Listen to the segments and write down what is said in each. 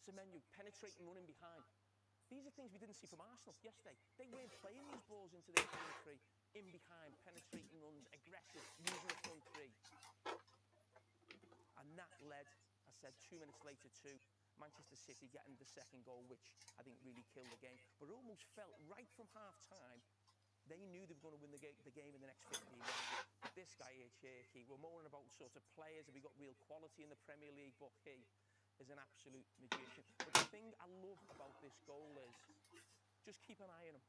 Semenyo penetrating, running behind. These are things we didn't see from Arsenal yesterday. They weren't playing these balls into their front three, in behind, penetrating runs, aggressive, using the front three. And that led, I said 2 minutes later, to Manchester City getting the second goal, which I think really killed the game. But it almost felt right from half-time, they knew they were going to win the game in the next 15 minutes. But this guy here, Cherky, we're moaning about sort of players, have we got real quality in the Premier League? But he is an absolute magician. But the thing I love about this goal is just keep an eye on him.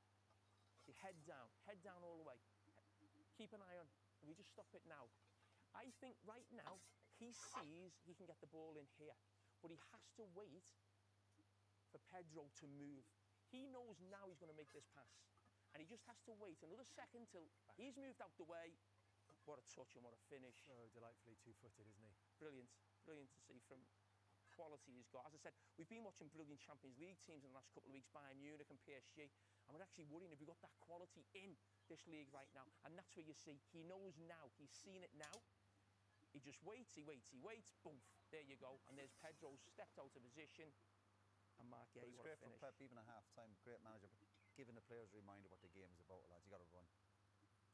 Head down all the way. Keep an eye on. If we just stop it now. I think right now he sees he can get the ball in here, but he has to wait for Pedro to move. He knows now he's going to make this pass, and he just has to wait another second till he's moved out the way. What a touch and what a finish. So delightfully two-footed, isn't he? Brilliant. Brilliant to see from quality he's got. As I said, we've been watching brilliant Champions League teams in the last couple of weeks, Bayern Munich and PSG, and we're actually worrying if we've got that quality in this league right now. And that's where you see, he knows now, he's seen it now. He just waits, boom, there you go. And there's Pedro stepped out of position. And Mark Gay, it's great for Pep, even at half-time, great manager, but giving the players a reminder what the game is about, lads, you got to run.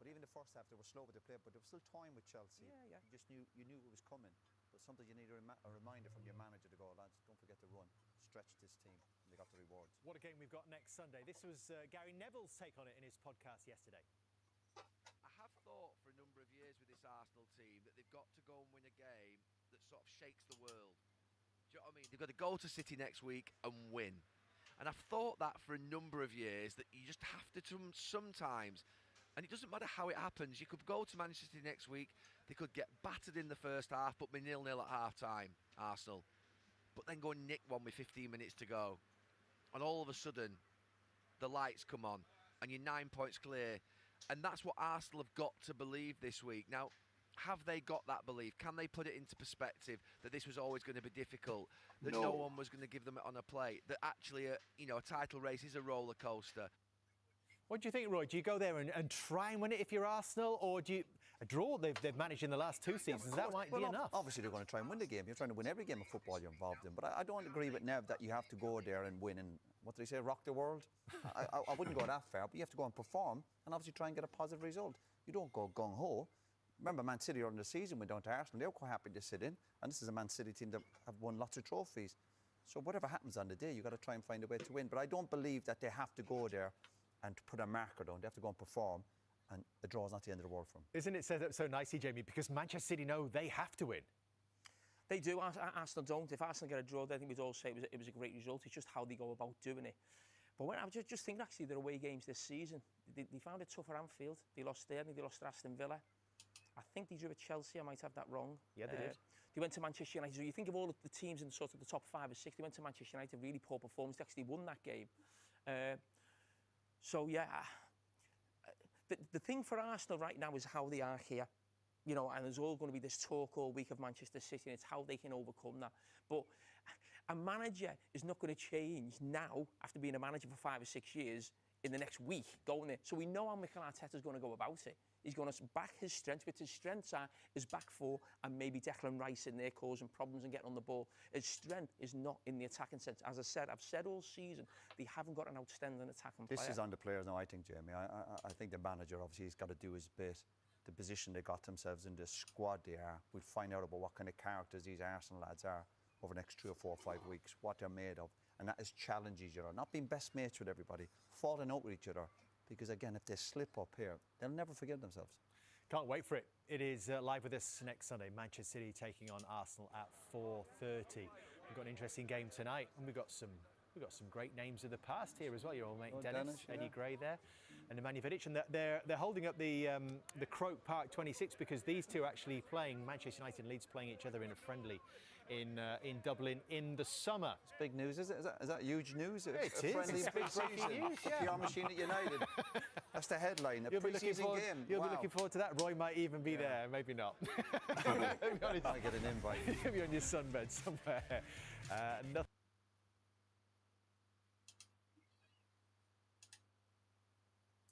But even the first half, they were slow with the play, but they were still toying with Chelsea. Yeah. You knew it was coming. But sometimes you need a reminder from your manager to go, lads, don't forget to run, stretch this team, and they got the rewards. What a game we've got next Sunday. This was Gary Neville's take on it in his podcast yesterday. I have thought for a number of years with this Arsenal team that they've got to go and win a game that sort of shakes the world. Do you know what I mean? They've got to go to City next week and win. And I've thought that for a number of years, that you just have to sometimes, and it doesn't matter how it happens, you could go to Manchester City next week, they could get battered in the first half, but be 0-0 at half-time, Arsenal. But then go and nick one with 15 minutes to go. And all of a sudden, the lights come on, and you're 9 points clear. And that's what Arsenal have got to believe this week. Now, have they got that belief? Can they put it into perspective that this was always going to be difficult, that no one was going to give them it on a plate, that actually a title race is a roller coaster? What do you think, Roy? Do you go there and try and win it if you're Arsenal, or do you a draw they've managed in the last two seasons? That might be enough. Obviously, they're going to try and win the game. You're trying to win every game of football you're involved in. But I don't agree with Nev that you have to go there and win and, what do they say, rock the world? I wouldn't go that far, but you have to go and perform and obviously try and get a positive result. You don't go gung-ho. Remember, Man City during the season went down to Arsenal. They were quite happy to sit in. And this is a Man City team that have won lots of trophies. So whatever happens on the day, you've got to try and find a way to win. But I don't believe that they have to go there and put a marker down. They have to go and perform. And the draw is not the end of the world for them. Isn't it set up so nicely, Jamie? Because Manchester City know they have to win. They do. Arsenal don't. If Arsenal get a draw, I think we'd all say it was a great result. It's just how they go about doing it. But when I was just thinking, actually, their away games this season, they found it tough at Anfield. They lost there, they lost to Aston Villa. I think they drew at Chelsea. I might have that wrong. Yeah, they did. They went to Manchester United. So you think of all of the teams in sort of the top 5 or 6. They went to Manchester United, really poor performance. They actually won that game. So yeah, the thing for Arsenal right now is how they are here. You know, and there's all going to be this talk all week of Manchester City, and it's how they can overcome that. But a manager is not going to change now, after being a manager for 5 or 6 years, in the next week, going there. So we know how Mikel Arteta's going to go about it. He's going to back his strengths, which his strengths are his back four and maybe Declan Rice in there causing problems and getting on the ball. His strength is not in the attacking sense. As I said, I've said all season, they haven't got an outstanding attacking player. This is on the players now, I think, Jamie. I think the manager, obviously, he's got to do his bit. The position they got themselves in, the squad they are. We'll find out about what kind of characters these Arsenal lads are over the next 3 or 4 or 5 weeks, what they're made of. And that is challenge each other, not being best mates with everybody, falling out with each other. Because, again, if they slip up here, they'll never forgive themselves. Can't wait for it. It is live with us next Sunday. Manchester City taking on Arsenal at 4:30. We've got an interesting game tonight, and we've got some great names of the past here as well. Your old mate Dennis, Eddie Gray there, and Nemanja Vidic, and they're holding up the Croke Park 26 because these two are actually playing, Manchester United and Leeds playing each other in a friendly in Dublin in the summer. It's big news, is it? Is that huge news? It is. It's big breaking news. Yeah. PR machine at United. That's the headline. A pre-season game. You'll be looking forward to that. Roy might even be there. Maybe not. I get an invite. You'll be on your sunbed somewhere. Nothing.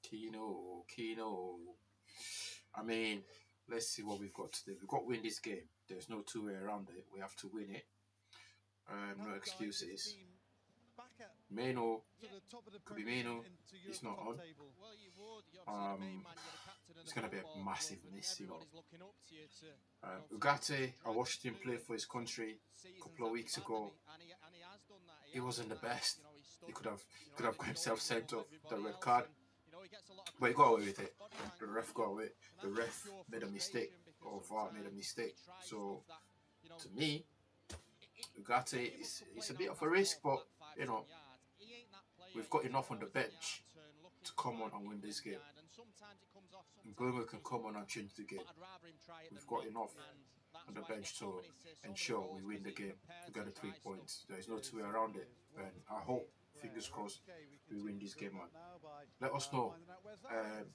Keno. I mean, let's see what we've got to do. We've got to win this game. There's no two way around it. We have to win it. Not excuses. Meno could be Meno. He's not on. It's going to be a massive miss, you know. Ugarte, I watched him play for his country a couple of weeks ago. He wasn't the best. He could have got himself sent off the red card, but he got away with it. The ref got away. The ref made a mistake, or VAR made a mistake. So to me, Ugarte is a bit of a risk, but you know, we've got enough on the bench to come on and win this game. Bruno can come on and change the game. We've got enough on the bench to ensure we win the game to get the 3 points. There is no two way around it. And I hope, fingers crossed, we win this game, man. Let us know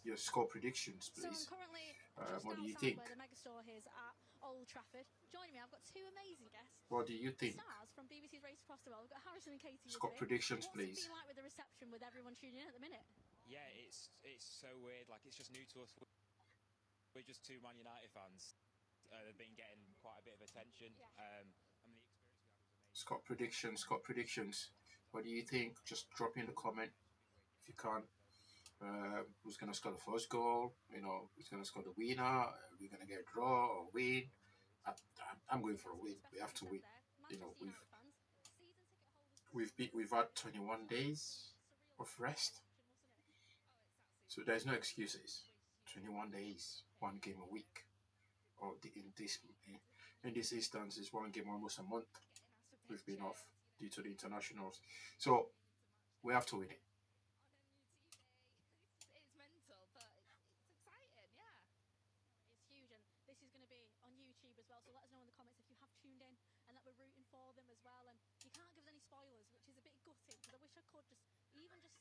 your score predictions, please. So I'm currently What do you think? where the megastore is at Old Trafford. Joining me, I've got two amazing guests. What do you think? Stars from BBC's Race Across the World. We've got Harrison and Katie. Score predictions, please. What's it been like with the reception with everyone tuning in at the minute? Yeah, it's so weird. Like, it's just new to us. We're just two Man United fans. They've been getting quite a bit of attention. I mean, the experience we had was amazing. Scott predictions. What do you think? Just drop in the comment if you can. Who's going to score the first goal? You know, who's going to score the winner? Are we going to get a draw or win? I'm going for a win. We have to win. You know, we've had 21 days of rest, so there's no excuses. 21 days, one game a week, or in this instance, it's one game almost a month. We've been off due to the internationals, so we have to win it. It's mental, but it's exciting, yeah. It's huge, and this is going to be on YouTube as well, so let us know in the comments if you have tuned in and that we're rooting for them as well. And you can't give us any spoilers, which is a bit gutting, because I wish I could just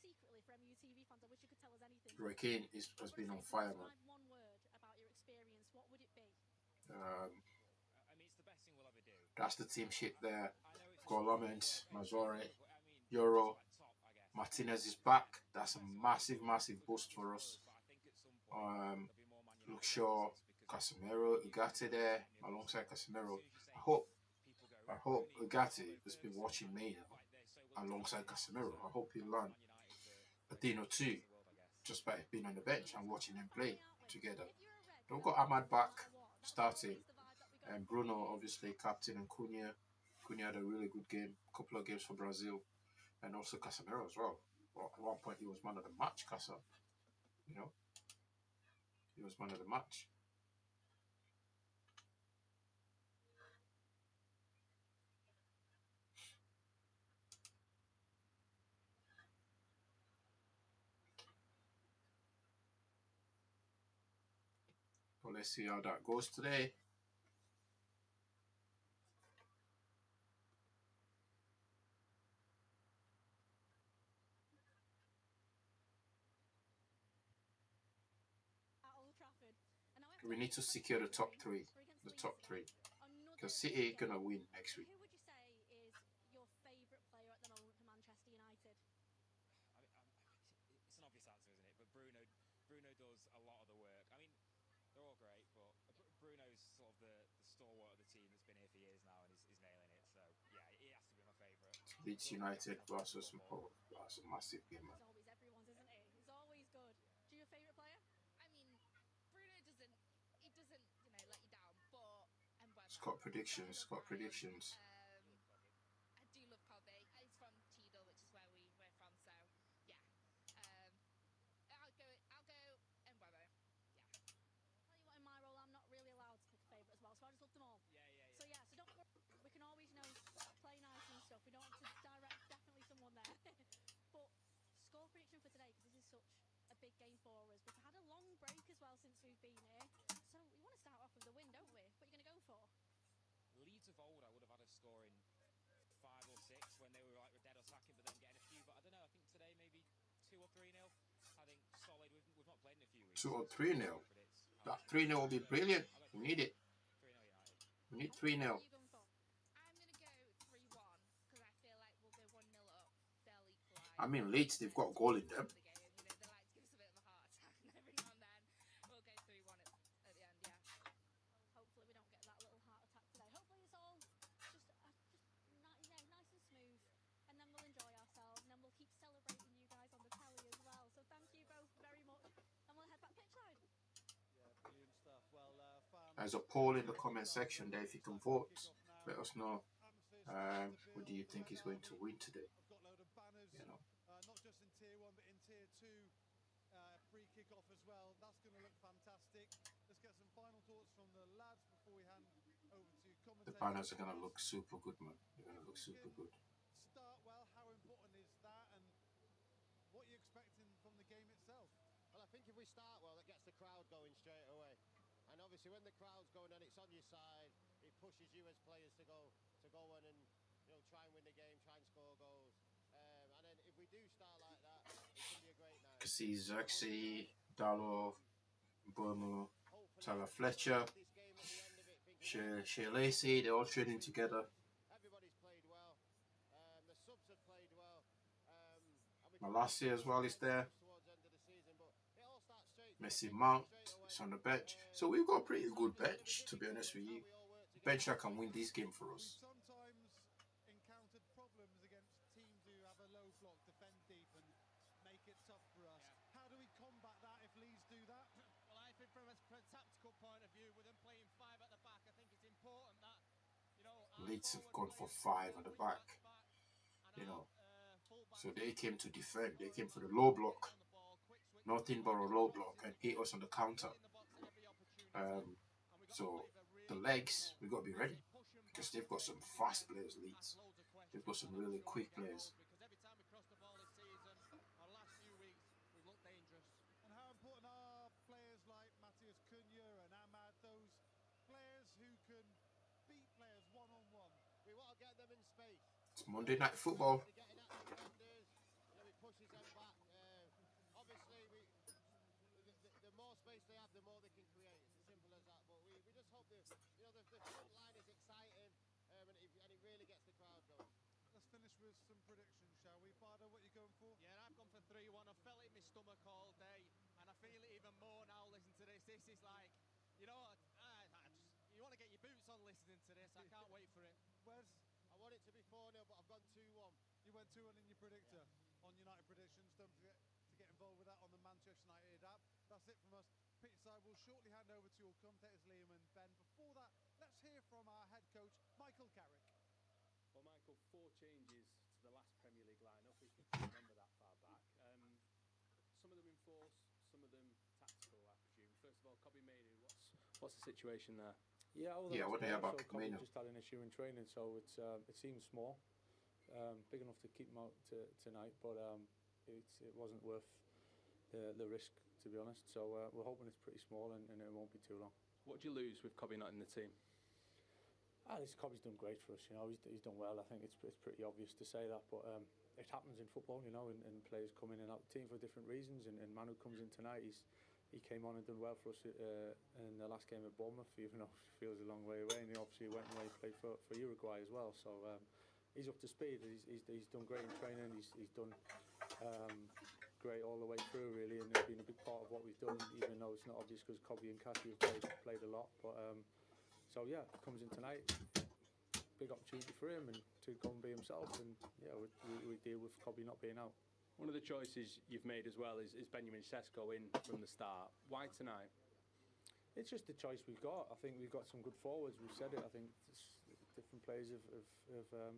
secretly for MUTV fans, I wish you could tell us anything. Roy Keane has been on fire, man. One word about your experience, what would it be? I mean, it's the best thing we'll ever do. That's the team shit there. I know it's Got Lamens, Mazzore, but I mean, Euro, it's like top, I guess. Martinez is back. That's a massive boost for us. But I think at some point there'll be more Man Luke United Shaw, fans because Casemiro, Ugarte there alongside Casemiro. I hope Ugarte has been watching me alongside Casemiro. I hope he'll learn a thing or two just by being on the bench and watching them play together. We've got Ahmad back starting, and Bruno obviously captain, and Cunha had a really good game, couple of games for Brazil, and also Casemiro as well. At one point he was man of the match, Casa. You know, he was man of the match. But let's see how that goes today. At Old Trafford. And now We need to secure the top three. Because City are gonna win next week. Who would you say is your favourite player at the moment for Manchester United? it's an obvious answer, isn't it? But Bruno does a lot of the work. I mean, they're all great, but Bruno's sort of the stalwart of the team that's been here for years now and is nailing it. So yeah, he has to be my favourite. Leeds United versus that's a massive game, man. It's always everyone's, isn't it? It's always good. Do you have a favourite player? I mean, Bruno doesn't, let you down, but Scott predictions. I do love Colby. He's from Cheadle, which is where we're from, so yeah. I'll go Mbeumo. Yeah. I'll tell you what, in my role, I'm not really allowed to pick a favourite as well, so I just love them all. Yeah. So yeah, so don't worry. We can always, play nice and stuff. We don't have to direct definitely someone there. But score prediction for today, because this is such a big game for us. We've had a long break as well since we've been here. So we want to start off with the win, don't we? What are you going to go for? Leeds of old, I would have had a score in 5 or 6 when they were like dead attacking, but then getting a few. But I don't know. I think today maybe 2 or 3-0. I think solid. We've not played in a few weeks. 2 or 3-0. That 3-0 will be brilliant. We need it. 3-0 United. We need 3-0. What are you going for? I'm going to go 3-1, because I feel like we'll go 1-0 up, they'll equalise. I mean, Leeds, they've got a goal in them. The game, they like to give us a bit of a heart attack, and every now and then we'll go 3-1 at the end, yeah. Well, hopefully we don't get that little heart attack today. Hopefully it's all just nice and smooth. There's a poll in the comment section there. If you can vote, let us know. Who do you think is going to win today? You know. Not just in tier 1, but in tier 2. Free kick-off as well. That's going to look fantastic. Let's get some final thoughts from the lads before we hand over to commentators. The banners are going to look super good, man. They're going to look super good. Start well. How important is that, and what are you expecting from the game itself? Well, I think if we start well, it gets the crowd going straight away. And obviously, when the crowd's going and it's on your side, it pushes you as players to go on and try and win the game, try and score goals. And then if we do start like that, it's going to be a great night. You can see Xerxes, Dallo, Burma, Tyler Fletcher, Shea Lacey, they're all training together. Everybody's played well. The subs have played well. Malassi as well is there. Messi Mount is on the bench. So we've got a pretty good bench, to be honest with you. Bench that can win this game for us. Sometimes encountered problems against teams who have a low block, defend deep, and make it tough for us. How do we combat that if Leeds do that? Well, I think from a tactical point of view, with them playing 5 at the back, I think it's important that Leeds have gone for 5 at the back. So they came to defend. They came for the low block. Nothing but a low block and hit us on the counter. So the legs, we've got to be ready because they've got some fast players, Leeds. They've got some really quick players. And how important are players like Matthias Cunha and Ahmad, those players who can beat players one-on-one? We want to get them in space. It's Monday Night Football. It pushes them back. Obviously, the more space they have, the more they can create. It's as simple as that. But we just hope the front line is exciting and it really gets the crowd going. Let's finish with some predictions, shall we? Bardo, what are you going for? Yeah, I've gone for 3-1. I've felt it in my stomach all day, and I feel it even more now. Listen to this. This is like, you want to get your boots on listening to this. I can't wait for it. Wes? I want it to be 4-0, but I've gone 2-1. You went 2-1 in your predictor. On United predictions, don't forget to get involved with that on the Manchester United app. That's it from us. Pitchside, we'll shortly hand over to your commentators, Liam and Ben. Before that, let's hear from our head coach, Michael Carrick. Well, Michael, 4 changes to the last Premier League lineup, if you can remember that far back. Some of them in force, some of them tactical, I presume. First of all, Kobbie Mainoo, what's the situation there? Yeah, what do you have about Kobbie just had an issue in training, so it seems small. Big enough to keep him out tonight, but it wasn't worth the risk, to be honest. So we're hoping it's pretty small and it won't be too long. What do you lose with Kobbie not in the team? Kobbie's done great for us. He's done well. I think it's pretty obvious to say that, but it happens in football, and players come in and out the team for different reasons. And Manu comes in tonight. He came on and done well for us in the last game at Bournemouth, even though it feels a long way away. And he obviously went away and played for Uruguay as well. So. He's up to speed. He's done great in training. He's done great all the way through, really, and he's been a big part of what we've done, even though it's not obvious because Kobbie and Cassie have played a lot. But so yeah, comes in tonight. Big opportunity for him and to go and be himself. And yeah, we deal with Kobbie not being out. One of the choices you've made as well is Benjamin Sesko in from the start. Why tonight? It's just the choice we've got. I think we've got some good forwards. We've said it. I think different players have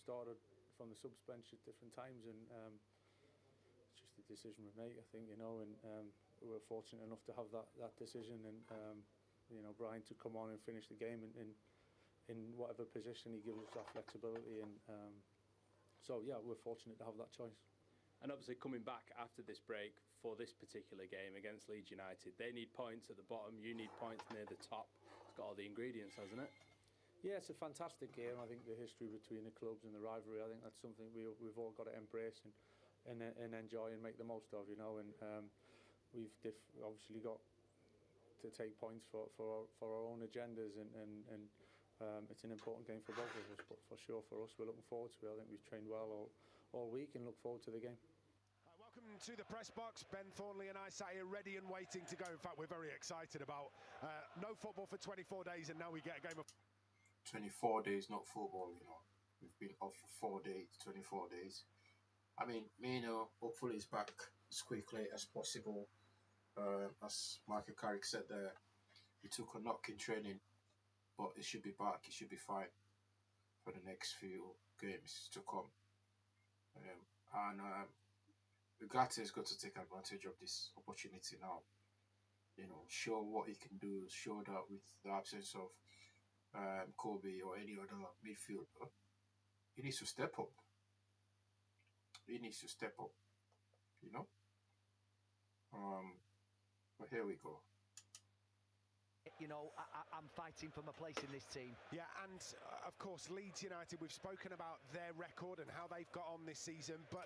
started from the subs bench at different times, and it's just a decision we make, I think, and we were fortunate enough to have that decision, and Brian to come on and finish the game in whatever position. He gives us that flexibility, and so yeah, we're fortunate to have that choice. And obviously coming back after this break for this particular game against Leeds United, they need points at the bottom, you need points near the top. It's got all the ingredients, hasn't it? Yeah, it's a fantastic game. I think the history between the clubs and the rivalry, I think that's something we've all got to embrace and enjoy and make the most of, and we've obviously got to take points for our own agendas, and it's an important game for both of us, but for sure for us, we're looking forward to it. I think we've trained well all week and look forward to the game. Welcome to the press box. Ben Thornley and I sat here ready and waiting to go. In fact, we're very excited about no football for 24 days, and now we get a game of 24 days, not football, We've been off for 4 days, 24 days. I mean, hopefully he's back as quickly as possible. As Michael Carrick said there, He took a knock in training, but he should be back. He should be fine for the next few games to come. Ugarte has got to take advantage of this opportunity now. You know, show what he can do. Show that with the absence of Kobe or any other midfielder, he needs to step up. He needs to step up. You know. But here we go. You know, I'm fighting for my place in this team. Yeah, and of course, Leeds United, we've spoken about their record and how they've got on this season, but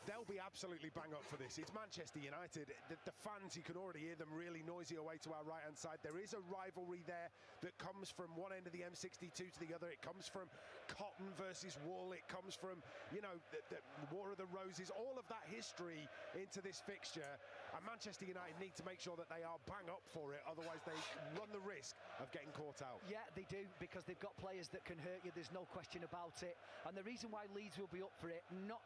they'll be absolutely bang up for this. It's Manchester United. The fans, you can already hear them really noisy away to our right-hand side. There is a rivalry there that comes from one end of the M62 to the other. It comes from Cotton versus Wool. It comes from, you know, the War of the Roses. All of that history into this fixture. And Manchester United need to make sure that they are bang up for it. Otherwise, they run the risk of getting caught out. Yeah, they do, because they've got players that can hurt you. There's no question about it. And the reason why Leeds will be up for it, not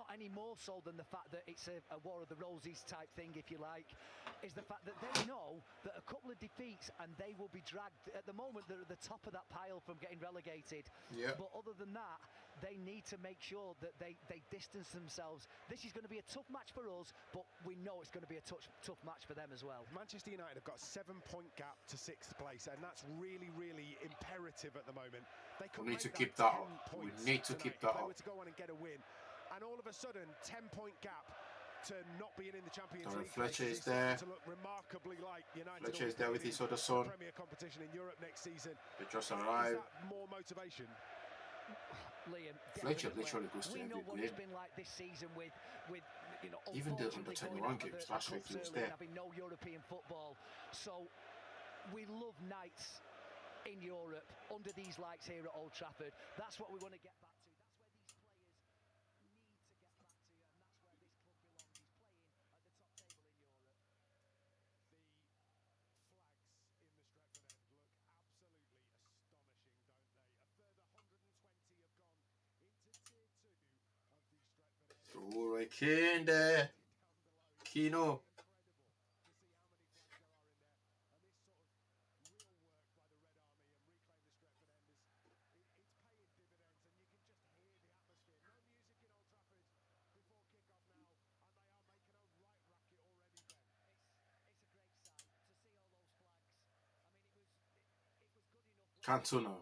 any more so than the fact that it's a War of the Roses type thing, if you like, is the fact that they know that a couple of defeats and they will be dragged. At the moment, they're at the top of that pile from getting relegated. Yeah. But other than that, they need to make sure that they distance themselves. This is going to be a tough match for us, but we know it's going to be a tough match for them as well. Manchester United have got a 7-point gap to 6th place, and that's really, really imperative at the moment. They We need to keep that up. We need to keep that up. If they up. were to go on and get a win, and all of a sudden, 10-point gap to not being in the Champions League. Fletcher is there. To look remarkably like United. Fletcher is there with his other son. Premier competition in Europe next season. They just arrived. Is that more motivation? Liam, Fletcher literally goes to we know every what game. it's been like this season with you know, even the under 21 games last week he was there. Having no European football, so we love nights in Europe under these lights here at Old Trafford. That's what we want to get back to. Roy Keane there. Kino. Cantona.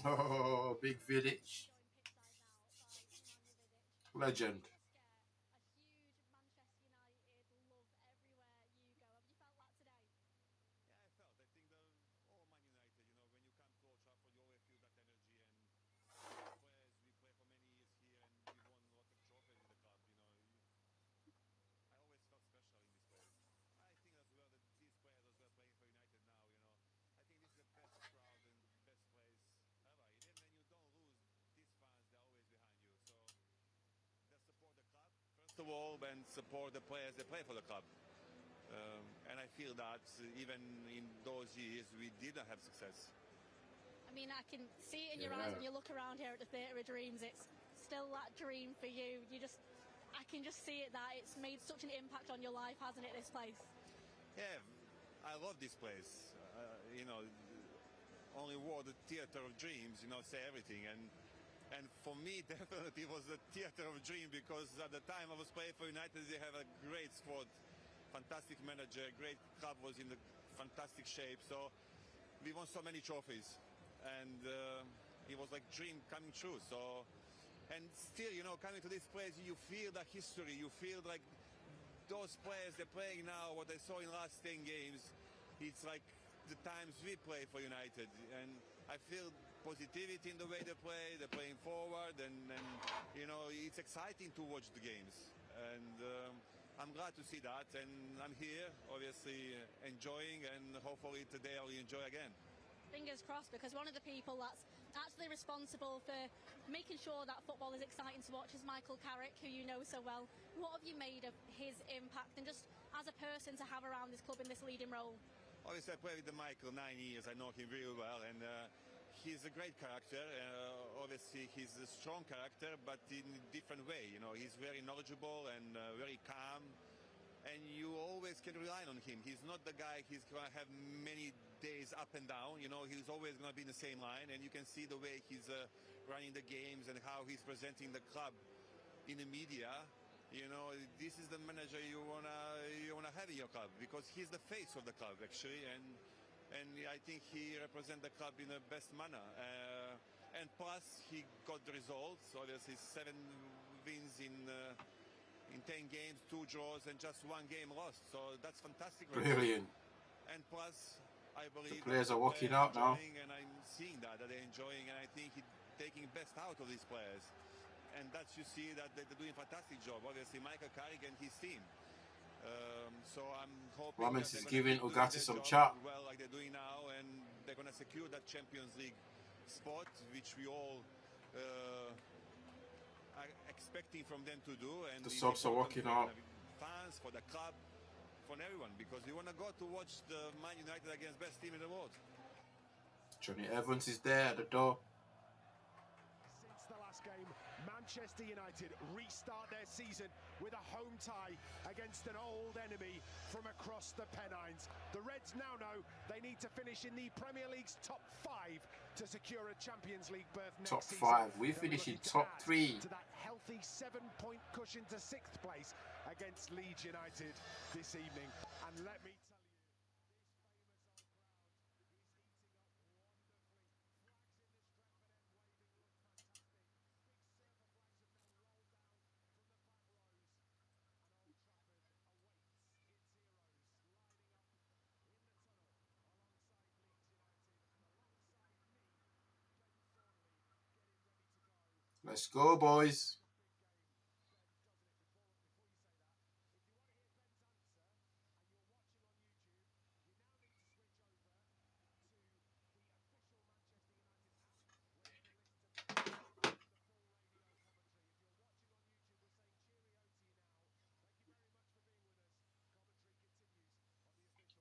Oh, big Vidic. Legend. The wall and support the players that play for the club, and I feel that even in those years we didn't have success. I mean, I can see it in your eyes when you look around here at the Theatre of Dreams. It's still that dream for you. I can just see it, that it's made such an impact on your life, hasn't it, this place? Yeah, I love this place. You know, only word, the Theatre of Dreams, you know, say everything. And for me, definitely it was the theatre of dream, because at the time I was playing for United, they have a great squad, fantastic manager, great club, was in the fantastic shape. So we won so many trophies, and it was like dream coming true. So, and still, you know, coming to this place, you feel the history, you feel like those players they're playing now, what I saw in the last 10 games, it's like the times we play for United, and I feel positivity in the way they play. They're playing forward, and you know, it's exciting to watch the games. And I'm glad to see that, and I'm here, obviously enjoying, and hopefully today I'll enjoy again. Fingers crossed, because one of the people that's actually responsible for making sure that football is exciting to watch is Michael Carrick, who you know so well. What have you made of his impact, and just as a person to have around this club in this leading role? Obviously, I played with Michael 9 years. I know him really well, and he's a great character. Obviously, he's a strong character, but in a different way. You know, he's very knowledgeable and very calm, and you always can rely on him. He's not the guy. He's going to have many days up and down. You know, he's always going to be in the same line, and you can see the way he's running the games and how he's presenting the club in the media. You know, this is the manager you wanna have in your club, because he's the face of the club actually, and I think he represents the club in the best manner. And plus, he got the results. Obviously, 7 wins in 10 games, 2 draws, and just 1 game lost. So that's fantastic. Brilliant. And plus, I believe the players are walking out now, and I'm seeing that they're enjoying, and I think he's taking best out of these players. And that's, you see that they're doing a fantastic job. Obviously, Michael Carrick and his team. So I'm hoping Lammens is giving Ugarte some chat. Well, like they're doing now, and they're going to secure that Champions League spot, which we all are expecting from them to do. And the subs are walking out. Fans, for the club, for everyone, because we want to go to watch the Man United against best team in the world. Johnny Evans is there at the door. Since the last game, Manchester United restart their season with a home tie against an old enemy from across the Pennines. The Reds now know they need to finish in the Premier League's top 5 to secure a Champions League berth next top season. 5. We finish in top 3. To that healthy 7-point cushion to 6th place against Leeds United this evening. And let me tell you, let's go, boys.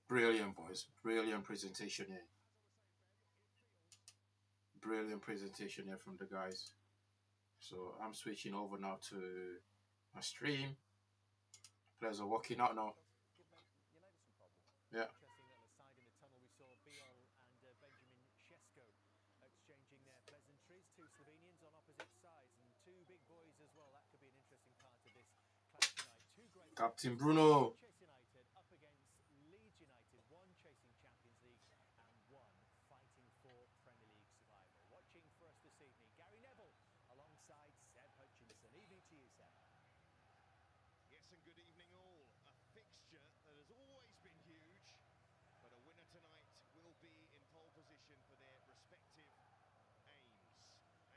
Brilliant, boys. Brilliant presentation here. Brilliant presentation here from the guys. So I'm switching over now to my stream. Players are walking out now. Yeah. Interesting that aside in the tunnel we saw Biol and Benjamin Šeško exchanging their pleasantries. 2 Slovenians on opposite sides and 2 big boys as well. That could be an interesting part of this clash tonight. 2 great Captain Bruno. Manchester United up against Leeds United, 1 chasing Champions League and 1 fighting for Premier League survival. Watching for us this evening, Gary Neville alongside Seb Hutchinson. Evening to you, Seb. Yes, and good evening all. A fixture that has always been huge, but a winner tonight will be in pole position for their respective aims.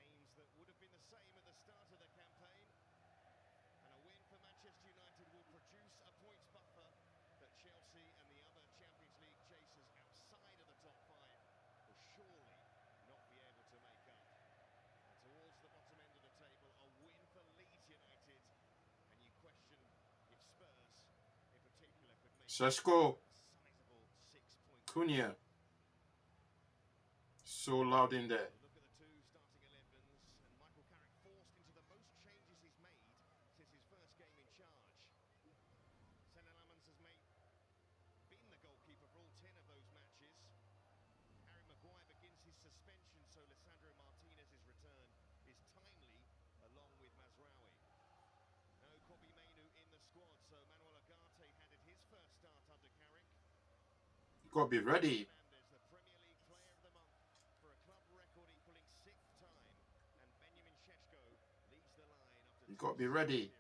Aims that would have been the same at the start of the campaign. And a win for Manchester United will produce a points buffer that Chelsea and the other Champions League chasers outside of the top 5 will surely not be able to make up. And towards the bottom end of the table, a win for Leeds United, and you question if Spurs in particular could make Šeško. a sizable 6-point Cunha. So loud in there. Look at the 2 starting 11s, and Michael Carrick forced into the most changes he's made since his first game in charge. Senne Lammens has been the goalkeeper for all 10 of those matches. Harry Maguire begins his suspension, so Lisandro Martinez's return is timely, along with Mazraoui. No Kobbie Mainoo in the squad, so Manuel Ugarte handed his first start under Carrick. You got to be ready. The Premier League Player of the Month for a club record equaling 6th time, and Benjamin Šeško leads the line after You got to be ready.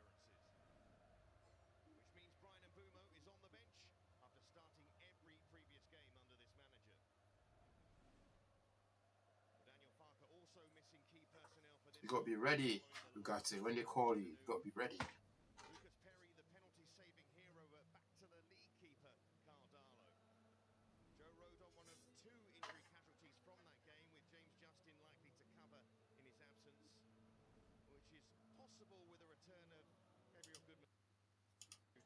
which means Brian Mbumo is on the bench after starting every previous game under this manager. Daniel Farke also missing key personnel for this. You got to be ready. You got to. When they call you, you got to be ready. Lucas Perry, the penalty-saving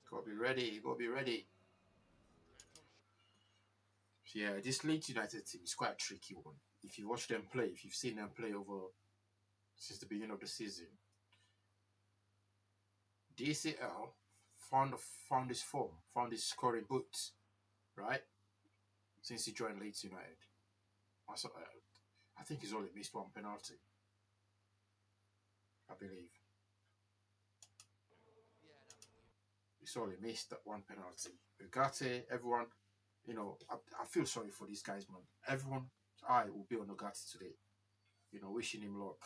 Got to be ready. Got to be ready. Yeah, this Leeds United team is quite a tricky one. If you watch them play, if you've seen them play over since the beginning of the season, DCL found his form, found his scoring boots, right? Since he joined Leeds United. I think he's only missed one penalty. I believe. He's only missed that one penalty. Ugarte, everyone, you know, I feel sorry for these guys, man. Everyone's eye will be on Ugarte today. You know, wishing him luck.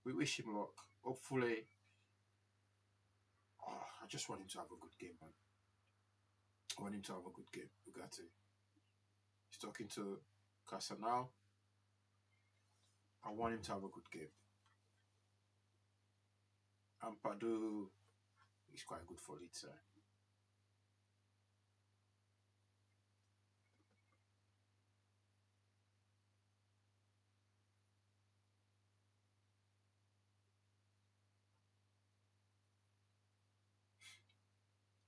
We wish him luck. Hopefully, I just want him to have a good game, man. I want him to have a good game, Ugarte. He's talking to Casa now. I want him to have a good game. And Padu is quite good for Leeds.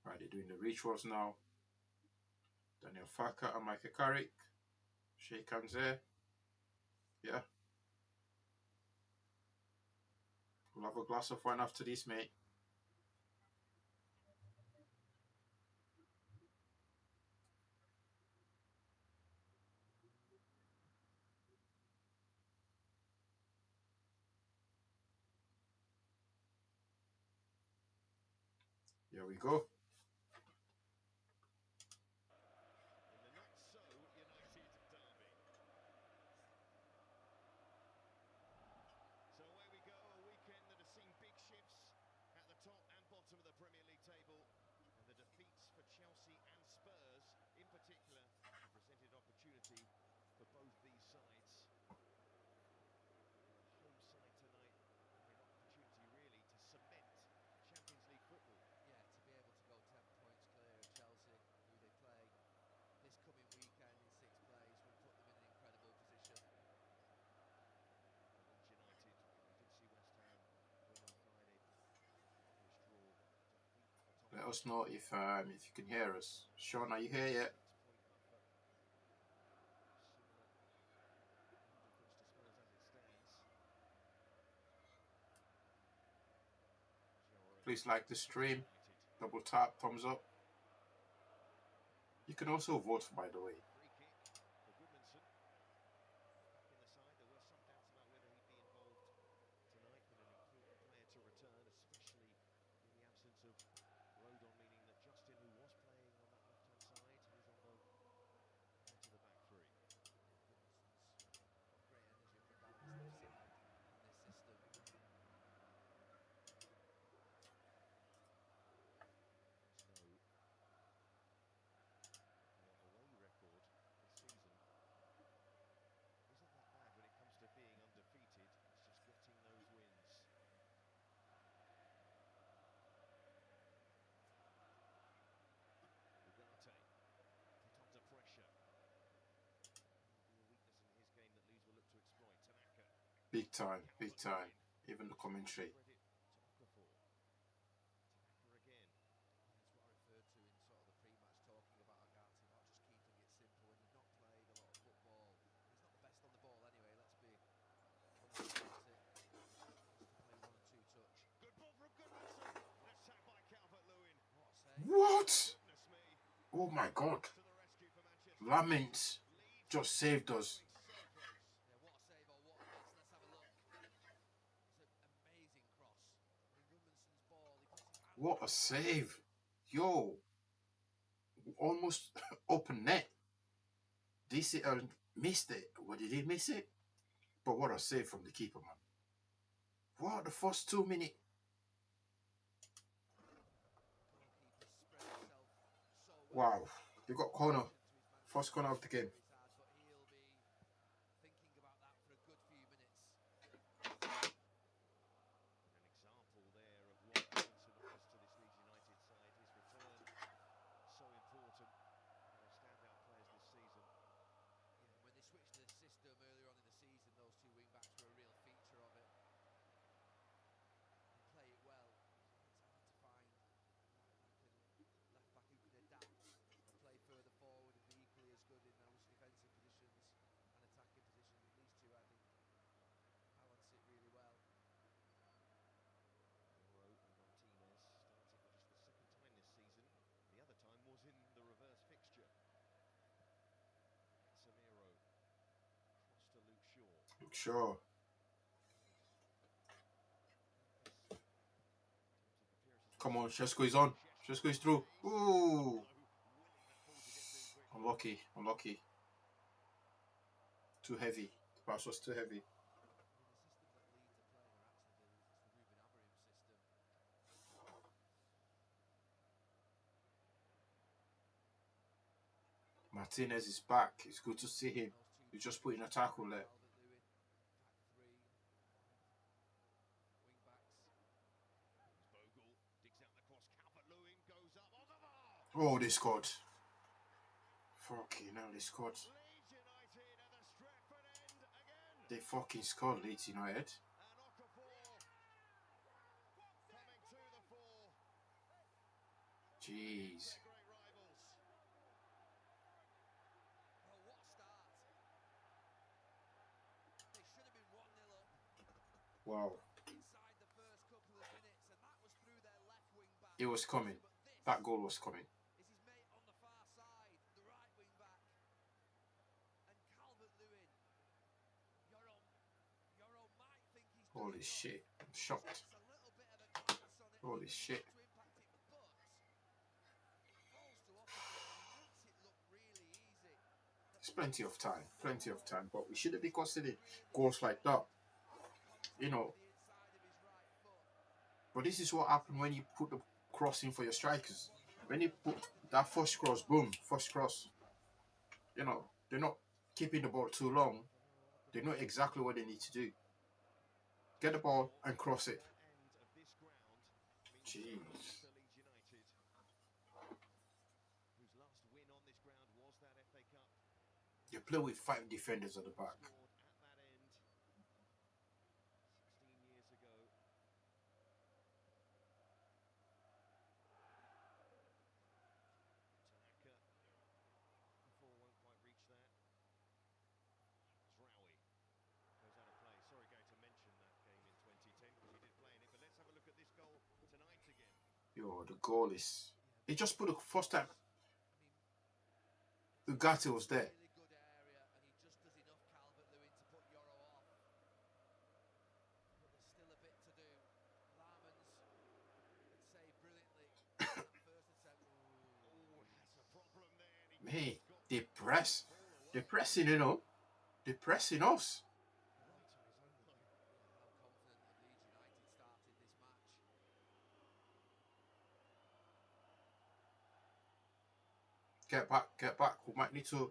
Right, they're doing the rituals now. Daniel Farker and Michael Carrick. Shake hands there. Yeah. We'll have a glass of wine after this, mate. Here we go. Bottom of the Premier League table, and the defeats for Chelsea and Spurs in particular have presented opportunity for both these sides. The home side tonight having an opportunity really to cement Champions League football. Yeah, to be able to go 10 points clear of Chelsea, who they play this coming weekend in 6th place, will put them in an incredible position. Leeds United, we did see West Ham win on Friday. Let us know if you can hear us. Sean, are you here yet? Please like the stream. Double tap, thumbs up. You can also vote, by the way. Big time, big time. Even the commentary. What? Oh my God. Lamint just saved us. What a save. Yo. Almost open net. DCL missed it. What, did he miss it? But what a save from the keeper, man. What, the first 2 minutes? Wow. They got corner. First corner of the game. Sure. Come on, Shesko is on. Shesko is through. Ooh. Unlucky, unlucky. Too heavy. The pass was too heavy. Martinez is back. It's good to see him. He's just putting a tackle there. Oh, they scored. Fucking hell, they scored. They fucking scored, Leeds United. Jeez. Wow. It was coming. That goal was coming. Holy shit. I'm shocked. Holy shit. There's plenty of time. Plenty of time. But we shouldn't be considering goals like that. You know. But this is what happened when you put the cross in for your strikers. When you put that first cross, boom, first cross. You know, they're not keeping the ball too long. They know exactly what they need to do. Get the ball and cross it. Jeez. You play with 5 defenders at the back. Yo, the goal is... They just put the first time. Ugarte was there. Man, they press. They're pressing, you know. They're pressing us. Get back, get back. We might need to...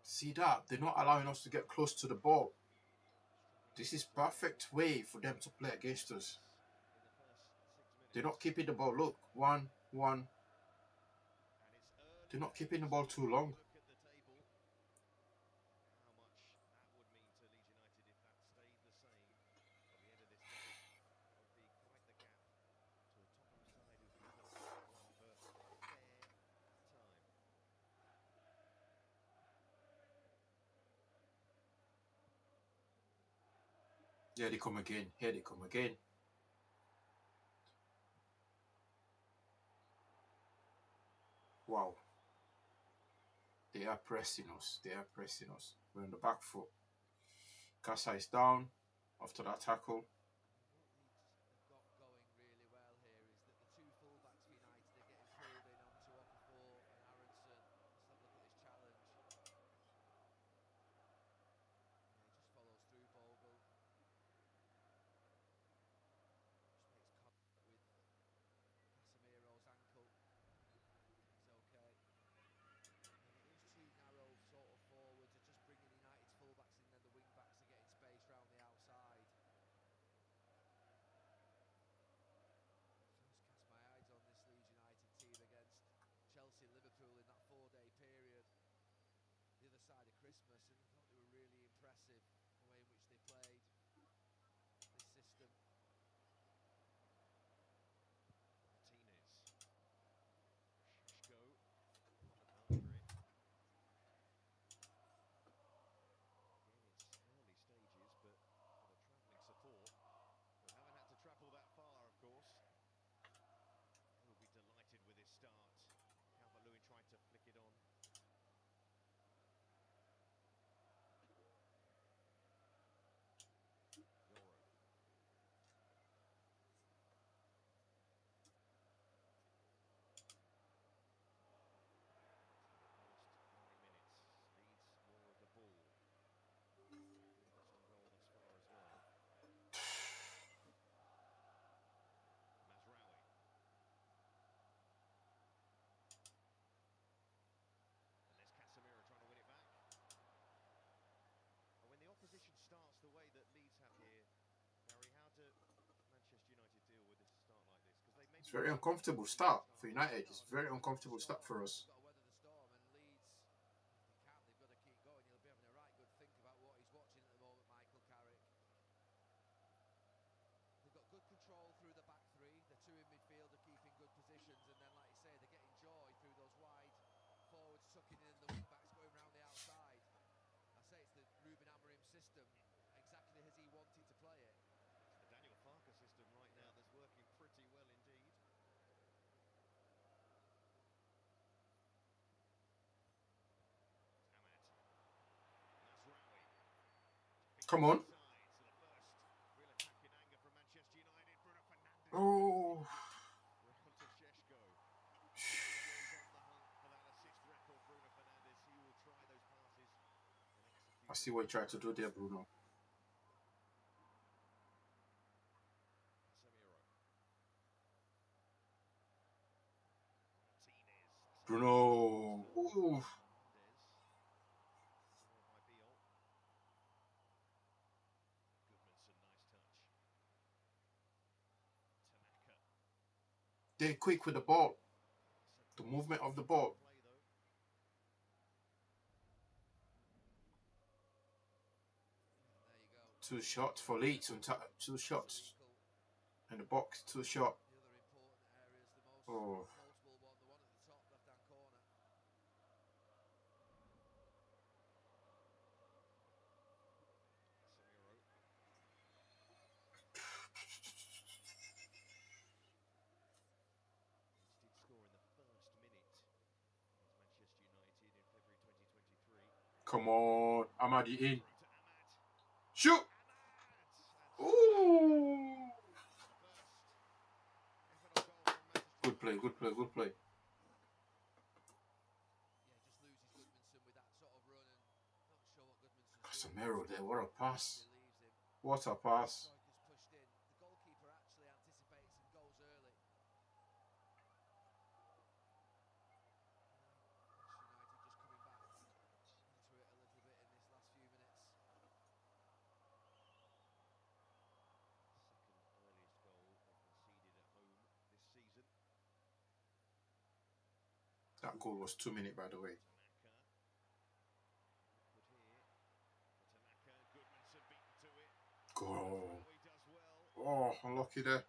See that? They're not allowing us to get close to the ball. This is perfect way for them to play against us. They're not keeping the ball. Look, 1-1. They're not keeping the ball too long. Here they come again. Here they come again. Wow. They are pressing us. They are pressing us. We're on the back foot. Casa is down after that tackle. It's a very uncomfortable start for United. It's a very uncomfortable start for us. Got to weather the storm, and Leeds, if they can, they've got to keep going. He'll be having a right good think about what he's watching at the moment, Michael Carrick. They've got good control through the back three. The two in midfield are keeping good positions, and then, like you say, they're getting joy through those wide forwards tucking in, the wing backs going round the outside. I say it's the Ruben Amorim system, exactly as he wanted to play it. It's the Daniel Farker system right now that's working pretty well indeed. Come on. Oh. I see what you tried to do there, Bruno. Bruno. Ooh. They're quick with the ball. The movement of the ball. 2 shots for Leeds. 2 shots in the box. 2 shot. Oh. Come on, Amadi in. Shoot! Ooh! Good play, good play, good play. Casemiro there, what a pass. What a pass. That goal was 2 minutes, by the way. Goal. Oh, unlucky there.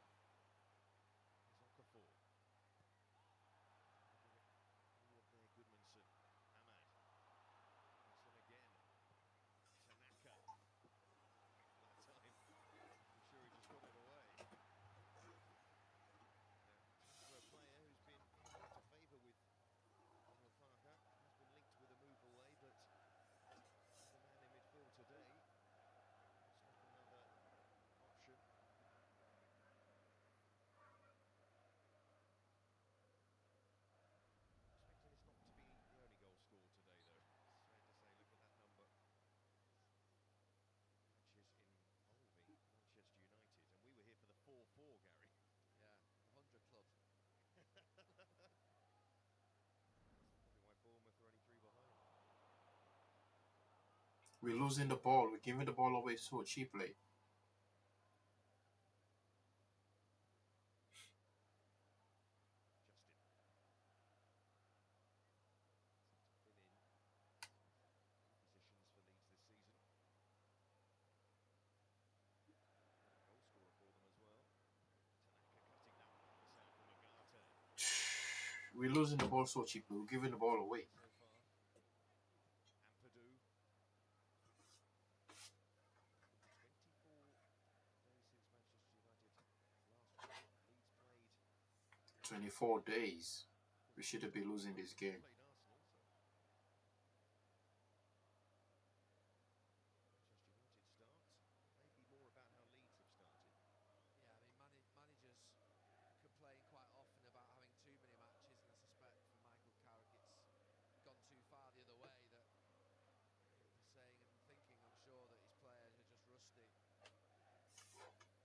We're losing the ball. We're giving the ball away so cheaply. We're losing the ball so cheaply. We're giving the ball away. Manchester 24 days. We shouldn't be losing this game. Complain quite often about having too many matches, and I suspect for Michael Carrick it's gone too far the other way, that he'll be saying and thinking, I'm sure, that his players are just rusty. For Leeds United, the platform.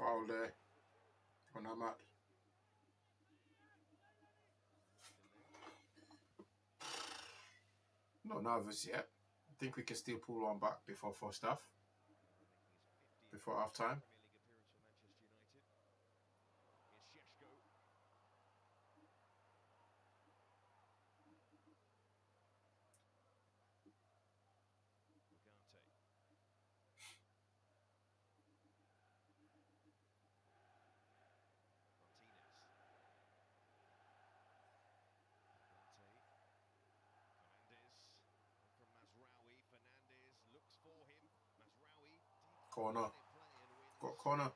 Foul there on Ahmad. Not nervous yet. I think we can still pull one back before first half. Before half time. Corner. Got corner.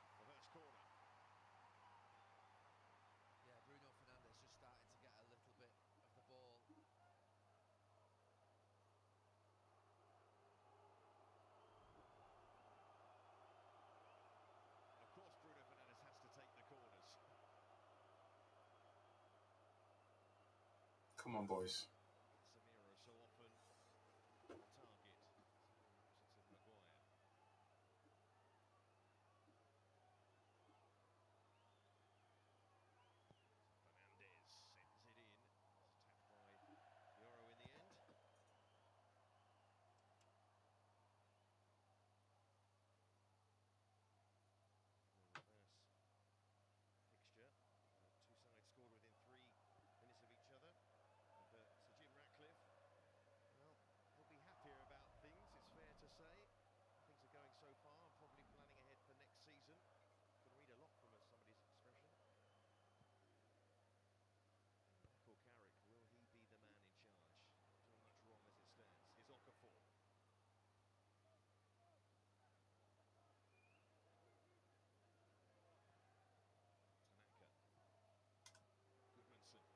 Yeah, Bruno Fernandes just starting to get a little bit of the ball. Of course, Bruno Fernandes has to take the corners. Come on, boys. Casemiro so often on target. Absence of Maguire. Fernandes sends it in. It's tapped by Euro in the end. The reverse fixture. Two sides scored within 3 minutes of each other. And Sir Jim Ratcliffe, well, he'll be happier about things, it's fair to say. Things are going so far, and probably planning ahead for next season. Can read a lot from somebody's expression. Michael Carrick, will he be the man in charge? Not doing much wrong as it stands. Here's Okafor. Tanaka. Goodmanson.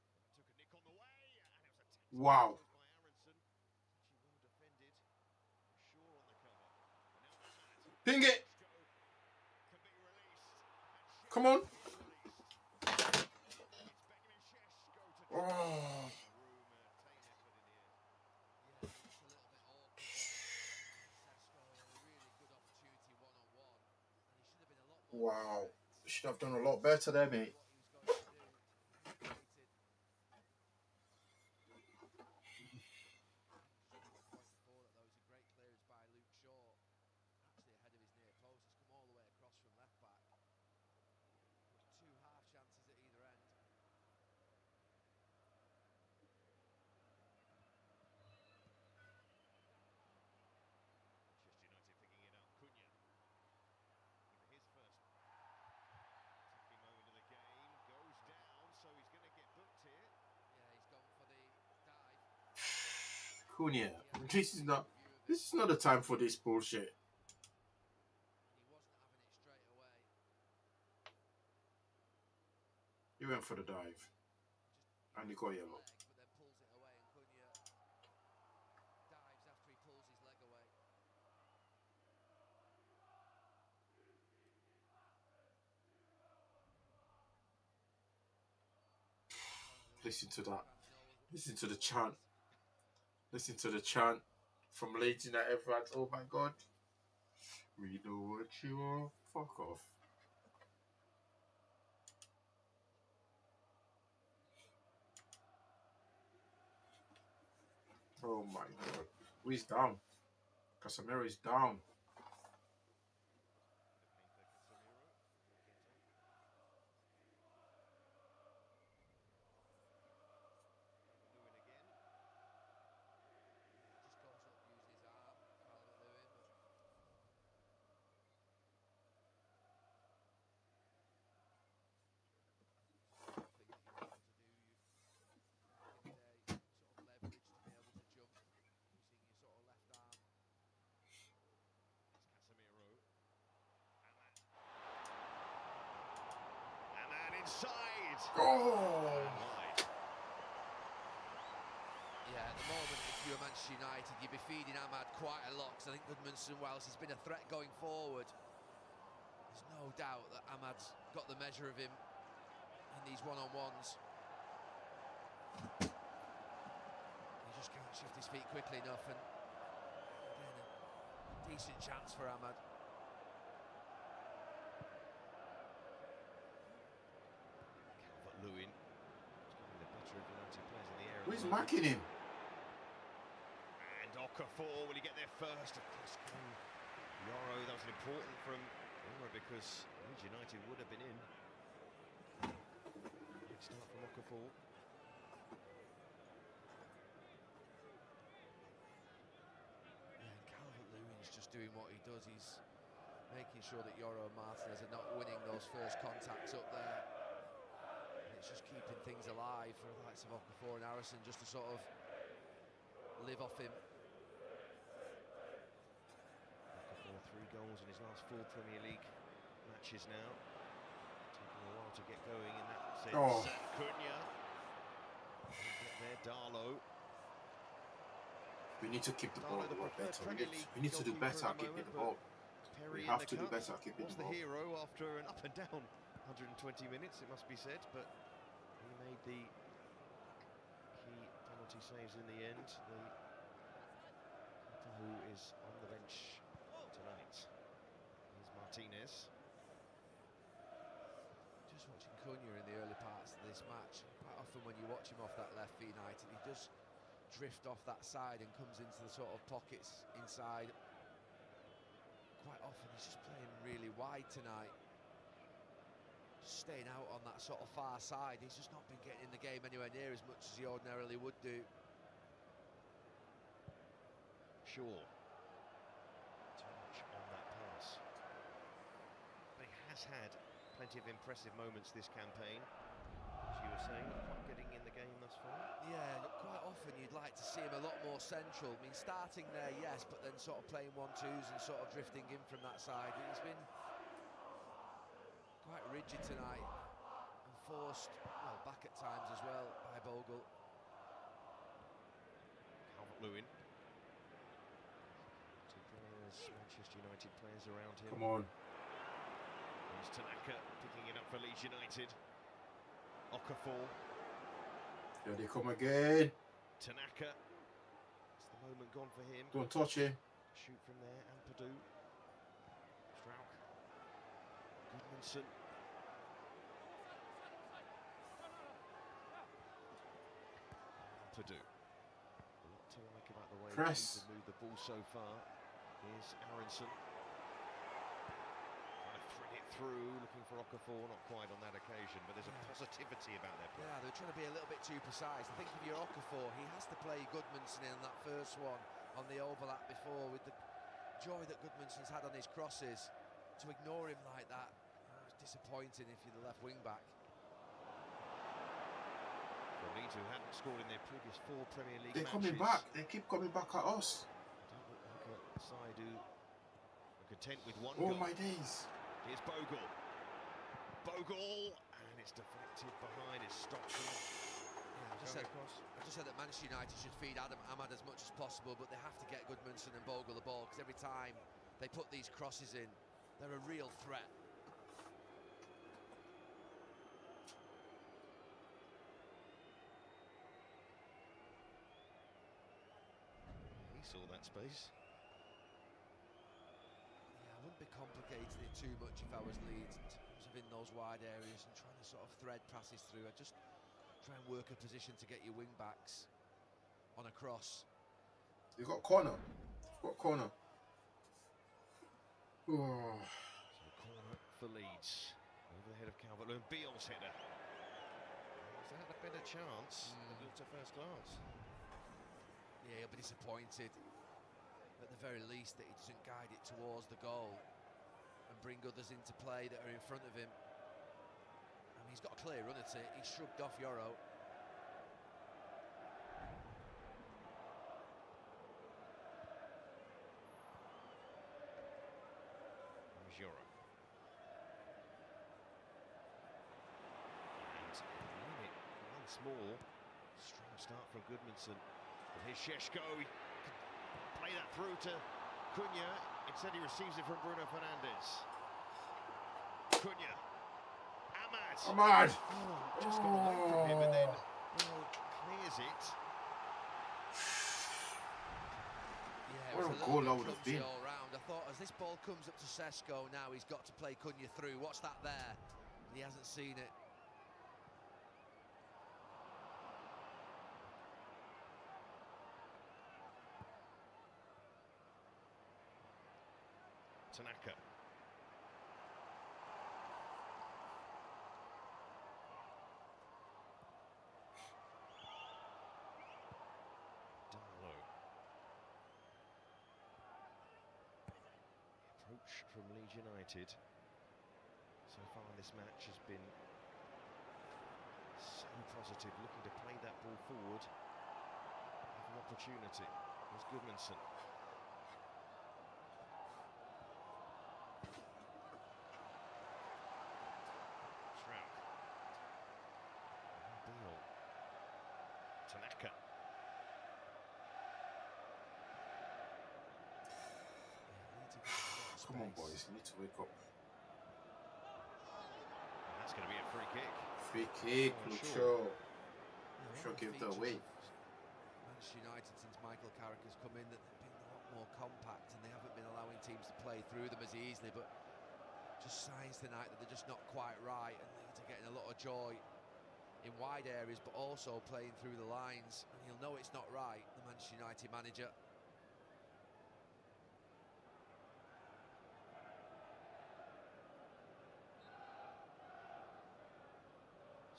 That took a nick on the way, and it was a tactical Wow. by Aronson. It's actually well defended. Shaw on the cover. And now Ahmad. Ping it. Can be released. Come on. Oh. Yeah, it's a little bit awkward there. Sesko, a really good opportunity one-on-one, and he should have been a lot more Wow. Should have done a lot better there, mate. what he was going to do. Hesitated. Point before that, though, was a great clearance by Luke Shaw. Actually ahead of his near post. He's come all the way across from left back. Two half chances at either end. Manchester United picking it up. Cunha. Either his first attacking moment of the game. Goes down, so he's going to get booked here. Yeah, he's gone for the dive. Cunha. This is not the time for this bullshit. And he wasn't having it straight away. He went for the dive. And he got yellow. But then pulls it away, and Cunha dives after he pulls his leg away. Listen to that. Listen to the chant. Listen to the chant from Leeds United fans. Oh my God. We know what you are. Fuck off. Oh my God. He's down. Casemiro is down. Inside. Oh. Yeah, at the moment, if you're Manchester United, you'd be feeding Ahmad quite a lot, because I think Goodmanson, whilst he's been a threat going forward, there's no doubt that Ahmad's got the measure of him in these one-on-ones. He just can't shift his feet quickly enough, and again, a decent chance for Ahmad. Who's marking him? And Okafor, will he get there first? Of course, Yoro, that was important from Yoro because Leeds United would have been in. Next start from Okafor. Yeah, and Calvert-Lewin's just doing what he does. He's making sure that Yoro and Martinez are not winning those first contacts up there. And it's just keeping things alive for the likes of Okafor and Harrison just to sort of live off him. Okafor, 3 goals in his last 4 Premier League matches now. Taking a while to get going in that sense. Oh. Cunha. Get there, Darlow. We need to keep the ball a lot better. We need to do better at keeping the ball. We have to do better at keeping the ball. Was the hero after an up and down 120 minutes, it must be said, but he made the key penalty saves in the end. The keeper who is on the bench tonight is Martinez. Just watching Cunha in the early parts of this match, quite often when you watch him off that left for United, he does drift off that side and comes into the sort of pockets inside. Quite often he's just playing really wide tonight, just staying out on that sort of far side. He's just not been getting in the game anywhere near as much as he ordinarily would do. Shaw. Too much on that pass. But he has had plenty of impressive moments this campaign. As you were saying, not quite getting in the game thus far. Yeah, quite often you'd like to see him a lot more central. I mean, starting there, yes, but then sort of playing 1-2s and sort of drifting in from that side. He's been quite rigid tonight and forced, well, back at times as well by Bogle. Calvert-Lewin. 2 players, Manchester United players around him. Come on. There's Tanaka picking it up for Leeds United. Okafor. Here they come again. Tanaka. It's the moment gone for him. Don't touch him. Shoot from there. Ampadu. Strauch. Goodmanson. Ampadu. A lot to like about the way he's moved the ball so far. Here's Aronson. Through, looking for Okafor, not quite on that occasion, but there's a positivity about their play. Yeah, they're trying to be a little bit too precise. I think if you're Okafor, he has to play Goodmanson in that first one on the overlap before, with the joy that Goodmanson's had on his crosses. To ignore him like that, it's disappointing if you're the left wing back. For Leeds, who hadn't scored in their previous 4 Premier League They're matches. coming back. They keep coming back at us. Don't look like a side who are content with 1 Oh goal. my days. Here's Bogle. Bogle, and it's deflected behind. It's stopped. Yeah, I just said that Manchester United should feed Ahmad as much as possible, but they have to get Goodmanson and Bogle the ball, because every time they put these crosses in, they're a real threat. He saw that space. I wouldn't be complicating it too much if I was Leeds in terms of in those wide areas and trying to sort of thread passes through. I'd just try and work a position to get your wing backs on a cross. You got corner. Got corner. Oh. So corner for Leeds. Over the head of Calvert-Lewin. Beale's header. Has that a better chance than looked at first glance? Yeah, he'll be disappointed, at the very least, that he doesn't guide it towards the goal and bring others into play that are in front of him. I mean, he's got a clear run at it. He shrugged off Yoro. There's Yoro. And limit once more. Strong start from Goodmanson. But here's Šeško. He can play that through to Cunha. Instead, he receives it from Bruno Fernandes. Cunha. Ahmad. Oh, just got away from him, and then clears it. Yeah, what a goal that would have been. All round. I thought, as this ball comes up to Šeško now, he's got to play Cunha through. What's that there? And he hasn't seen it. Tanaka. Darlow. Approach from Leeds United so far in this match has been so positive, looking to play that ball forward. Have an opportunity. There's Goodmanson. Shroud. Beal. Tanaka. Come on, boys, you need to wake up. And that's going to be a free kick. Free kick, Luke Shaw. Shaw gave that away. Manchester United, since Michael Carrick has come in, that they've been a lot more compact and they haven't been allowing teams to play through them as easily, but just signs tonight that they're just not quite right, and Leeds are getting a lot of joy in wide areas but also playing through the lines, and he'll know it's not right, the Manchester United manager.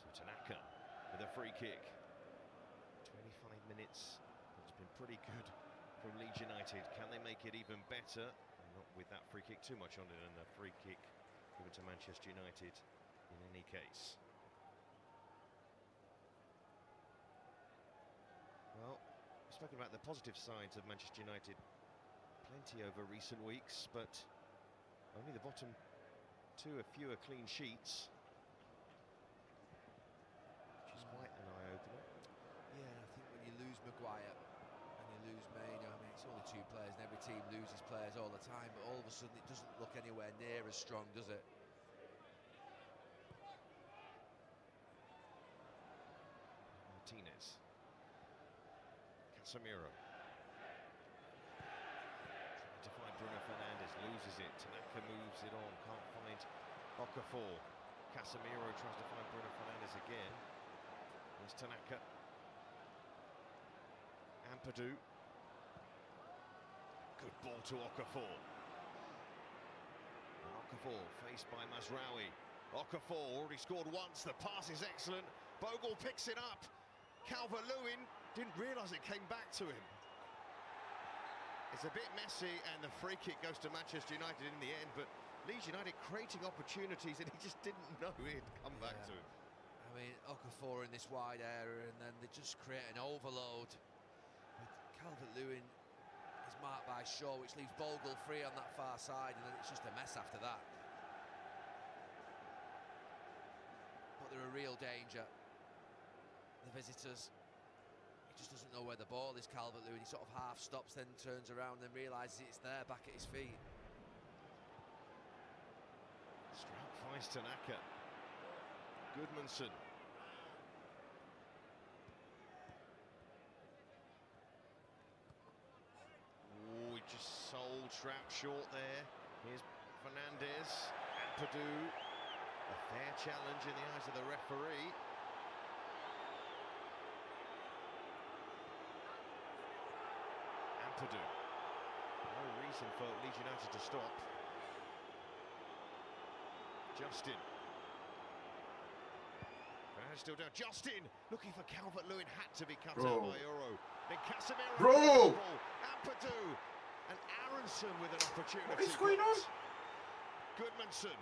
So Tanaka with a free kick. 25 minutes. It's been pretty good from Leeds United. Can they make it even better? Not with that free kick too much on it, and a free kick given to Manchester United in any case. Well, we've spoken about the positive sides of Manchester United plenty over recent weeks, but only the bottom two are fewer clean sheets, which is quite an eye-opener. Yeah, I think when you lose Maguire and you lose Maino, I mean, it's only two players and every team loses players all the time, but all of a sudden it doesn't look anywhere near as strong, does it? Martinez. Casemiro. Trying to find Bruno Fernandes, loses it. Tanaka moves it on, can't find Okafor. Casemiro tries to find Bruno Fernandes again. There's Tanaka. Ampadu. Good ball to Okafor. And Okafor faced by Mazraoui. Okafor already scored once. The pass is excellent. Bogle picks it up. Calvert-Lewin didn't realise it came back to him. It's a bit messy, and the free kick goes to Manchester United in the end, but Leeds United creating opportunities and he just didn't know it'd come back to him. I mean, Okafor in this wide area, and then they just create an overload. With Calvert-Lewin is marked by Shaw, which leaves Bogle free on that far side, and then it's just a mess after that. But they're a real danger, the visitors. He just doesn't know where the ball is, Calvert-Lewin. He sort of half stops, then turns around, then realises it's there, back at his feet. Strout finds Tanaka. Goodmanson. Oh, he just sold Strout short there. Here's Fernandes. Ampadu. A fair challenge in the eyes of the referee. Ampadu. No reason for Leeds United to stop. Justin. Fernandes still down. Justin looking for Calvert-Lewin, had to be cut out by Euro. Then Casemiro. Ampadu. And Aronson with an opportunity. What is going on? Goodmanson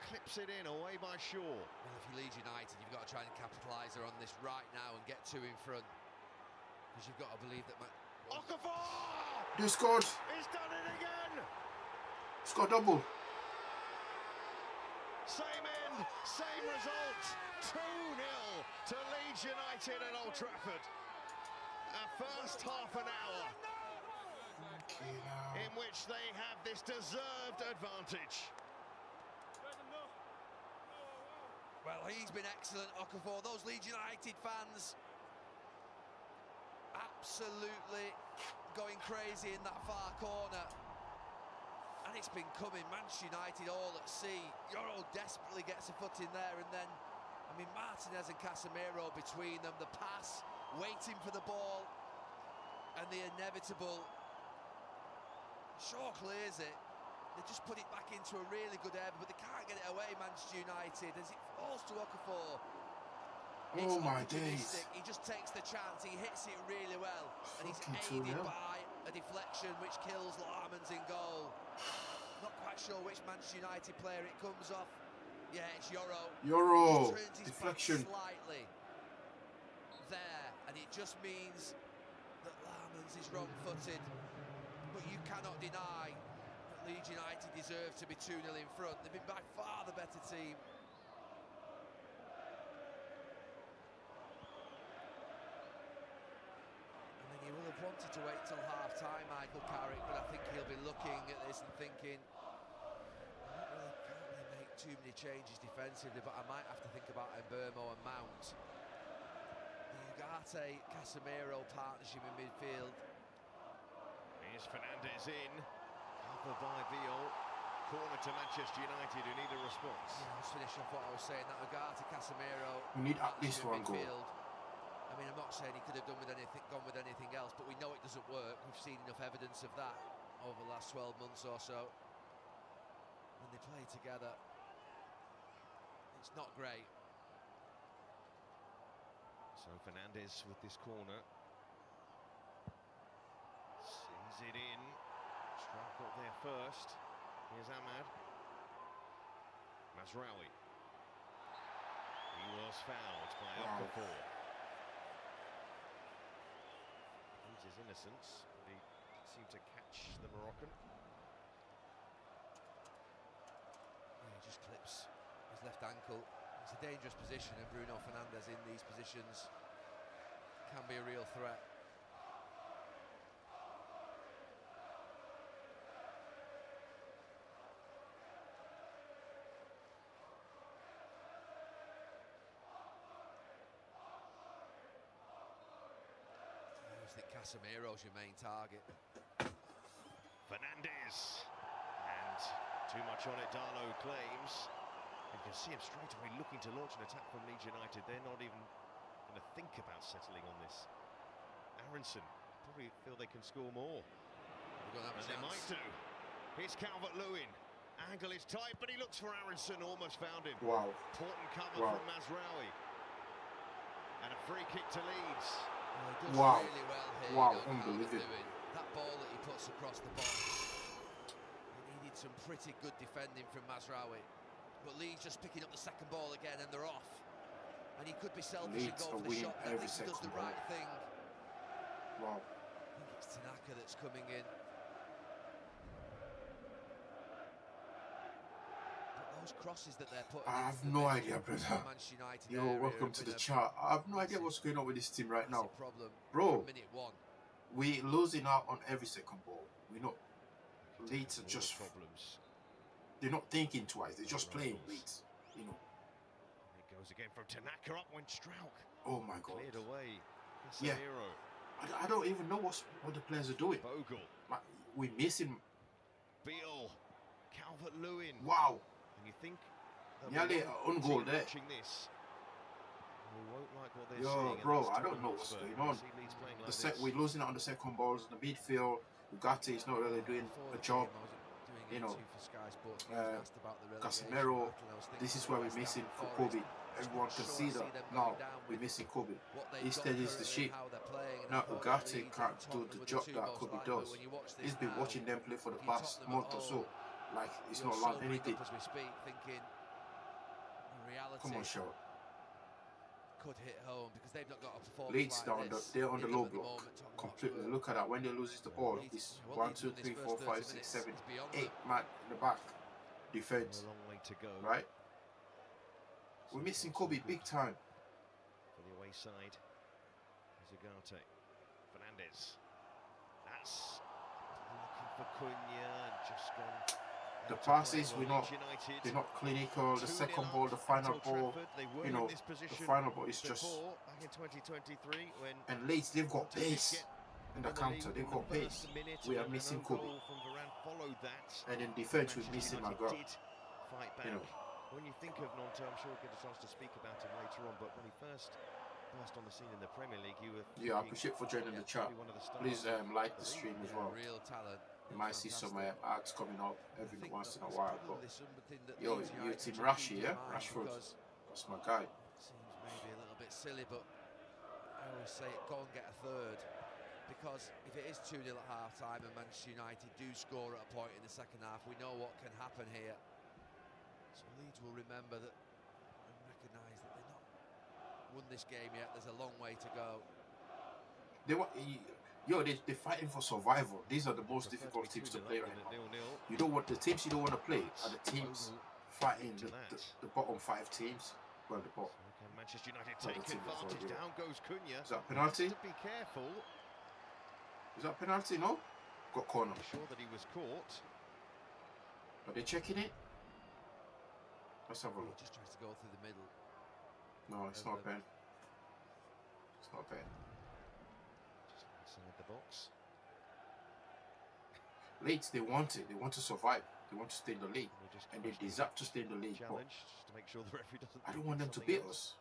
clips it in, away by Shaw. Well, if you're Leeds United, you've got to try and capitalise on this right now and get two in front. Because you've got to believe that... Okafor! They scored. He's done it again! Scored double. Same end, same result. 2-0 to Leeds United at Old Trafford. A first half an hour in which they have this deserved advantage. Well, he's been excellent, Okafor. Those Leeds United fans absolutely going crazy in that far corner. And it's been coming. Manchester United all at sea. Euro desperately gets a foot in there, and then, I mean, Martinez and Casemiro between them, the pass, waiting for the ball, and the inevitable. Shaw clears it, They just put it back into a really good area, but they can't get it away, Manchester United, as it falls to Okafor. Oh my days. He just takes the chance, he hits it really well, and he's Fucking aided 2-0. by a deflection which kills Larman's in goal. Not quite sure which Manchester United player it comes off. Yeah, it's Euro. Euro. He just turns his Deflection. back slightly there, and it just means that Larman's is wrong-footed. But you cannot deny that Leeds United deserve to be 2-0 in front. They've been by far the better team. And then he will have wanted to wait till half-time, Michael Carrick, but I think he'll be looking at this and thinking, can't really make too many changes defensively, but I might have to think about Mbeumo and Mount. The Ugarte-Casemiro partnership in midfield. Here's Fernandes in, covered by Viol. Corner to Manchester United, who need a response. Yeah, let's finish off what I was saying, that Ugarte-Casemiro. We need at least one goal. I mean, I'm not saying he could have gone with anything else, but we know it doesn't work. We've seen enough evidence of that over the last 12 months or so. When they play together, it's not great. So Fernandes with this corner. Sends it in. Struck got there first. Here's Ahmad. Mazraoui. He was fouled by Okafor. Proves his innocence, but he seemed to catch the Moroccan. Yeah, he just clips his left ankle. It's a dangerous position, and Bruno Fernandes in these positions can be a real threat. I think Casemiro's your main target. Fernandes. And too much on it, Darlow claims. You can see him straight away looking to launch an attack from Leeds United. They're not even going to think about settling on this. Aronson probably feel they can score more. And they might do. Here's Calvert-Lewin. Angle is tight, but he looks for Aronson. Almost found him. Wow. Important cover from Mazraoui. And a free kick to Leeds. Well, he does Wow. really well here. Wow, you know, unbelievable. That ball that he puts across the box. He needed some pretty good defending from Mazraoui. But Leeds just picking up the second ball again, and they're off. And he could be selfish and Leeds go are for the winning shot. I every think he does the second right ball. thing. Wow. I think it's Tanaka that's coming in. But those crosses that they're putting I have into no the idea, brother. Manchester United Yo, area welcome have to been the a chat. I have no idea what's going on with this team right now. problem Bro, from minute one. we losing out on every second ball. We know. Leeds are just... problems. They're not thinking twice. They're just playing Leeds. You know. It goes again from Tanaka, up went Strauch. Oh my God. Cleared away. Yeah. Casemiro. I don't even know what the players are doing. Bogle. Like, we're missing... Beal. Calvert-Lewin. Wow. And you think... Nearly on goal there. Watching this. We won't like what they're Yo, seeing, bro, and that's I don't know what's Tottenham going on. Hotspur. See Leeds playing like this. We're losing out on the second balls. The midfield, Ugarte is not really doing a job. You know, Casemiro, this is where we're missing for Kobe. Everyone can see that now we're missing Kobe. He steadies the ship. Now Ugarte can't do the job that Kobe does. He's been watching them play for the past month or so. Like, it's not learned anything. Come on, Shaw. Could hit home because they've not got a performance Leeds like this. they're on the low At the block moment, completely. Look at that. When they loses the ball, it's 1, 2, 3, 4, 5, 6, 7, 8 man in the back. Defense. A long way to go. Right? We're missing Kobe big time. For the away side, Ugarte. Fernandes. That's looking for Cunha and just gone. The passes, they're not clinical. The second ball, the final ball, you know, the final ball is just... Back in 2023 when... And Leeds, they've got pace in the counter. They've got pace. We are missing Kobe. And in defence, we're missing Maguire. You know. When you think of Nonto, I'm sure we'll get a chance to speak about him later on, but when he first burst on the scene in the Premier League, you were... Yeah, I appreciate for joining the chat. Please like the stream as well. Real talent. You might see some ads coming up every once in a while, but something that yo, Leeds you United Team should Rashi, keep in yeah? mind, Rashford, because that's my guy. seems maybe a little bit silly, but I always say it, go and get a third, because if it is 2-0 at half-time and Manchester United do score at a point in the second half, we know what can happen here. So Leeds will remember that and recognise that they're not won this game yet. There's a long way to go. They're fighting for survival. These are the most difficult teams to play right now. You don't want the teams you don't want to play are the teams fighting the bottom 5 teams. Well, the bottom. Can Manchester United take advantage? Down goes Cunha. Is that a penalty? To be careful. Is that a penalty? No. Got corner. I'm sure that he was caught. Are they checking it? Let's have a look. He just tries to go through the middle. No, it's not a pen. It's not a pen. Inside the box. Leeds, they want it. They want to survive. They want to stay in the league, and they deserve to stay in the league. Challenge to make sure the referee doesn't. I don't want them to beat us.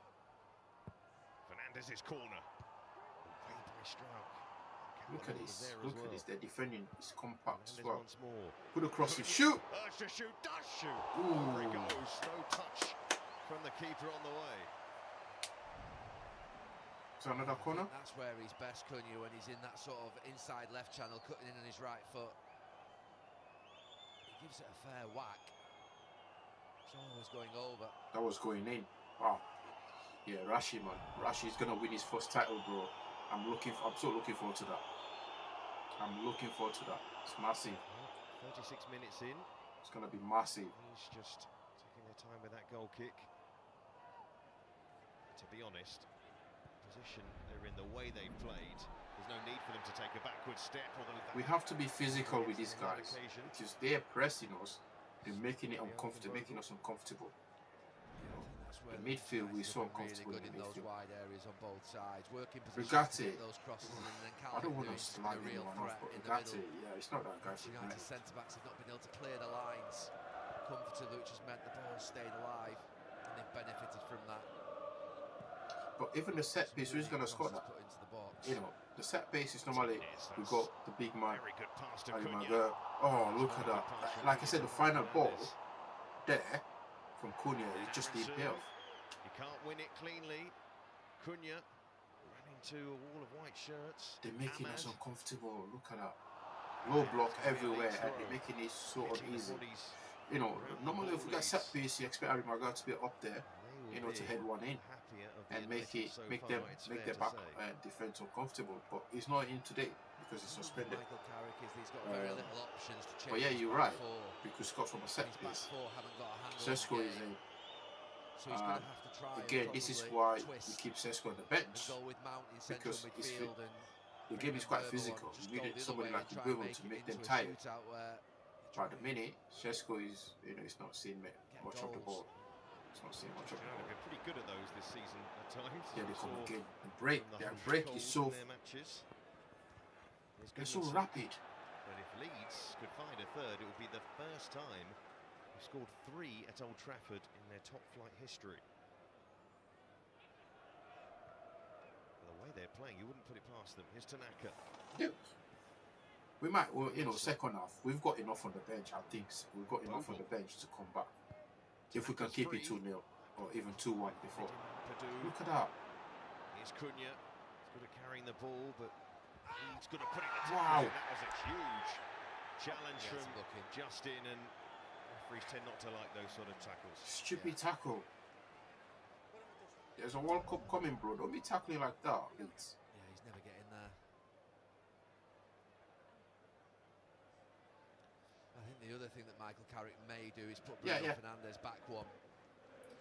Fernandez's corner. Away by Strauch. Look at this. Look at this. They're defending. It's compact as well. Once more. Put across the shoot. Urge to shoot. Does shoot. Ooh. There he goes. No touch from the keeper on the way. So another corner. That's where he's best, Cunha, when he's in that sort of inside left channel, cutting in on his right foot. He gives it a fair whack. It's always going over. That was going in. Wow. Yeah, Rashi, man. Rashi's gonna win his first title, bro. I'm so looking forward to that. I'm looking forward to that. It's massive. 36 minutes in. It's gonna be massive. He's just taking their time with that goal kick. To be honest, position they're in, the way they've played, there's no need for them to take a backward step. We have to be physical with these guys. Because they're pressing us. They're making it uncomfortable, making us uncomfortable. The midfield, we're so uncomfortable in the those midfield. wide areas on both sides, working Regatti, those crosses, and then I don't want to slag anyone off, but Regatti, yeah, it's not that guy. United centre-backs have not been able to clear the lines comfortably, which has meant the ball stayed alive, and they've benefited from that. But even the set piece, who's going to score that? You know, the set piece is normally, we got the big man, Ali Maguire. Oh, look at that. Like I said, the final ball there from Cunha, it just didn't pay off. You can't win it cleanly. Cunha ran into a wall of white shirts. They're making us uncomfortable. Look at that. Low block everywhere, and they're making it sort of easy. You know, normally if we get set piece, you expect Ali Maguire to be up there, you know, to head one in and make their back defense uncomfortable. But he's not in today because he's suspended. But yeah, you're right. We could score from a set piece. Sesko is in. Again, this is why we keep Sesko on the bench, because the game is quite physical. You need somebody like Ibumo to make them tired. But at the minute, Sesko is, you know, he's not seeing much of the ball. He's not seeing much of the ball. They're pretty good at those this season at times. Yeah, they come again. The break, their break is so. They're so rapid. But if Leeds could find a third, it would be the first time they've scored 3 at Old Trafford in their top-flight history. The way they're playing, you wouldn't put it past them. Here's Tanaka. Yeah. We might, well, you know, second half, we've got enough on the bench, I think. We've got enough on the bench to come back. If we can keep it 2-0 or even 2-1 before. Look at that. Here's Cunha. He's good at carrying the ball, but he's good at putting the wow. In. That was a huge challenge from Justin, and referees tend not to like those sort of tackles. Stupid tackle. There's a World Cup coming, bro. Don't be tackling like that. Yeah, he's never getting there. I think the other thing that Michael Carrick may do is put Bruno Fernandes back one.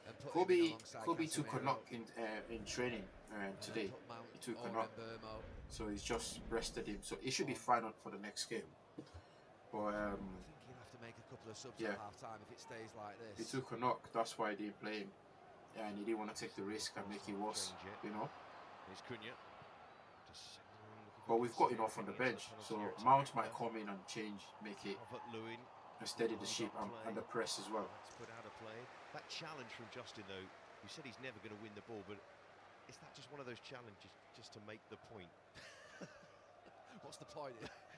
And put Kobe took a knock in training today. He took a knock, so he's just rested him. So he should be fine for the next game. But I think he'll have to make a couple of subs at half time if it stays like this. He took a knock. That's why they didn't play him, and he didn't want to take the risk and make it worse. You know. Here's Cunha. But we've got enough on the bench, so Mount might come in and change, make it, and steady the ship and the press as well. That's put out of play. That challenge from Justin, though, you said he's never going to win the ball, but is that just one of those challenges just to make the point? What's the point?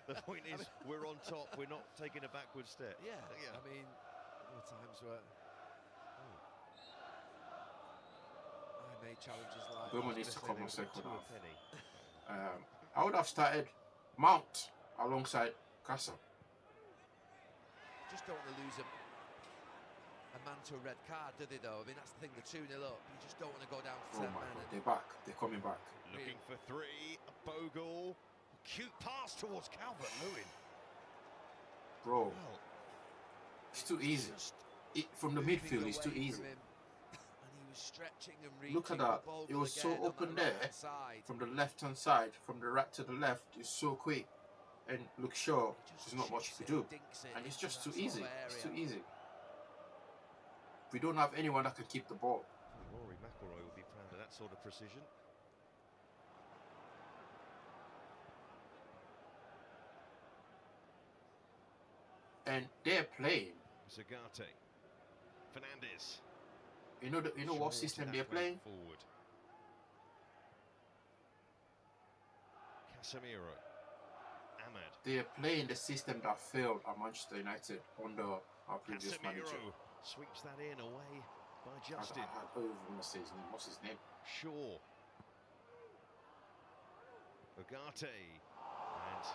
The point is, we're on top. We're not taking a backward step. Yeah. I mean, there were times where I made challenges like. Burma needs to come on second half. I would have started Mount alongside Casa. Just don't want to lose a man to a red card, do they, though? I mean, that's the thing, they're 2-0 up. You just don't want to go down to 10 men. They're back. They're coming back. Looking for three. Bogle. Cute pass towards Calvert-Lewin. Bro, it's too easy. From the midfield, it's too easy. Look at that. It was so open there. From the left-hand side, from the right to the left, it's so quick. And look, sure, there's not much to do. And it's just too easy. It's too easy. We don't have anyone that can keep the ball. Rory McIlroy will be proud of that sort of precision. And they're playing. Zagate. Fernandez. You know what system they're playing? Forward. Casemiro. Ahmad. They're playing the system that failed at Manchester United under our previous manager. Sweeps that in away by Justin. I don't want to say his name. What's his name? Shaw. Ugarte. And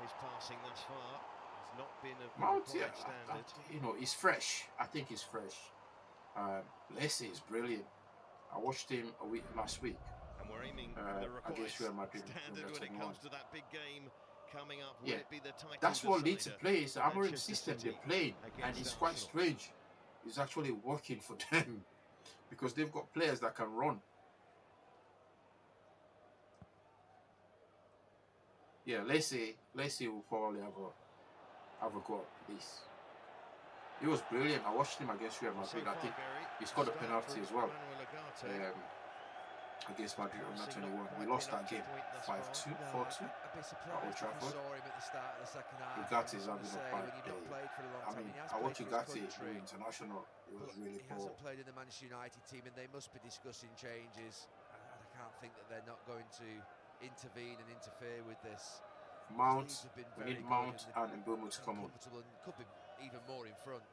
his passing thus far has not been of Mount, the standard. you know, he's fresh. I think he's fresh. Lacy is brilliant. I watched him last week. And we're aiming for the against Real Madrid standard when it comes to that big game coming up. Will it be the title that's what Leeds decider? play. It's the Amorim Manchester system City they played, and it's quite Arsenal. strange. It's actually working for them because they've got players that can run. Yeah, Lacy will probably have a go at this. He was brilliant. I watched him against Real Madrid. I think he scored a penalty as well. Against Madrid under 21. We lost that game 5-2, 4-2 at Old Trafford. Ugarte is having a bad day. I mean, I watched Ugarte international. It was really poor. He hasn't played in the Manchester United team, and they must be discussing changes. I can't think that they're not going to intervene and interfere with this. Mount, we need Mount and Mbeumo to come on. Could be even more in front.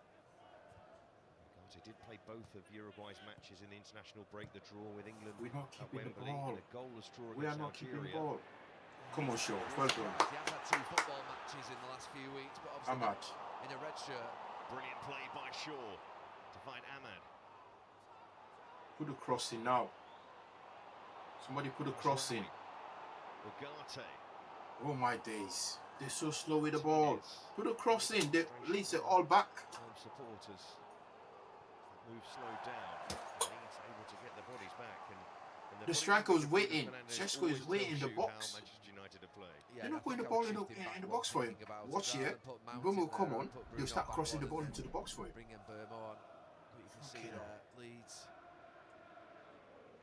He did play both of Uruguay's matches in the international break, the draw with England We're not at keeping the Wembley, ball. and a goalless draw We are against not keeping the Algeria. ball. Come on, Shaw. Well done. He has had 2 football matches in the last few weeks, but obviously Ahmad. in a red shirt. Brilliant play by Shaw to find Ahmad. Put the cross in now. Somebody put the cross in. Ugarte. Oh my days. They're so slow with the ball. Put the cross in. They leads it all back. Home supporters. Move slowed down. And he's able to get the bodies back. And The striker was waiting. Šeško is waiting in the box. Manchester United to play. They're not putting the ball in the box for him. Watch here. Mbeumo will come on. They'll start crossing the ball into the box for him. Bring Mbeumo on. But you can see there, Leeds.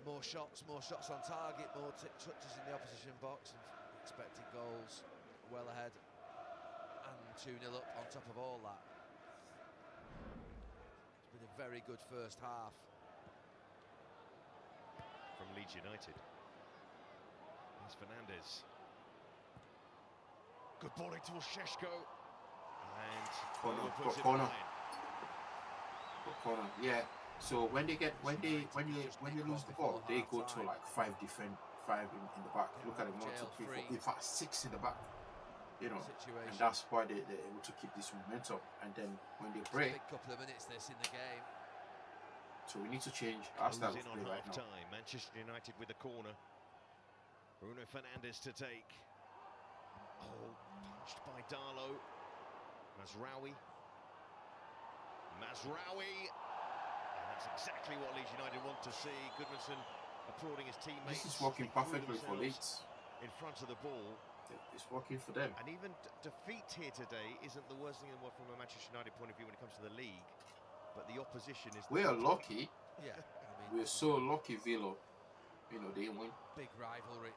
More shots on target, more touches in the opposition box, and expected goals well ahead, and 2-0 up on top of all that. It's been a very good first half. From Leeds United. Here's Fernandez. Good balling towards Šeško. And Corner. Yeah. So when you lose the ball, they go to like 5 in the back. Look at them, 1, 2, 3, 4. In fact, 6 in the back. You know, and that's why they're able to keep this momentum. And then when they break, big couple of minutes this in the game. So we need to change our style of play right now. Time. Manchester United with the corner. Bruno Fernandes to take. Oh, punched by Darlow. Mazraoui. And that's exactly what Leeds United want to see. Goodmanson applauding his teammates. This is working perfectly for Leeds. In front of the ball. It's working for them. And even defeat here today isn't the worst thing from a Manchester United point of view when it comes to the league. But the opposition is... We are lucky. Yeah. I mean, we're so lucky, Villa. You know, they win. Big rivalry.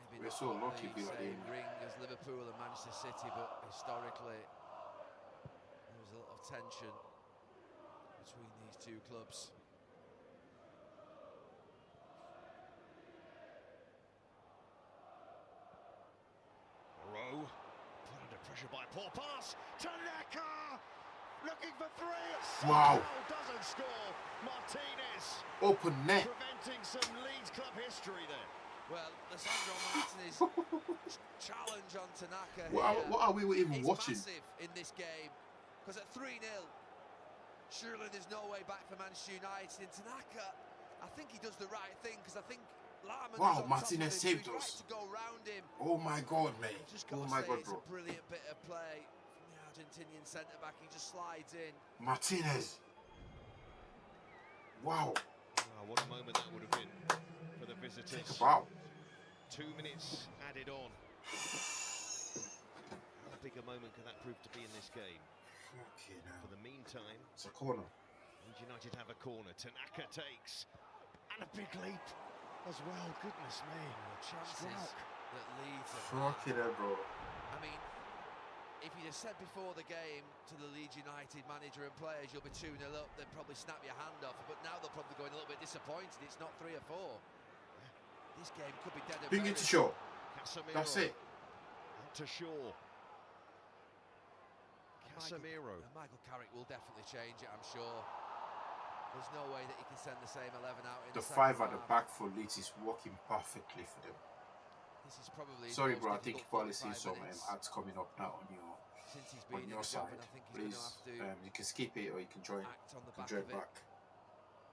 Maybe we're so lucky, Villa. Same ring as Liverpool and Manchester City, but historically there was a lot of tension between these 2 clubs. Pressure by poor pass. Tanaka looking for three. Wow. Doesn't score. Martinez. Open net. Preventing some Leeds club history there. Well, Lisandro Martinez challenge on Tanaka What are we even watching? Massive in this game, because at 3-0, surely there's no way back for Manchester United. And Tanaka, I think he does the right thing, because I think Larman Wow, on Martinez top of him, saved so he's us. right to go round him. Oh my God, mate. Oh my God, It's bro. a brilliant bit of play from the Argentinian centre back. He just slides in. Martinez. Wow. Oh, what a moment that would have been for the visitors. Think about. 2 minutes added on. How big a moment can that prove to be in this game? Okay, now. For the meantime, it's a corner. Leeds United have a corner. Tanaka takes, and a big leap as well. Goodness me, Chances that Leeds have Fucking hell, bro. I mean, if you'd have said before the game to the Leeds United manager and players, you'll be 2-0 up, they'd probably snap your hand off. But now they'll probably go in a little bit disappointed. It's not 3 or 4. This game could be dead and Bring buried. it to Shaw. Casemiro. That's it. To Shaw. Casemiro. Michael Carrick will definitely change it, I'm sure. There's no way that he can send the same 11 out in The the 5 at second the half. back for Leeds is working perfectly for them. This is probably Sorry, his bro. I most think you difficult probably see 45 some minutes ads coming up now on your since he's been in the job, side. and I think he's Please, going to have to you can skip it or you can join. act on the You can back join of it. back.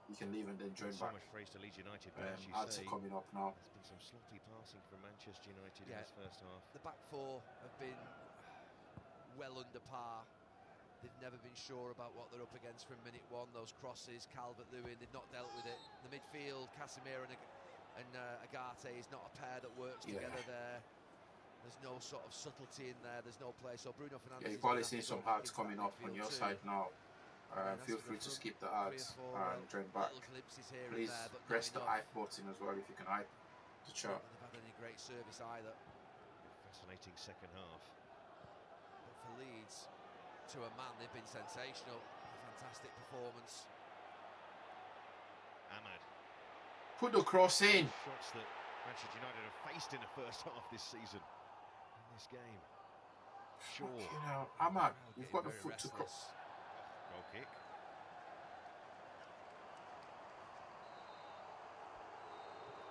You can leave and then join So back. much praise to Leeds United, but as you Ads say, are coming up now. there's been some sloppy passing from Manchester United in Yeah. this first half. The back four have been well under par. They've never been sure about what they're up against from minute one. Those crosses, Calvert-Lewin, they've not dealt with it. The midfield, Casemiro and Agate is not a pair that works together there. There's no sort of subtlety in there. There's no play. So Bruno Fernandes. Yeah, you've probably seen some ads coming up on your side now. Feel free to skip the ads and join back. Please press the hype button as well if you can hype the chat. They've had any great service either. Fascinating second half. But for Leeds, to a man, they've been sensational. Fantastic performance. Ahmad. Put the cross in. Shots that Manchester United have faced in the first half this season. In this game. Sure. You know, Ahmad, you've got the foot to cross. Goal kick.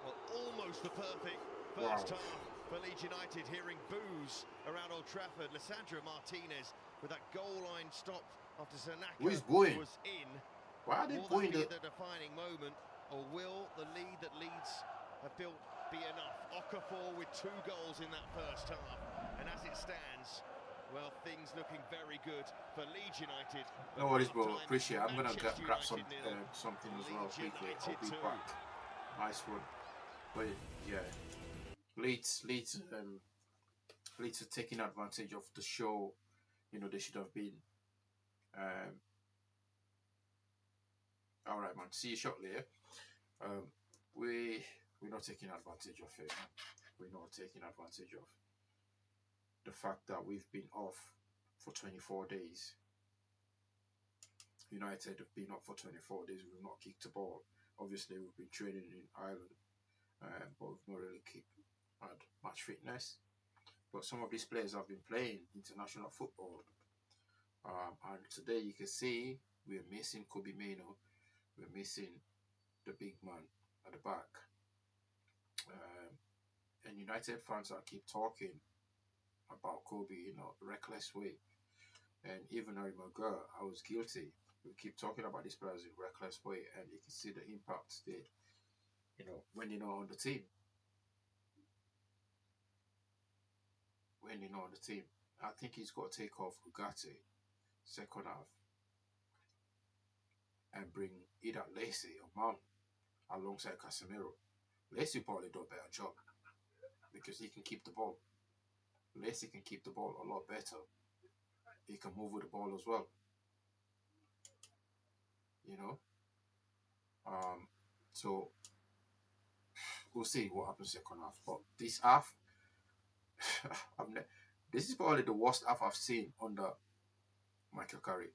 Well, almost the perfect first half for Leeds United, hearing boos around Old Trafford. Lisandro Martinez with that goal line stop after Tanaka Who is booing? was in. Why are they Will booing that be the defining moment, or will the lead that Leeds have built be enough? Okafor with 2 goals in that first half, and as it stands, well, things looking very good for Leeds United. No worries, bro. Appreciate it. I'm gonna grab something as well quickly. I'll be back. Nice one. But yeah, Leeds are taking advantage of the show. You know, they should have been. All right, man. See you shortly. Yeah? We're not taking advantage of it. We're not taking advantage of the fact that we've been off for 24 days. United have been off for 24 days. We've not kicked a ball. Obviously, we've been training in Ireland, but we've not really had match fitness. But some of these players have been playing international football. And today you can see we're missing Kobe Mainoo. We're missing the big man at the back. And United fans that keep talking about Kobe in a reckless way. And even Harry Maguire, I was guilty. We keep talking about these players in a reckless way, and you can see the impact they, when you're not on the team. When you're not on the team. I think he's got to take off Ugarte second half and bring either Lacey or Mount alongside Casemiro. Lacey probably do a better job because he can keep the ball. Lacey can keep the ball a lot better. He can move with the ball as well. So we'll see what happens second half. But this half, this is probably the worst half I've seen under Michael Carrick.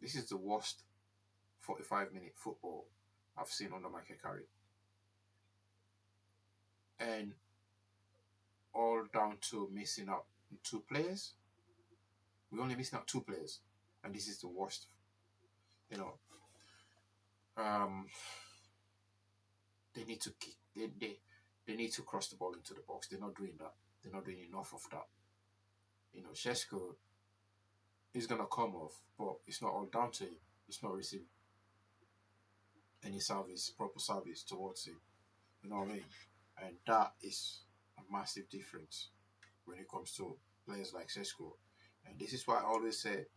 This is the worst 45-minute football I've seen under Michael Carrick. And all down to missing out 2 players. We're only missing out 2 players, and this is the worst. You know, they need to kick. They need to cross the ball into the box. They're not doing that. They're not doing enough of that. You know, Šeško is gonna come off, but it's not all down to him. It's not receiving any service, proper service towards him. You know what I mean? And that is a massive difference when it comes to players like Šeško. And this is why I always say,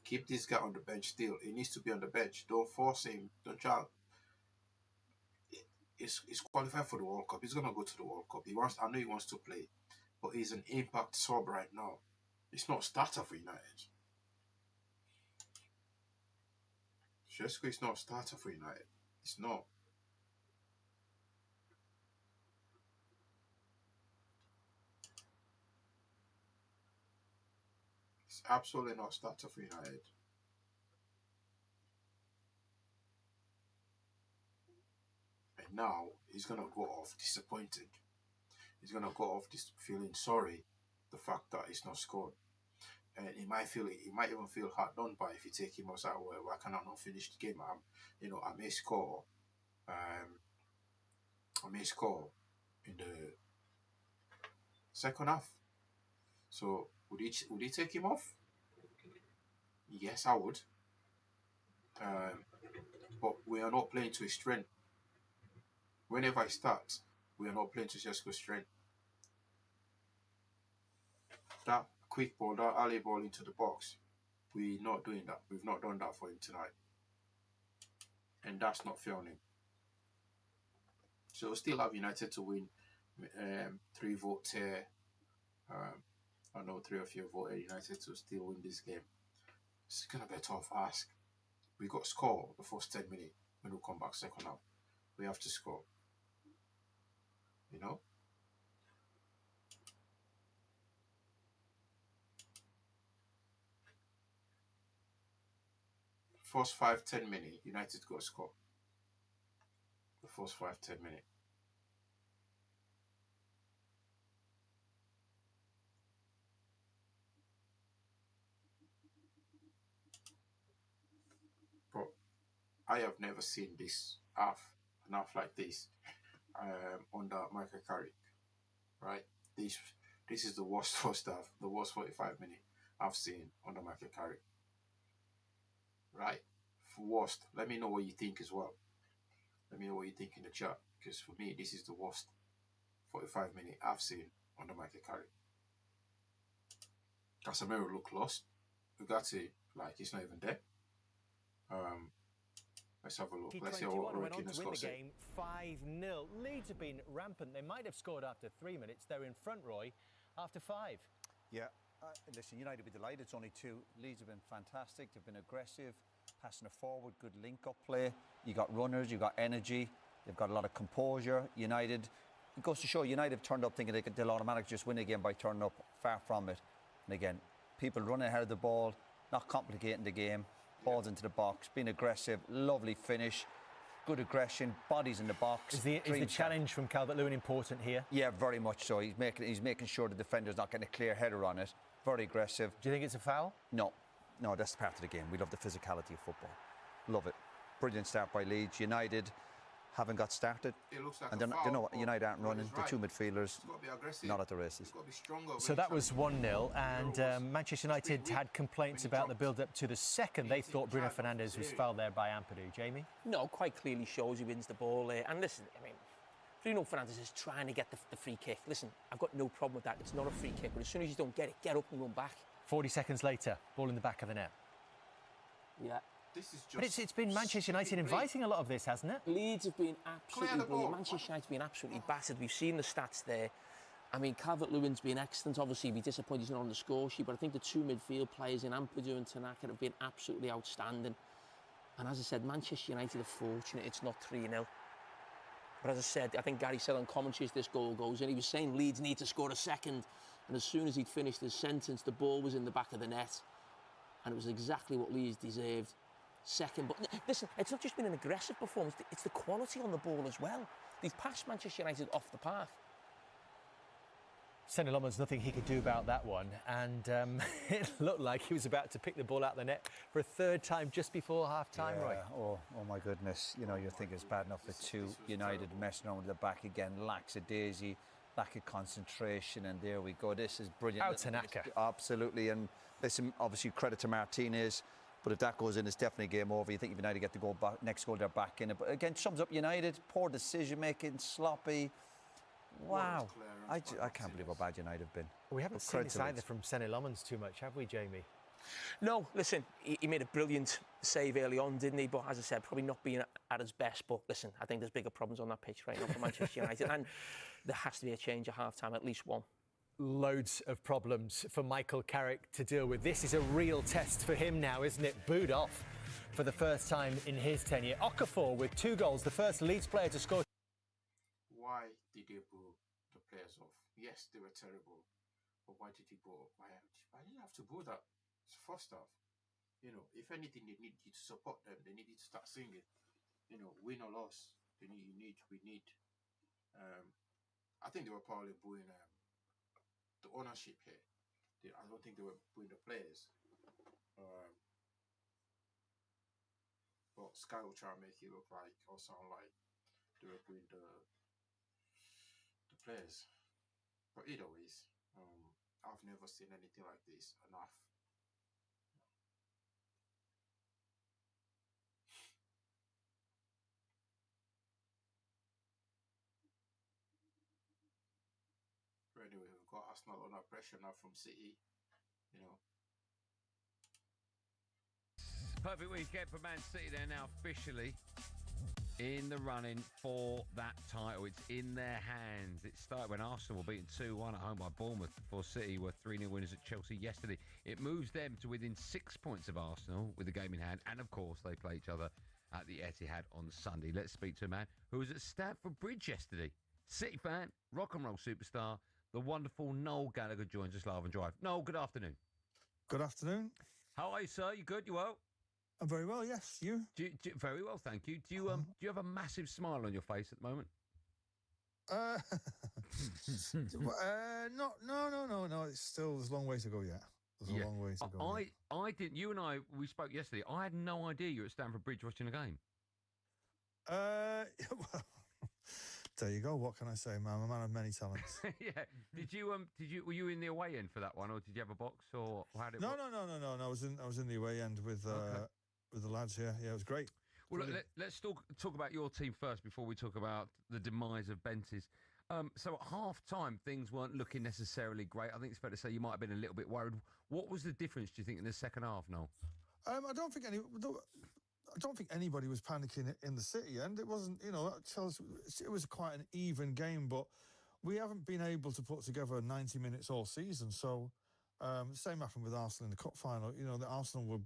keep this guy on the bench still. He needs to be on the bench. Don't force him. Don't try. He's qualified for the World Cup. He's gonna go to the World Cup. I know he wants to play, but he's an impact sub right now. It's not starter for United. Šeško is not a starter for United. It's not. It's absolutely not a starter for United. And now he's gonna go off disappointed. He's gonna go off this feeling sorry, the fact that he's not scored. And he might even feel hard done by if you take him outside. Well, why can I not finish the game? I may score. I may score in the second half. So would he take him off? Yes, I would. But we are not playing to his strength. Whenever I start, we are not playing to Šeško's strength. That quick ball, that alley ball into the box, we're not doing that. We've not done that for him tonight. And that's not fair on him. So still have United to win. 3 votes here. I know 3 of you voted United to still win this game. It's going to be a tough ask. We got to score the first 10 minutes when we come back second half. We have to score. You know? First 5-10 minutes, United got to score. The first 5-10 minutes. But I have never seen this an half like this under Michael Carrick. Right? This is the worst first half, the worst 45 minutes I've seen under Michael Carrick. Right? Worst. Let me know what you think as well. Let me know what you think in the chat. Because for me, this is the worst 45 minutes I've seen under Michael Carrick. Casemiro looked lost. Ugarte, like he's not even there. Let's have a look. Let's see what went on to win the say. game 5-0. Leeds have been rampant. They might have scored after 3 minutes. They're in front, Roy, after 5. Yeah, listen, United will be delighted. It's only 2. Leeds have been fantastic. They've been aggressive, passing it forward, good link-up play. You got runners, you got energy. They've got a lot of composure. United, it goes to show United have turned up thinking they'll automatically just win again by turning up. Far from it. And again, people running ahead of the ball, not complicating the game. Balls into the box, being aggressive, lovely finish, good aggression, bodies in the box. Is the challenge from Calvert-Lewin important here? Yeah, very much so. He's making sure the defender's not getting a clear header on it. Very aggressive. Do you think it's a foul? No, that's part of the game. We love the physicality of football. Love it. Brilliant start by Leeds. United haven't got started. It looks like and a foul, you know what? United aren't running. Right. The 2 midfielders, not at the races. So that was 1-0, and Manchester United had complaints about the build-up to the second. They thought Bruno Fernandes was fouled there by Ampadu. Jamie? No, quite clearly shows he wins the ball there. And listen, I mean, Bruno Fernandes is trying to get the free kick. Listen, I've got no problem with that. It's not a free kick, but as soon as you don't get it, get up and run back. 40 seconds later, ball in the back of the net. Yeah. This is just but it's been Manchester United inviting a lot of this, hasn't it? Leeds have been absolutely brilliant. Manchester United's been absolutely battered. We've seen the stats there. I mean, Calvert-Lewin's been excellent. Obviously, we're disappointed he's not on the score sheet, but I think the 2 midfield players in Ampadu and Tanaka have been absolutely outstanding. And as I said, Manchester United are fortunate it's not 3-0. But as I said, I think Gary said on commentary as this goal goes in, he was saying Leeds need to score a second. And as soon as he'd finished his sentence, the ball was in the back of the net. And it was exactly what Leeds deserved. Second, but listen, it's not just been an aggressive performance, it's the quality on the ball as well. They've passed Manchester United off the park. Senna Lomans, nothing he could do about that one, and it looked like he was about to pick the ball out the net for a third time just before half-time, yeah. Roy. Oh my goodness. You know, you think it's bad enough for two United messing around with the back again, lackadaisy, lack of concentration, and there we go. This is brilliant. Out Tanaka. Absolutely, and listen, obviously credit to Martinez, but if that goes in, it's definitely game over. You think if United get the goal back, next goal, they're back in it. But again, sums up United, poor decision-making, sloppy. Wow. I can't believe how bad United have been. We haven't seen this either from Senna Lomans too much, have we, Jamie? No, listen, he made a brilliant save early on, didn't he? But as I said, probably not being at his best. But listen, I think there's bigger problems on that pitch right now for Manchester United. And there has to be a change at half-time, at least one. Loads of problems for Michael Carrick to deal with. This is a real test for him now, isn't it? Booed off for the first time in his tenure. Okafor with 2 goals, the first Leeds player to score. Why did they boo the players off? Yes, they were terrible, but why did he boo? Why did you have to boo that? It's first off, you know, if anything, they need you to support them. They need you to start singing. You know, win or loss, we need. I think they were probably booing the ownership here. I don't think they were booing the players. But Sky will try and make it look like or sound like they were booing the players. But either ways, I've never seen anything like this enough. But anyway, we've got Arsenal under pressure now from City, you know. Perfect weekend for Man City. They're now officially in the running for that title. It's in their hands. It started when Arsenal were beaten 2-1 at home by Bournemouth before City were 3-0 winners at Chelsea yesterday. It moves them to within 6 points of Arsenal with the game in hand. And, of course, they play each other at the Etihad on Sunday. Let's speak to a man who was at Stamford Bridge yesterday. City fan, rock and roll superstar, the wonderful Noel Gallagher joins us live on Drive. Noel, good afternoon. Good afternoon. How are you, sir? You good? You well? I'm very well, yes. You? Very well, thank you. Do you have a massive smile on your face at the moment? No. It's still, there's a long way to go yet. There's a long way to go. I didn't. You and I, we spoke yesterday. I had no idea you were at Stamford Bridge watching a game. Well, there you go. What can I say, man? I'm a man of many talents. Yeah. Were you in the away end for that one, or did you have a box, or how did it work? No. I was in the away end with the lads. Yeah, it was great. Well, let's talk about your team first before we talk about the demise of Bence's. So at half-time, things weren't looking necessarily great. I think it's fair to say you might have been a little bit worried. What was the difference, do you think, in the second half, Noel? I don't think anybody was panicking in the City end. It wasn't, Chelsea. It was quite an even game, but we haven't been able to put together 90 minutes all season. So, same happened with Arsenal in the cup final. The Arsenal were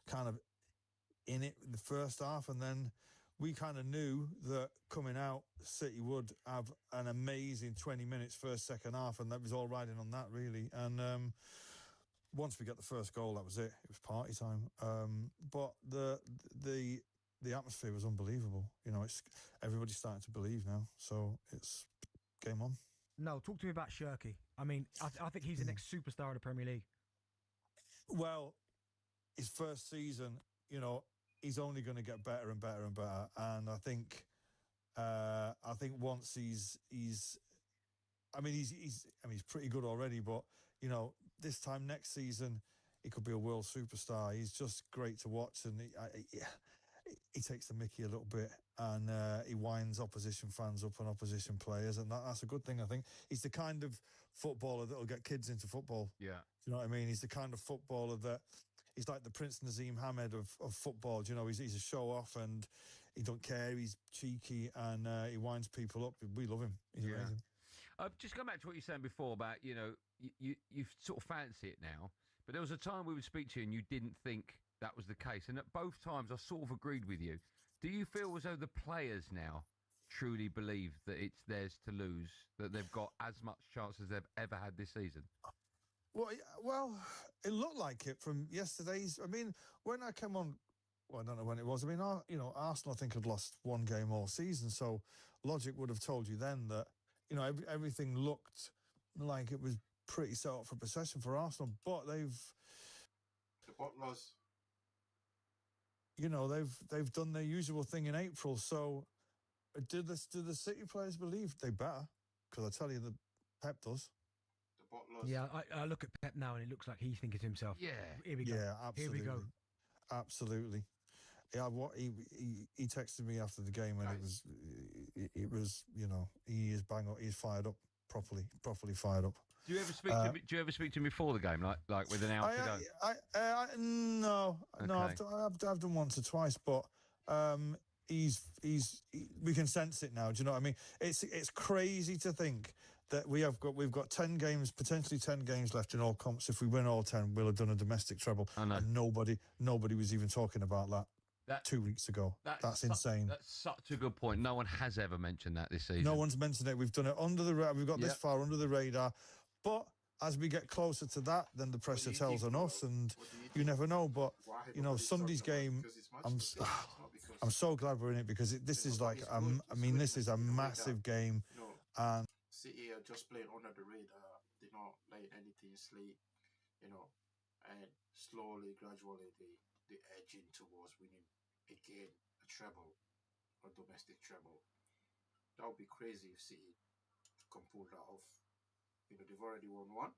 kind of in it in the first half, and then we kind of knew that coming out, City would have an amazing 20 minutes first, second half, and that was all riding on that, really. And once we got the first goal, that was it. It was party time. But the atmosphere was unbelievable. It's everybody's starting to believe now, so it's game on. No, talk to me about Shirky. I mean, I think he's the next superstar of the Premier League. Well, his first season, he's only going to get better and better and better. And I think once he's pretty good already, but this time next season he could be a world superstar. He's just great to watch, and he takes the mickey a little bit, and he winds opposition fans up and opposition players, and that's a good thing. I think he's the kind of footballer that'll get kids into football. Yeah, do you know what I mean? He's the kind of footballer that he's like the Prince Nazim Hamed of football. He's a show off, and he don't care. He's cheeky, and he winds people up. We love him. He's amazing. Just going back to what you were saying before about, you sort of fancy it now, but there was a time we would speak to you and you didn't think that was the case. And at both times I sort of agreed with you. Do you feel as though the players now truly believe that it's theirs to lose, that they've got as much chance as they've ever had this season? Well, it looked like it from yesterday's. I mean, when I came on, I don't know when it was. I mean, Arsenal, I think, had lost one game all season. So logic would have told you then that, everything looked like it was pretty set up for possession for Arsenal, but they've, The Butlers. you know, they've done their usual thing in April. So, did the City players believe they better? Because I tell you, the Pep does. The Butlers. Yeah, I look at Pep now and it looks like he's thinking to himself, Yeah. Here we go. Yeah, absolutely. Here we go. Absolutely. Yeah, what he texted me after the game, and it was you know, he is bang up, he's fired up, properly fired up. Do you ever speak to do you ever speak to him before the game, like with an hour to go? No, Okay. I've done once or twice, but we can sense it now. Do you know what I mean? It's crazy to think that we've got 10 games, potentially 10 games left in all comps. If we win all 10, we'll have done a domestic treble. And nobody was even talking about that 2 weeks ago. That's insane. That's such a good point. No one has ever mentioned that this season. No one's mentioned it. We've done it under the radar. We've got this far under the radar. But as we get closer to that, then the pressure tells on us, and you never know. But you know, Sunday's game, I'm so glad we're in it, because this is like this is a massive game, and City are just playing under the radar. They're not letting anything sleep, you know, and slowly, gradually, they edging towards winning again a treble, a domestic treble. That would be crazy if City can pull that off. You know, they've already won one,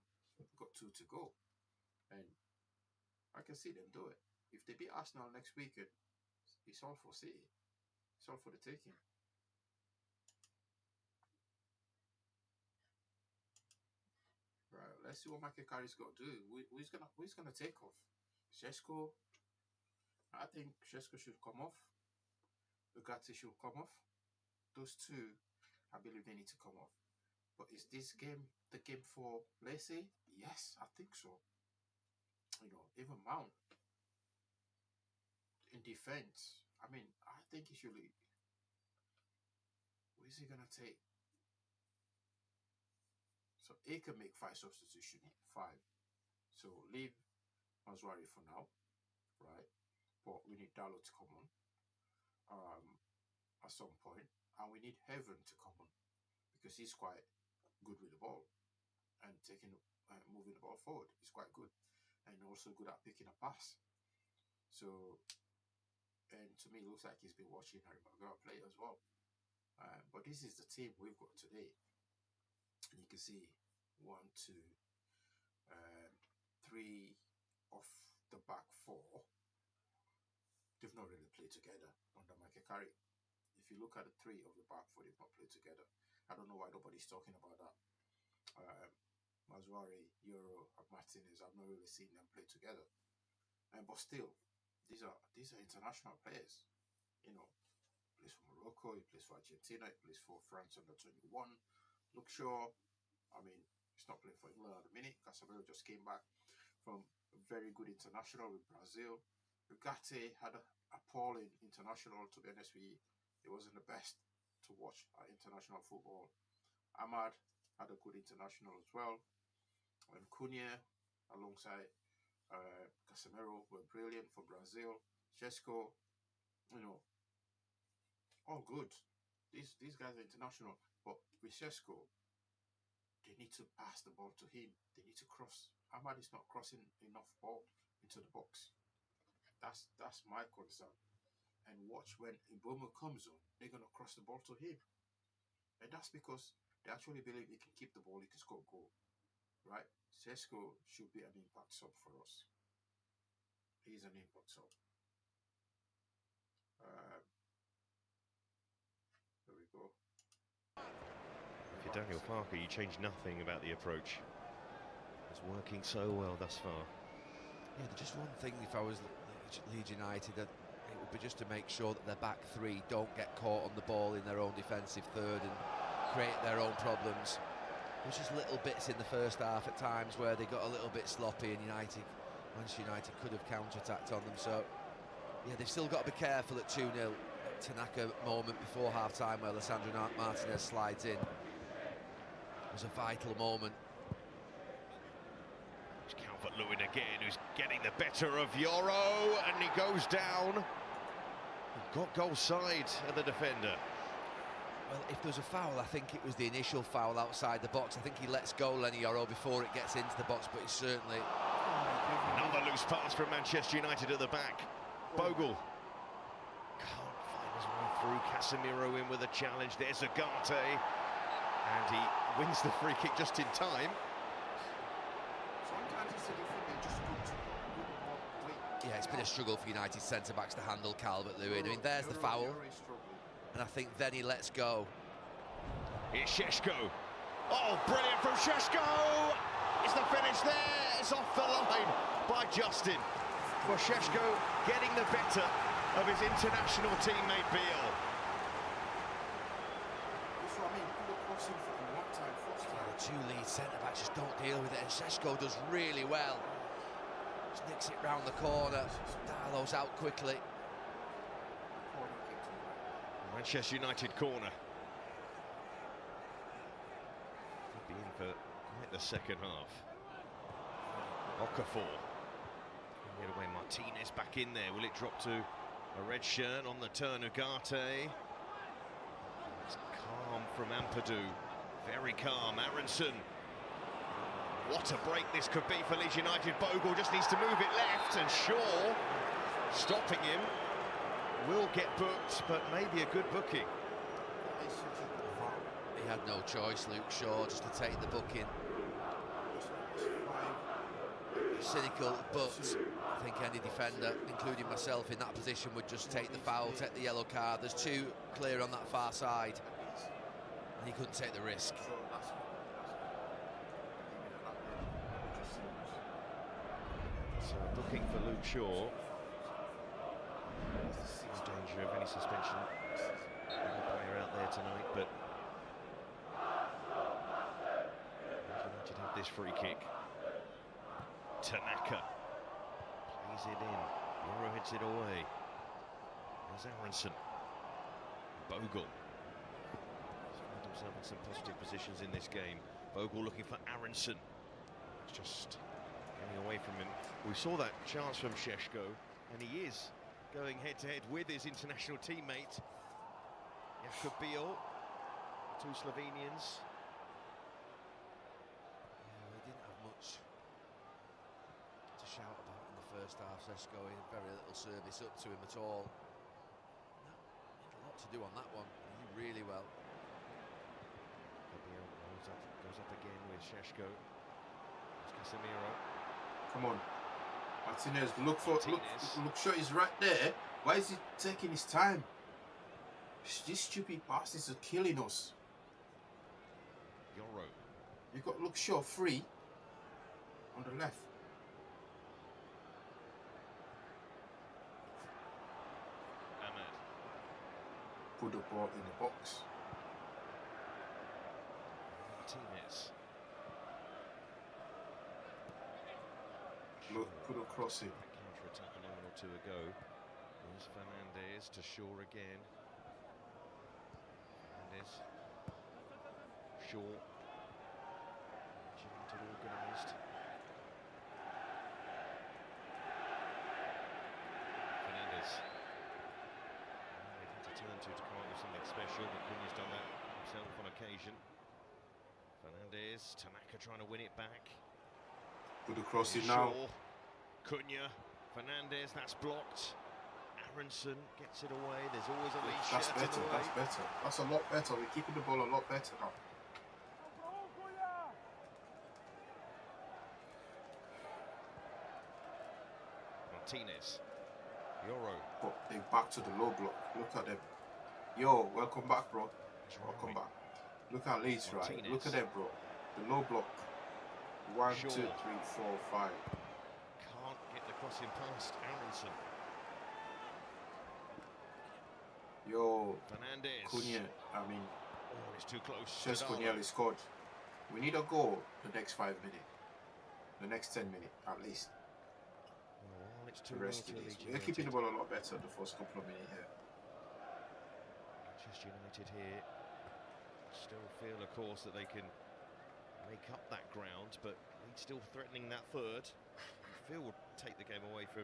got 2 to go, and I can see them do it. If they beat Arsenal next weekend, it's all for City. It's all for the taking. Right, let's see what Michael Carrick's got to do. Who's gonna take off? Šeško. I think Šeško should come off. Ugarte should come off. Those two, I believe they need to come off. But is this game the game for Lacey? Yes, I think so. You know, even Mount in defense. I mean, I think he should. Who is he gonna take? So he can make 5 substitutions. 5. So leave Mazwari for now, right? But we need Dalot to come on at some point, and we need Heaven to come on, because he's quite good with the ball and moving the ball forward. He's quite good, and also good at picking a pass. So, and to me, it looks like he's been watching Harry Maguire play as well. But this is the team we've got today. And you can see 1, 2, 3 of the back 4. They've not really played together under Michael Carrick. If you look at the 3 of the back 4, they've not played together. I don't know why nobody's talking about that. Mazwari, Euro, and Martinez, I've not really seen them play together. But still, these are international players. You know, he plays for Morocco, he plays for Argentina, he plays for France under 21. Luke Shaw, I mean, he's not playing for England at the minute. Casemiro just came back from a very good international with Brazil. Ugarte had an appalling international, to be honest with you. It wasn't the best to watch international football. Ahmad had a good international as well. And Cunha, alongside Casemiro, were brilliant for Brazil. Šeško, you know, all good. These guys are international. But with Šeško, they need to pass the ball to him. They need to cross. Ahmad is not crossing enough ball into the box. That's my concern. And watch, when Mbeumo comes on, they're going to cross the ball to him. And that's because they actually believe he can keep the ball, he can score a goal. Right? Šeško should be an impact sub for us. He's an impact sub. There we go. If you're Daniel Farke, you change nothing about the approach. It's working so well thus far. Yeah, just one thing, if I was Leeds United, that it would be just to make sure that their back 3 don't get caught on the ball in their own defensive third and create their own problems. There's just little bits in the first half at times where they got a little bit sloppy, and Manchester United could have counter-attacked on them. So, yeah, they've still got to be careful at 2-0. Tanaka moment before half-time where Lisandro Martinez slides in. It was a vital moment. It's Calvert-Lewin again, who's getting the better of Euro, and he goes down. Got goal side of the defender. Well, if there was a foul, I think it was the initial foul outside the box. I think he lets go Lenny Yoro before it gets into the box, but he's certainly... Another loose pass from Manchester United at the back. Bogle can't find his way through. Casemiro in with a challenge. There's Agate, and he wins the free kick just in time. Yeah, it's been a struggle for United centre-backs to handle Calvert-Lewin. I mean, there's the foul, and I think then he lets go. It's Šeško. Oh, brilliant from Šeško! Is the finish there? It's off the line by Justin. Well, Šeško getting the better of his international teammate Beal. The two lead centre-backs just don't deal with it, and Šeško does really well. Just nicks it round the corner. Darlow's out quickly. Manchester United corner. Could be in for quite the second half. Okafor. Get away, Martinez back in there. Will it drop to a red shirt on the turn? Agate. It's calm from Ampadu. Very calm. Aronson. What a break this could be for Leeds United. Bogle just needs to move it left, and Shaw stopping him. Will get booked, but maybe a good booking. He had no choice, Luke Shaw, just to take the booking. Cynical, but I think any defender, including myself in that position, would just take the foul, take the yellow card. There's two clear on that far side, and he couldn't take the risk. So booking for Luke Shaw. There's danger of any suspension. No player out there tonight, but United have this free kick. Tanaka plays it in. Yoro heads it away. There's Aronson. Bogle has found himself in some positive positions in this game. Bogle looking for Aronson. It's just getting away from him. We saw that chance from Šeško, and he is going head-to-head with his international teammate Jakub Biel. Two Slovenians. Yeah, they didn't have much to shout about in the first half. Šeško, very little service up to him at all. No, he had a lot to do on that one. He did really well. Biel goes up again with Šeško. It's Casemiro. Come on. Martinez, look shot is right there. Why is he taking his time? These stupid passes are killing us. Yoro. You got Luke Shaw free on the left. Ahmed. Put the ball in the box. Martinez. Look, put a cross in. Counter-attack a moment or two ago. There's Fernandez to Shaw again. Fernandez. Shaw. United organised. Fernandez. They've had to turn to come up with something special, but Cunha's done that himself on occasion. Fernandez. Tanaka trying to win it back. Put the cross in now. Cunha, Fernandez, that's blocked. Aronson gets it away. There's always a lead. That's better. That's better. That's a lot better. We're keeping the ball a lot better now. Martinez. Yoro. But they back to the low block. Look at them. Yo, welcome back, bro. Welcome back. Look at Leeds, right? Look at them, bro. The low block. 1, 2, 3, 4, 5. Can't get the crossing past Aronson. Yo, Fernandez. Cunha, I mean, oh, it's too close. Šeško nearly scored. We need a goal the next 5 minutes. The next 10 minutes, at least. Well, it's too the rest of it. We're keeping the ball a lot better the first couple of minutes here. Manchester United here still feel, of course, that they can make up that ground, but Leeds still threatening that third. Phil will take the game away from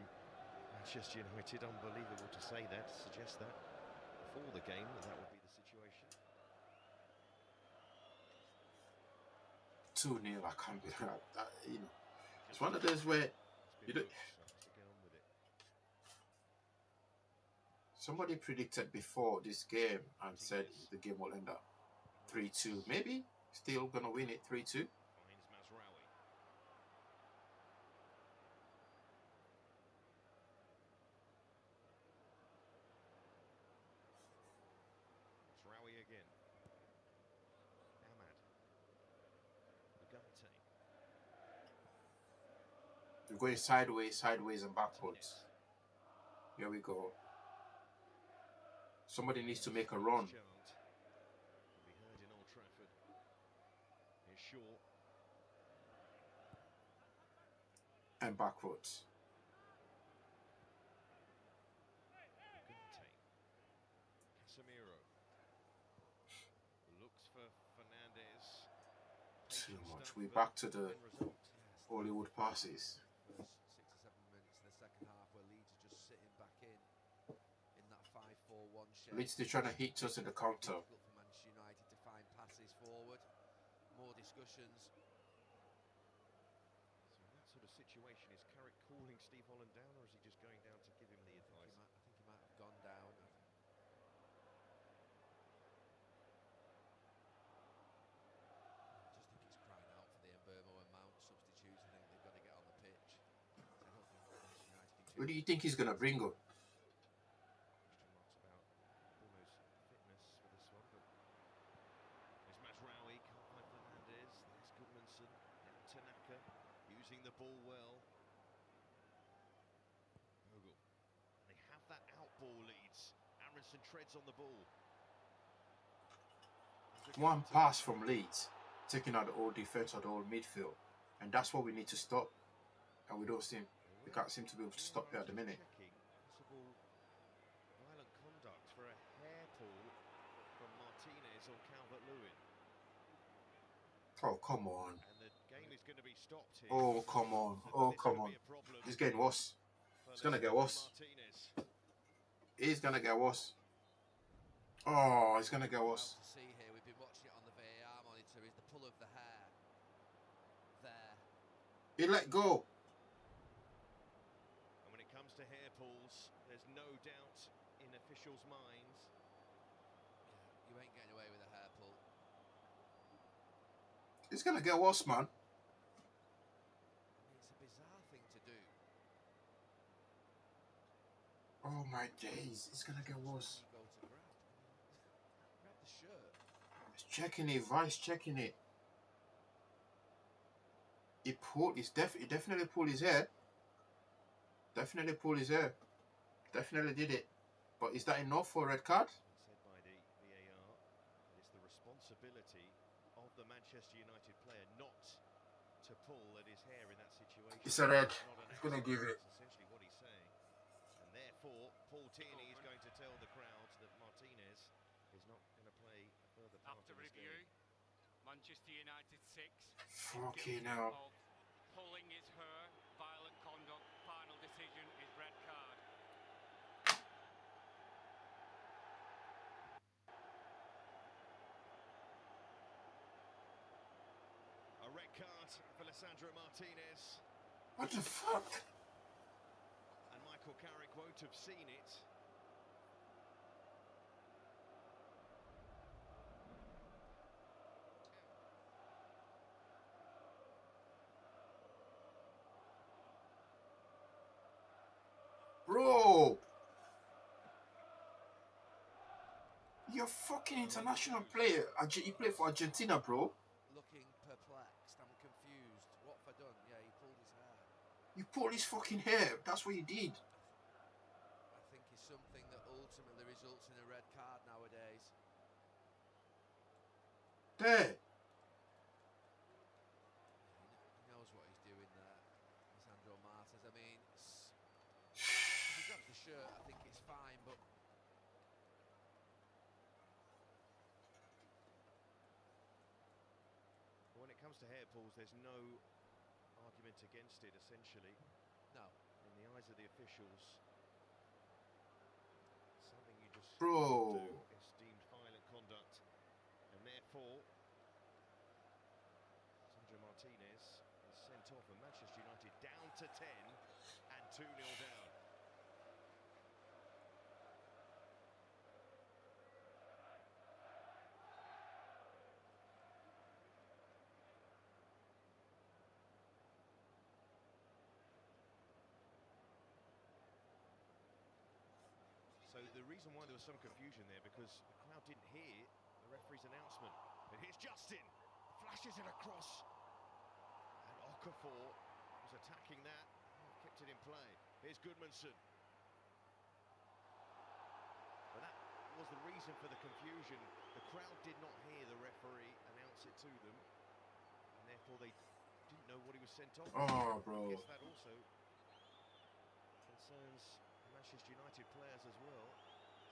Manchester United. Unbelievable to say that, to suggest that before the game, that would be the situation. 2-0. I can't be that. You know, it's one of those where you don't. Somebody predicted before this game and said the game will end up 3-2. Maybe still gonna win it 3-2. We're going sideways, sideways, and backwards. Here we go. Somebody needs to make a run. Be heard in Old Trafford. Here's Shaw. And backwards. Casemiro looks for Fernandez. Too much. We're back to the Hollywood passes. First 6 or 7 minutes in the second half where Leeds are just sitting back in that 5-4-1 shape. Leeds, they're trying to hit us in the counter. Difficult for Manchester United to find passes forward. More discussions. So in that sort of situation, is Carrick calling Steve Holland down, or is he just going down to give him the advice? I think he might have gone down. I just think he's crying out for the Mbeumo and Mount substitutes. I think they've got to get on the pitch. So I don't think Manchester United can. What do you think he's going to bring up? Question marks about Bruno's fitness for this one, but there's Mazraoui, caught by Fernandez. There's Goodmanson, down Tanaka, using the ball well. Bogle, and they have that out ball, Leeds. Aronson treads on the ball. One pass from Leeds, taking out the old defence or the old midfield, and that's what we need to stop. And we can't seem to be able to stop it at the minute. Possible violent conduct for a hair pull from Martinez or Calvert-Lewin. Oh, come on. And the game is going to be stopped here. Oh, come on. Oh, come on. It's getting worse. It's going to get worse. It's going to get worse. Oh, it's going to get worse. To see here, we've been watching it on the VAR monitor, is the pull of the hair there. He let go. And when it comes to hair pulls, there's no doubt in officials' minds. Yeah, you ain't getting away with a hair pull. It's going to get worse, man. I mean, it's a bizarre thing to do. Oh my days, it's going to get worse. Go to grab the shirt. He's checking it, Vice checking it. He definitely pulled his hair. Definitely pulled his hair. Definitely did it. But is that enough for a red card? Said by the VAR, it's the responsibility of the Manchester United player not to pull at his hair in that situation. It's a red. He's going to give it. That's essentially what he's saying. And therefore, Paul Tierney is going to tell the crowds that Martinez is not going to play a further part After of this review, game. Manchester United 6. Fucking hell. Pulling his hair, violent conduct, final decision is red card. A red card for Lisandro Martinez. What the fuck? And Michael Carrick won't have seen it. Bro! You're a fucking international player. You play for Argentina, bro. Looking perplexed. I'm confused. What have I done? Yeah, he pulled his hair. You pulled his fucking hair. That's what you did. I think it's something that ultimately results in a red card nowadays. There. He knows what he's doing there, Lisandro Martinez. I mean, if he grabs the shirt, I think it's fine, but when it comes to hair pulls, there's no argument against it, essentially. No. In the eyes of the officials, something you just Bro. do is deemed violent conduct, and therefore Sandro Martinez is sent off, and Manchester United down to 10 and 2-0 down. So the reason why there was some confusion there, because the crowd didn't hear the referee's announcement. And here's Justin, flashes it across. And Okafor was attacking that, kept it in play. Here's Goodmanson. But that was the reason for the confusion. The crowd did not hear the referee announce it to them, and therefore they didn't know what he was sent off. Oh, bro. I guess that also concerns Manchester United players as well.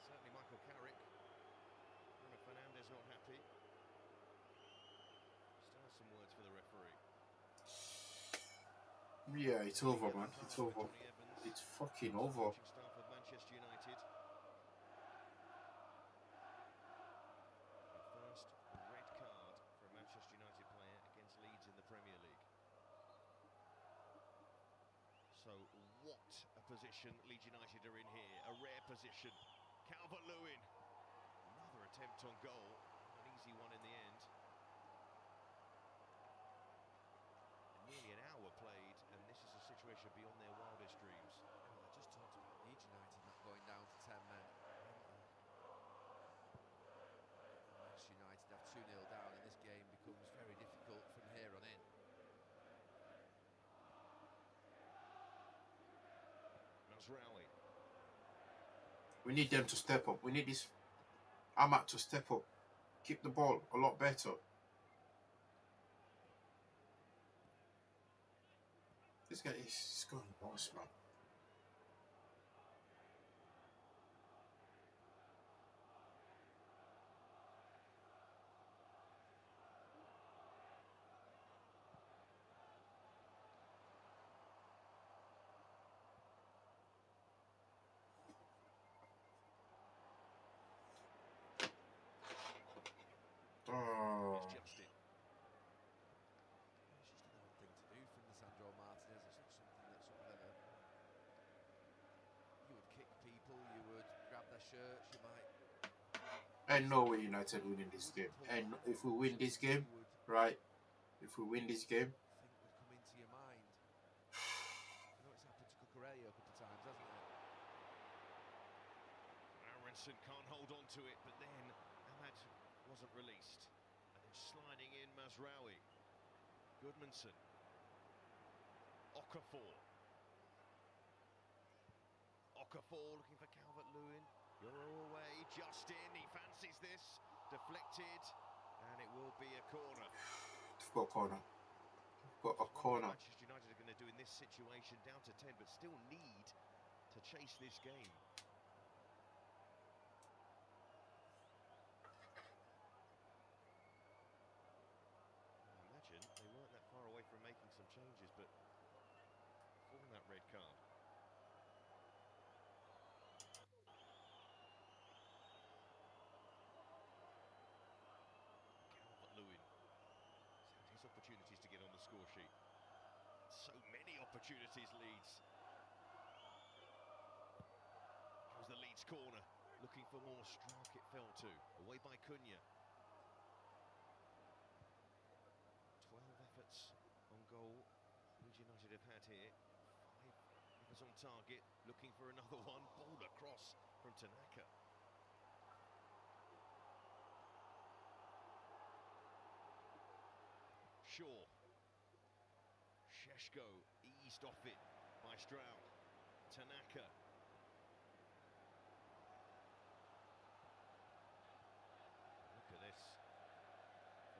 Certainly Michael Carrick. Bruno Fernandes not happy. Still has some words for the referee. Yeah, it's over, man. It's over. It's fucking over. Coaching staff of Manchester United. The first red card for a Manchester United player against Leeds in the Premier League. So what a position Leeds United are in here. A rare position. Calvert-Lewin. Another attempt on goal. An easy one in the end. Nearly an hour played, and this is a situation beyond their wildest dreams. Well, I just talked about Leeds United not going down to 10 men. Manchester United have 2-0 down, and this game becomes very difficult from here on in. Mazraoui. We need them to step up. We need this Amat to step up. Keep the ball a lot better. This guy is going boss, man. Oh. It's Justin. It's just an odd thing to do from Lisandro Martinez. It's not something that sort of ever... You would kick people, you would grab their shirts, you might... And no way United winning this game. And if we win this game, right? If we win this game, think would come into your mind. I know it's happened to Cucurella a couple of times, hasn't it? Aronson can't hold on to it, but then Ahmad wasn't released. And then sliding in Mazraoui. Goodmanson. Okafor. Okafor looking for Calvert-Lewin. You're away. Justin, he fancies this. Deflected. And it will be a corner. we've got a corner. We've got a corner. Manchester United are going to do in this situation, down to 10, but still need to chase this game. Imagine they weren't that far away from making some changes, but for that red card. Calvert-Lewin has had his opportunities to get on the score sheet. So many opportunities, Leeds. Goes the Leeds corner, looking for more. Struck, it fell to. Away by Cunha. 12 efforts on goal Leeds United have had here. 5 efforts on target, looking for another one. Ball across from Tanaka. Shaw. Sheshko eased off it by Stroud. Tanaka. Look at this.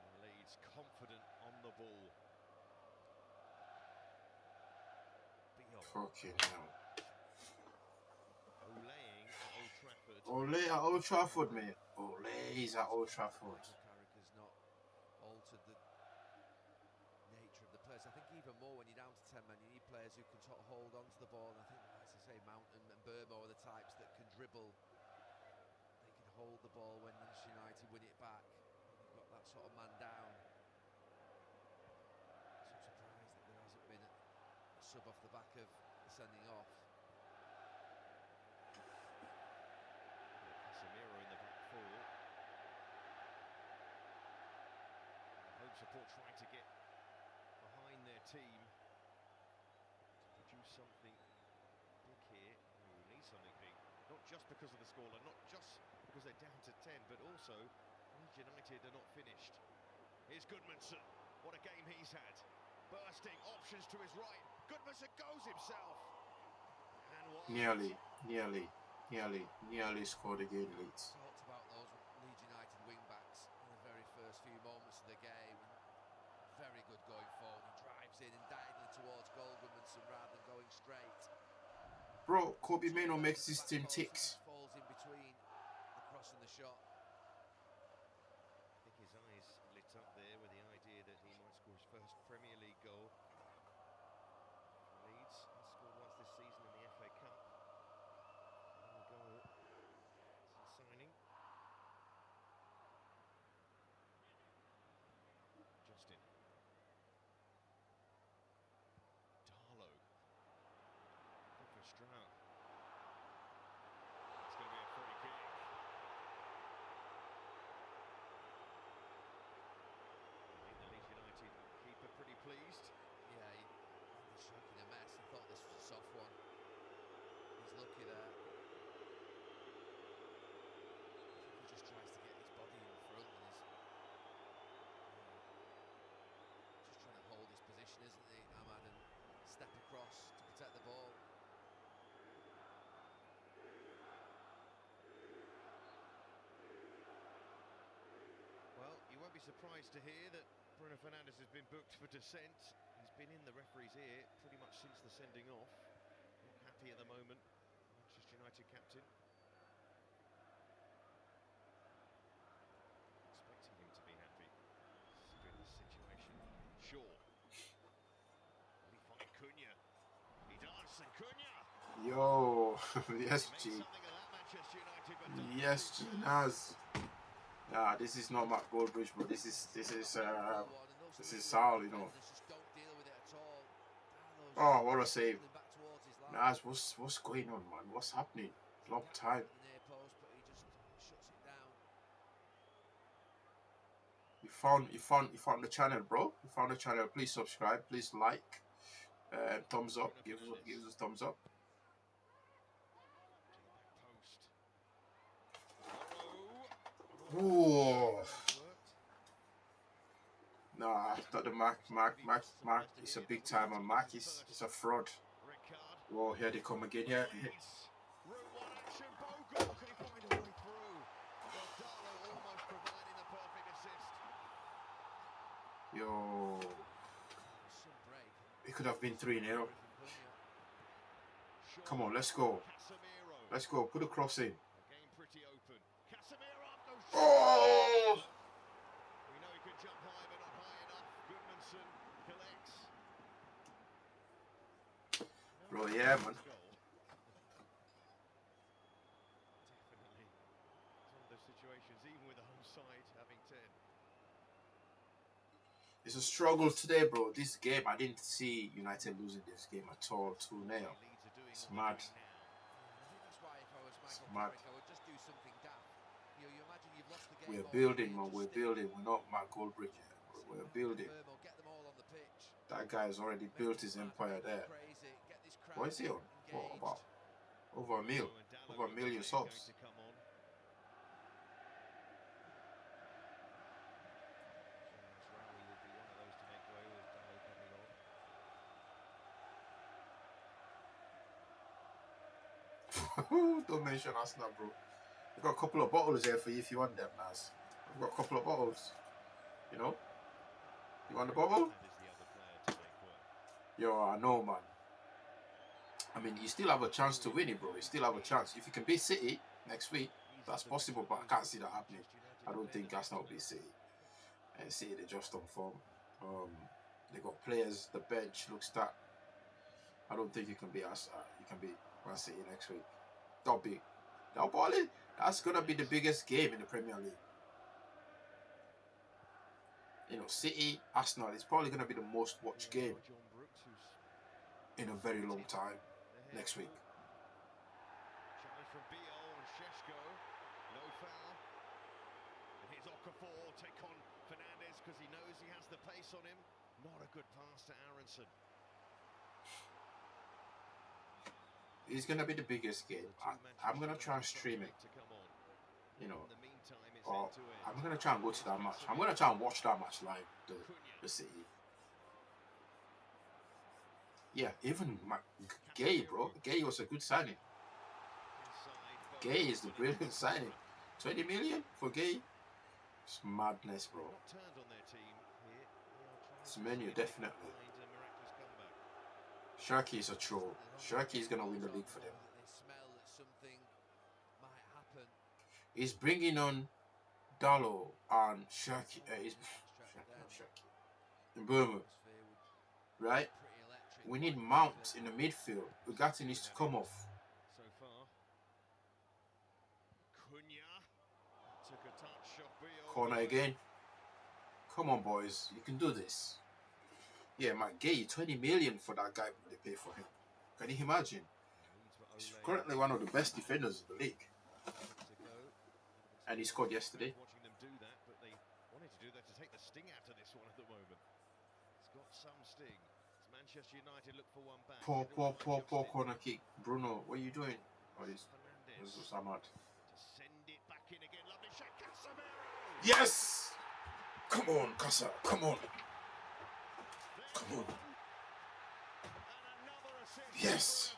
And Leeds confident on the ball. Fucking hell. Olaying at Old Trafford. Ole at Old Trafford, mate. Ole's at Old Trafford. Carrick has not altered the nature of the players. I think even more when you're down to 10 men, you need players who can sort of hold on to the ball. And I think, as I say, Mount and Burmo are the types that can dribble. They can hold the ball when Manchester United win it back. You've got that sort of man down. sub off the back of the sending off. Casemiro in the back four. Home support trying to get behind their team to produce something big here. We need something big, not just because of the scoreline, not just because they're down to 10, but also Leeds United are not finished. Here's Goodmanson. What a game he's had. Bursting, options to his right. Goodmanson goes himself. And Nearly scored again, Leeds. Talked about those Leeds United wing-backs in the very first few moments of the game. Very good going forward. He drives in and diagonally towards goal, Goodmanson, rather than going straight. Bro, Kobe Mano makes this team ticks. Falls in between the cross and the shot. I think his eyes lit up there with the idea that he might score his first Premier League goal. Leeds has scored once this season in the FA Cup. And the goal since signing. Justin. Darlow. Good for Stroud. It's going to be a free kick. Keeper pretty pleased. Yeah, he's shaking a mess. He thought this was a soft one. He's lucky there. I think he just tries to get his body in front and is just trying to hold his position, isn't he, Ahmad, and step across to protect the ball. Well, you won't be surprised to hear that Bruno Fernandes has been booked for dissent. He's been in the referee's ear pretty much since the sending off. Not happy at the moment, Manchester United captain. Expecting him to be happy, considering the situation. Shaw. Will he find Cunha? He does, and Cunha! Yo, yes, G. Yes, G. Naz. Nah, this is not Matt Goldbridge, bro. This is Sal, you know. Oh, what a save. Naz, what's going on, man? What's happening? Long time. You found the channel, bro. You found the channel. Please subscribe. Please like. Thumbs up. Give us a thumbs up. Ooh. Nah, I thought the Mac. It's a big time on Mac. It's a fraud. Whoa, here they come again. Yeah. Yo. It could have been 3-0. Come on, let's go. Let's go. Put a cross in. Oh! We know he could jump high, but not high enough. Goodmanson collects. Bro, yeah, man. Definitely. It's one of those situations, even with the home side having 10. It's a struggle today, bro. This game, I didn't see United losing this game at all. 2-0. It's mad. It's mad. We're building, man. We're building. We're not Matt Goldbridge yet. We're building. That guy has already built his empire there. What is he on? What about? Over a mil. Over 1 million subs. Don't mention Arsenal, bro. We've got a couple of bottles here for you if you want them, Naz. We've got a couple of bottles. You know? You want the bottle? Yo, I know, man. I mean, you still have a chance to win it, bro. You still have a chance. If you can beat City next week, that's possible, but I can't see that happening. I don't think Arsenal will beat City. And City, they're just on form. They got players. The bench looks that. I don't think you can beat us. You can beat Man City next week. That's gonna be the biggest game in the Premier League. You know, City, Arsenal is probably gonna be the most watched game. in a very long time next week. Challenge from Bio and Sheshko. No foul. And here's Okafor take on Fernandes because he knows he has the pace on him. Not a good pass to Aronson. It's going to be the biggest game. I'm going to try and stream it, you know, or I'm going to try and go to that match. I'm going to try and watch that match live, the City. Yeah, even Gay, bro. Gay was a good signing. Gay is the brilliant signing. 20 million for Gay? It's madness, bro. It's menu, definitely. Sharky is a troll. Sharky is going to win the league for them. He's bringing on Dallo and Sharky. In Burma. Right? We need Mount in the midfield. Ugarte needs to come off. So far. Cunha took a touch off Bio. Corner again. Come on, boys. You can do this. Yeah, Matt Gay, 20 million for that guy they pay for him. Can you imagine? He's currently one of the best defenders in the league. And he scored yesterday. Watching them do that, but they wanted to do that to take the sting out of this one at the moment. It's got some sting. It's Manchester United look for one back. Poor corner kick. Bruno, what are you doing? Oh, this was Ahmad. To send it back in again. Lovely shot. Casemiro. Yes! Come on, Casa. Come on. Come on. Yes.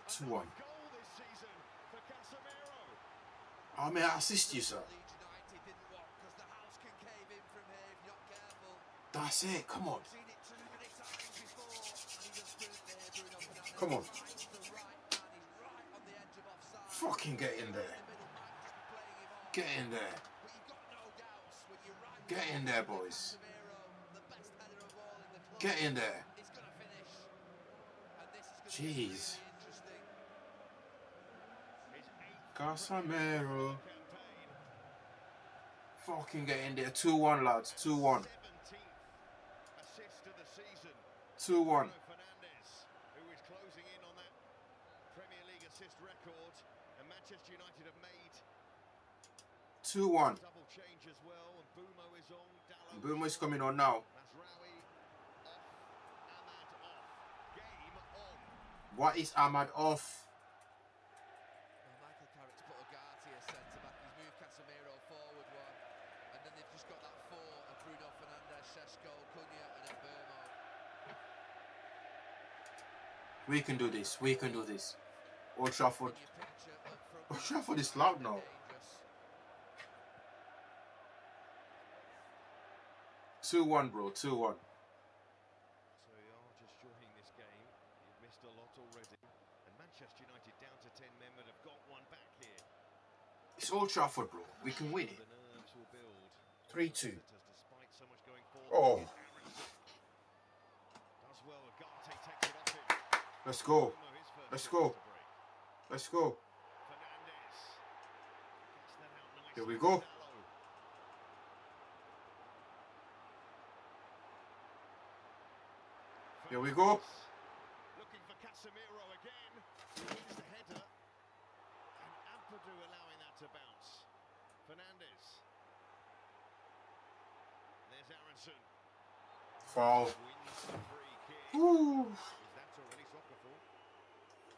2-1. Oh, may I assist you, sir? That's it. Come on. Come on. Fucking get in there. Get in there. Get in there, boys. Get in there. Jeez. Casemiro. Fucking get in there. 2-1, lads. 2-1. 2-1. Who is closing in on that Premier League assist record, and Manchester United have made 2-1. double change as well, and Bumo is on. Dallo Bumo is coming on now. What is Ahmad off? Michael Carrick's put Ugarte as centre-back. He's moved Casemiro forward one. And then they've just got that four of Bruno Fernandes, Šeško, Cunha and Mbeumo. We can do this. We can do this. Old Trafford. Old Trafford is loud now. Dangerous. 2-1, bro. 2-1. So you are just joining this game. You've missed a lot already. And Manchester United down to 10 men but have got one back here. It's Old Trafford, bro. We can win it. 3-2. Oh. Let's go. Let's go. Let's go. Here we go. Here we go. Looking for Casemiro again. He wins the header. And Ampadu allowing that to bounce. Fernandes. There's Aronson. Foul. Wins the free kick. Woo. Is that already soccer for?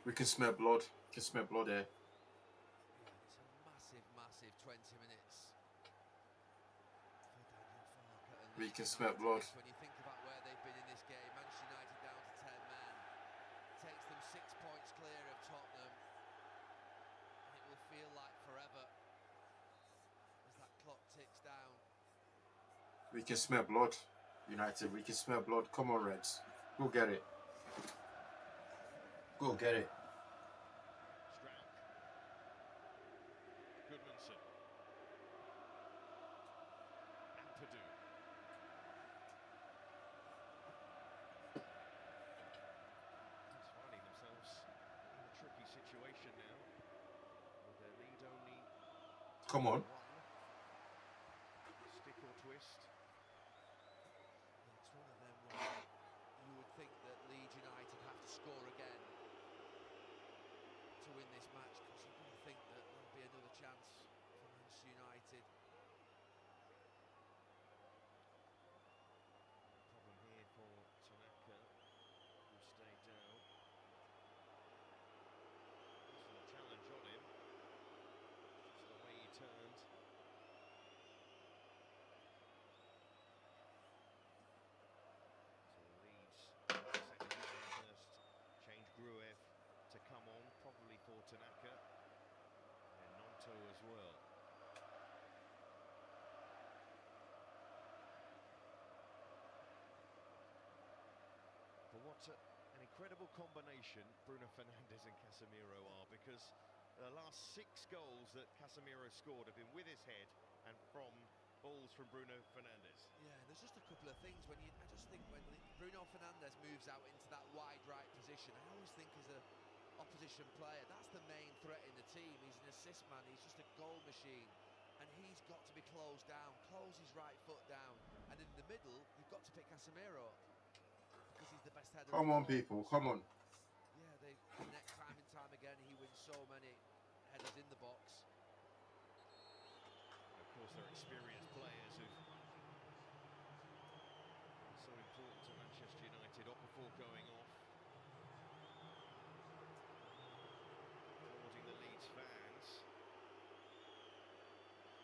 We can smell blood. We can smell blood here. It's a massive, massive 20 minutes. We can smell blood. When you think about where they've been in this game, Manchester United down to 10 men. Takes them 6 points clear of Tottenham. And it will feel like forever as that clock ticks down. We can smell blood. United, we can smell blood. Come on, Reds. Go get it. Go get it. Stroud. Goodmanson. Ampadu. He's finding themselves in a tricky situation now. With their lead only. Come on. Stick or twist. It's one of them where you would think that Leeds combination Bruno Fernandes and Casemiro are, because the last 6 goals that Casemiro scored have been with his head and from balls from Bruno Fernandes. Yeah, there's just a couple of things when I just think when Bruno Fernandes moves out into that wide right position, I always think as a opposition player, that's the main threat in the team. He's an assist man, he's just a goal machine, and he's got to be closed down, close his right foot down, and in the middle, you've got to pick Casemiro because he's the best header. Come on, people, come on. Yeah, they connect time and time again. He wins so many headers in the box. And of course, they're experienced players who've been so important to Manchester United. Okafor going off. Applauding the Leeds fans.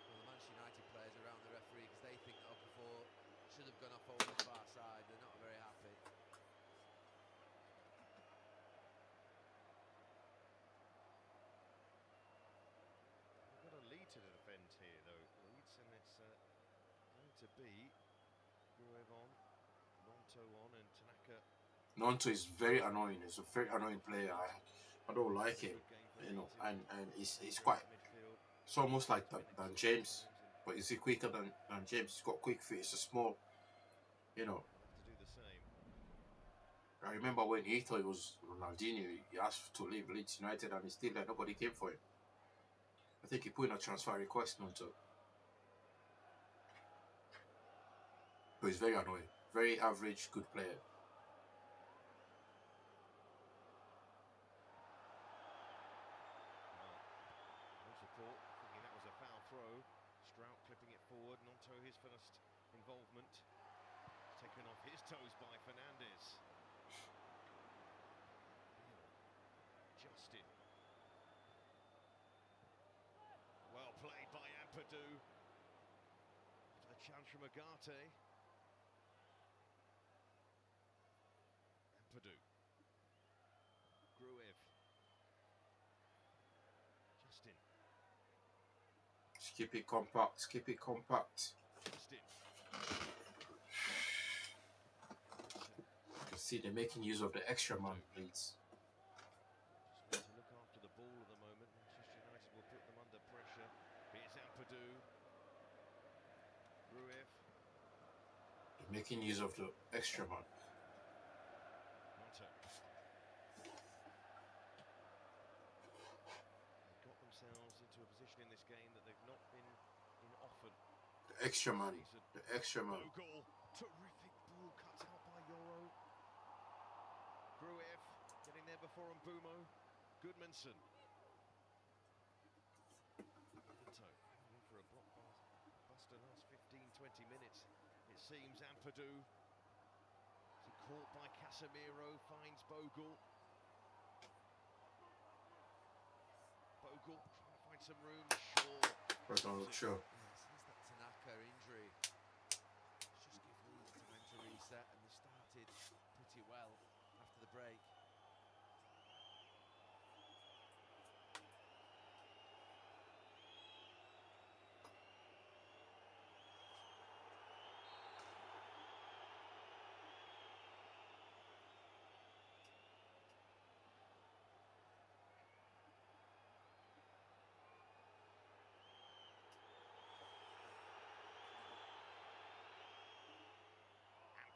Well, the Manchester United players around the referee because they think that Okafor should have gone off over the far side. They're not very happy. Got a lead to defend here, though, Leeds, and it's going to be Gruev on, Nonto on, and Tanaka. Nonto is very annoying. He's a very annoying player. I don't like him, you know, and he's quite. It's almost like than James, but is he quicker than James? He's got quick feet. It's a small, you know. To do the same. I remember when he thought he was Ronaldinho, he asked to leave Leeds United, and he's still there. Nobody came for him. I think he put in a transfer request, Nonto. But he's very annoying. Very average, good player. Support, thinking that was a foul throw. Strout clipping it forward. Nonto, his first involvement. Taken off his toes by Fernandes. Justin. Well played by Ampadu. After the challenge from Agate. Ampadu. Gruev. Justin. Keep it compact, keep it compact. Justin. You can see they're making use of the extra man, Leeds. Just need to look after the ball at the moment. Manchester United will put them under pressure. Here's Ampadu. Gruev. They're making use of the extra man. Nonto. They've got themselves into a position in this game that they've not been in often. The extra man. The extra man. Goal. Terrific ball cut out by Yoro. Gruev getting there before Mbumo. Goodmanson. Nonto in for a blockbuster last 15-20 minutes. It seems Ampadu. Is caught by Casemiro, finds Bogle. Bogle trying to find some room. Sure. Yes, since that Tanaka injury, just give Leeds time to reset, and they started pretty well after the break.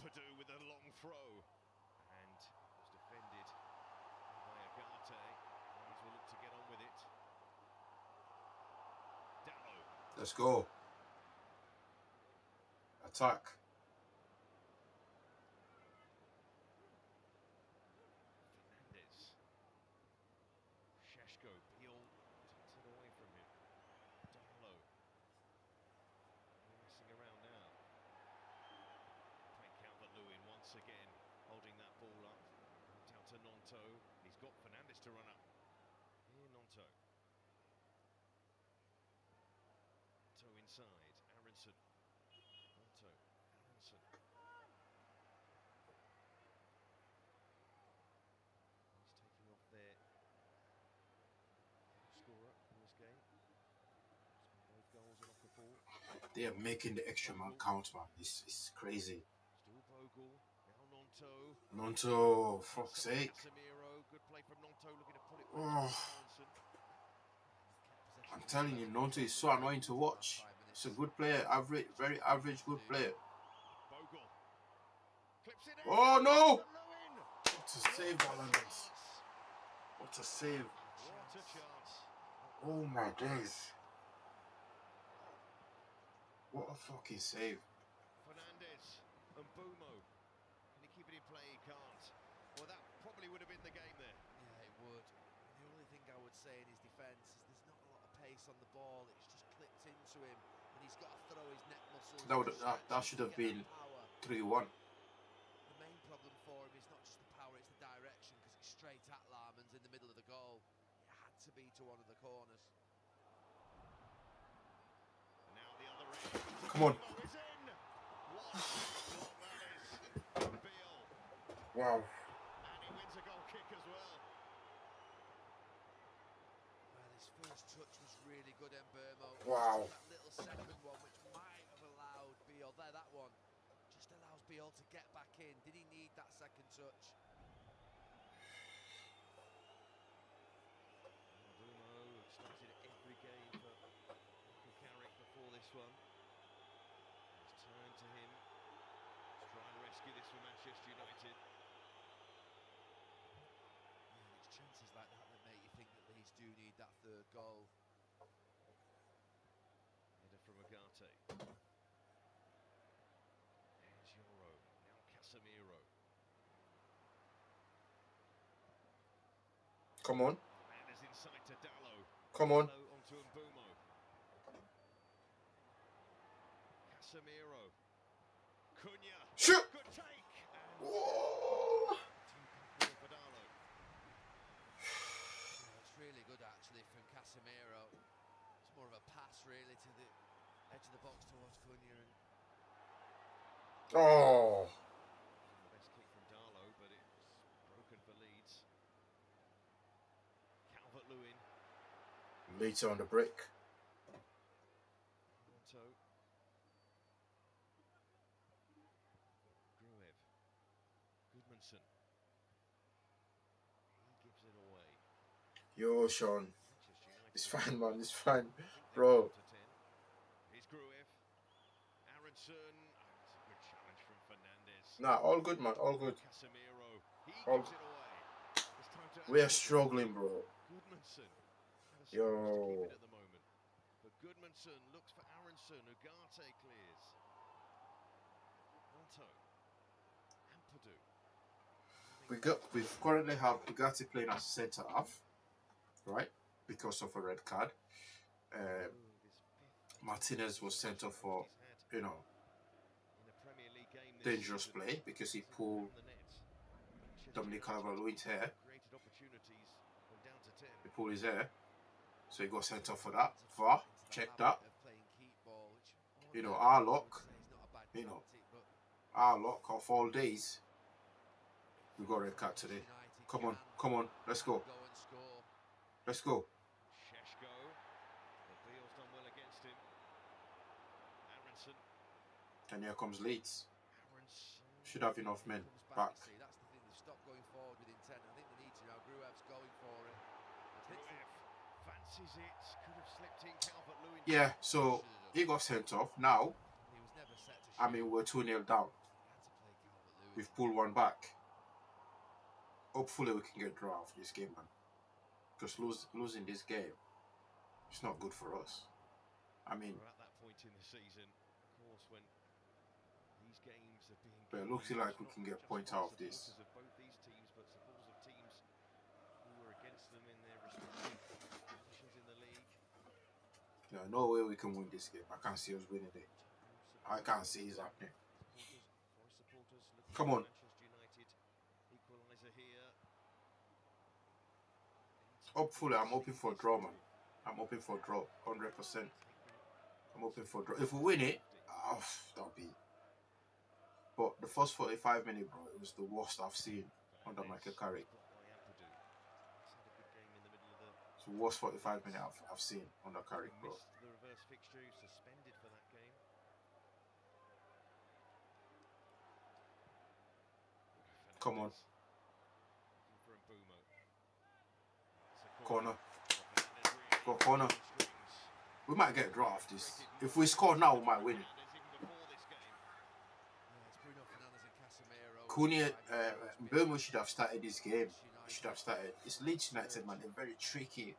Ampadu with a long throw, and was defended by Agate. Leeds will look to get on with it. Dallo. Let's go. Attack. Fernandes. Sheshko. Beal takes it away from him. Dallo. Messing around now. Playing Calvert-Lewin once again, holding that ball up. Down to Nonto. He's got Fernandes to run up. Here Nonto. Nonto inside. Aronson. Nonto. Aronson. He's taking off their scorer in this game. Both goals and Okafor. They are making the extra man count, man. It's crazy. Still Bogle. Now Nonto, fuck's sake. Oh. I'm telling you, Nonto is so annoying to watch. He's a good player, average, very average good player. Oh no! What a save, Ballanders. What a save. Oh my days. What a fucking save. Fernandez and Bumo. Can he keep it in play? He can't. Well, that probably would have been the game there. Yeah, it would. The only thing I would say in his defence is there's not a lot of pace on the ball. It's just clipped into him, and he's got to throw his neck muscles. That should have been 3-1. The main problem for him is not just the power, it's the direction, because it's straight at Larmans in the middle of the goal. It had to be to one of the corners. Now the other end. Come on. Wow. And he wins a goal kick as well. Well, his first touch was really good, Mbermo. Wow. That little second one, which might have allowed Biol, that one, just allows Biol to get back in. Did he need that second touch? Bumo started every game for Michael Carrick before this one. He's turned to him to try and rescue this for Manchester United. Yeah, it's chances like that that make you think that Leeds do need that third goal. Header from Ugarte. There's Yoro. Now Casemiro. Come on. And is inside to Dallo. Come on. Dallo onto Mbumo. Casemiro. Cunha. Shoot! Good take. And Whoa. for Dallo. Yeah, it's really good actually from Casemiro. It's more of a pass really to the edge of the box towards Cunha. And Oh. the best kick from Dallo, but it's broken for Leeds. Calvert-Lewin. Leeds on the break. Monto. Gruev. Goodmanson. He gives it away. Yo, Sean. Manchester United. It's fine, man. It's fine. Bro. Here's Gruev. Aronson. It's a good challenge from Fernandez. Nah, all good, man. All good. Casemiro. He All gives it away. It's time to we are struggling, bro. Goodmanson. Yo. To keep it at the moment. But Goodmanson looks for Aronson. Ugarte clears. Monto. Ampadu. We currently have Ugarte playing as centre half, right? Because of a red card. Martinez was sent off for, you know, dangerous play because he pulled Dominic Calvert-Lewin's hair. He pulled his hair, so he got sent off for that. VAR, check that. You know, our luck. You know, our luck of all days. We got a red card today. Come on, come on, let's go. Let's go. Sheshko. But Beale's done well against him. Aronson. And here comes Leeds. Aronson. Should have enough men back. that's the thing, they've stopped going forward with intent. I think they need to now. Gruev's going for it. Gruev fancies it. Could have slipped in. Calvert-Lewin. Yeah, so he got sent off. Now, He was never set to shoot. I mean, we're 2-0 down. We've pulled one back. Hopefully we can get draw off this game, man. Because losing this game, it's not good for us. I mean, We're at that point in the season, of course, when these games are being. but it looks like we can get points out of this. Of both these teams, but supporters of teams who were against them in their respective positions in the league. No way we can win this game. I can't see us winning it. I can't see it happening. Come on. Manchester United equaliser here. Hopefully, I'm hoping for a draw, man. I'm hoping for a draw, 100%. I'm hoping for a draw. If we win it, that'll be. But the first 45 minutes, bro, it was the worst I've seen under Michael Carrick. It's the worst 45 minutes I've seen under Carrick, bro. The reverse fixture, suspended for that game. Come on. Corner. Go corner. We might get a draw off this. If we score now, we might win it. Cunha, Burma should have started this game. Should have started. It's Leeds United, man. They're very tricky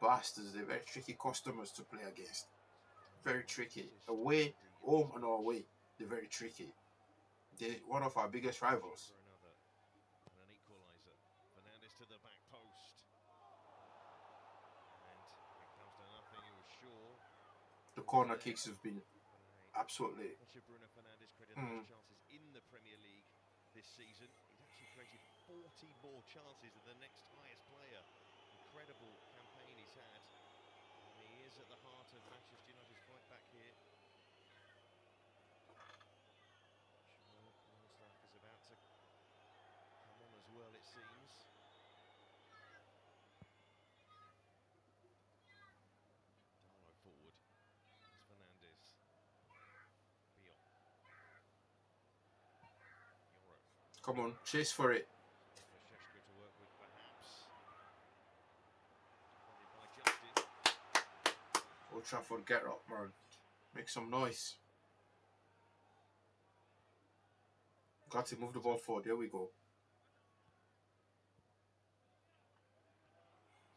bastards. They're very tricky customers to play against. Very tricky. Away, home and away. They're very tricky. They're one of our biggest rivals. And an equaliser. Fernandes to the back post. And it comes to nothing, he was sure. The corner kicks have been absolutely. Bruno Fernandes created the most chances in the Premier League this season. He's actually created 40 more chances than the next highest player. Incredible campaign he's had. And he is at the heart of Manchester United's fight back here. Longstaff is about to come on as well, it seems. Darlow forward. There's Fernandes. Beyond. Euro. Come on, chase for it. For Šeško to work with, perhaps. Defended by Justin. Old Trafford, get up, man. Make some noise. Got to move the ball forward. There we go.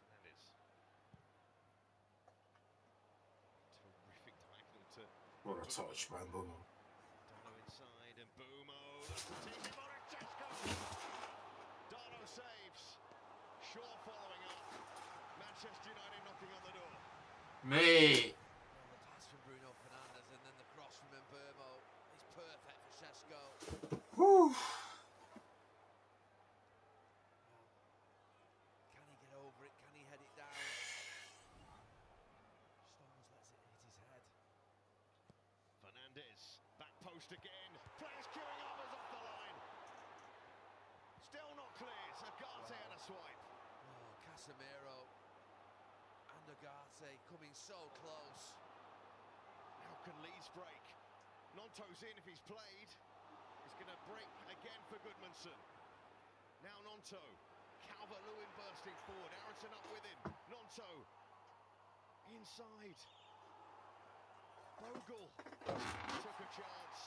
Fernandes. Terrific diagonal to. What a touch, man, Bomo. Darlow inside and Boomo. Darlow saves. Shaw following up. Manchester United knocking on the door. Me. The pass from Bruno Fernandes and then the cross from Mbeumo is perfect for Šeško. Whew. Can he get over it? Can he head it down? Stones lets it hit his head. Fernandes. Back post again. Players queuing up as off the line. Still not clear. Agate and a swipe. Oh, Casemiro and Agate coming so close. How can Leeds break? Nonto's in if he's played. He's going to break again for Goodmanson. Now Nonto. Calvert-Lewin bursting forward. Aronson up with him. Nonto. Inside. Bogle. Took a chance.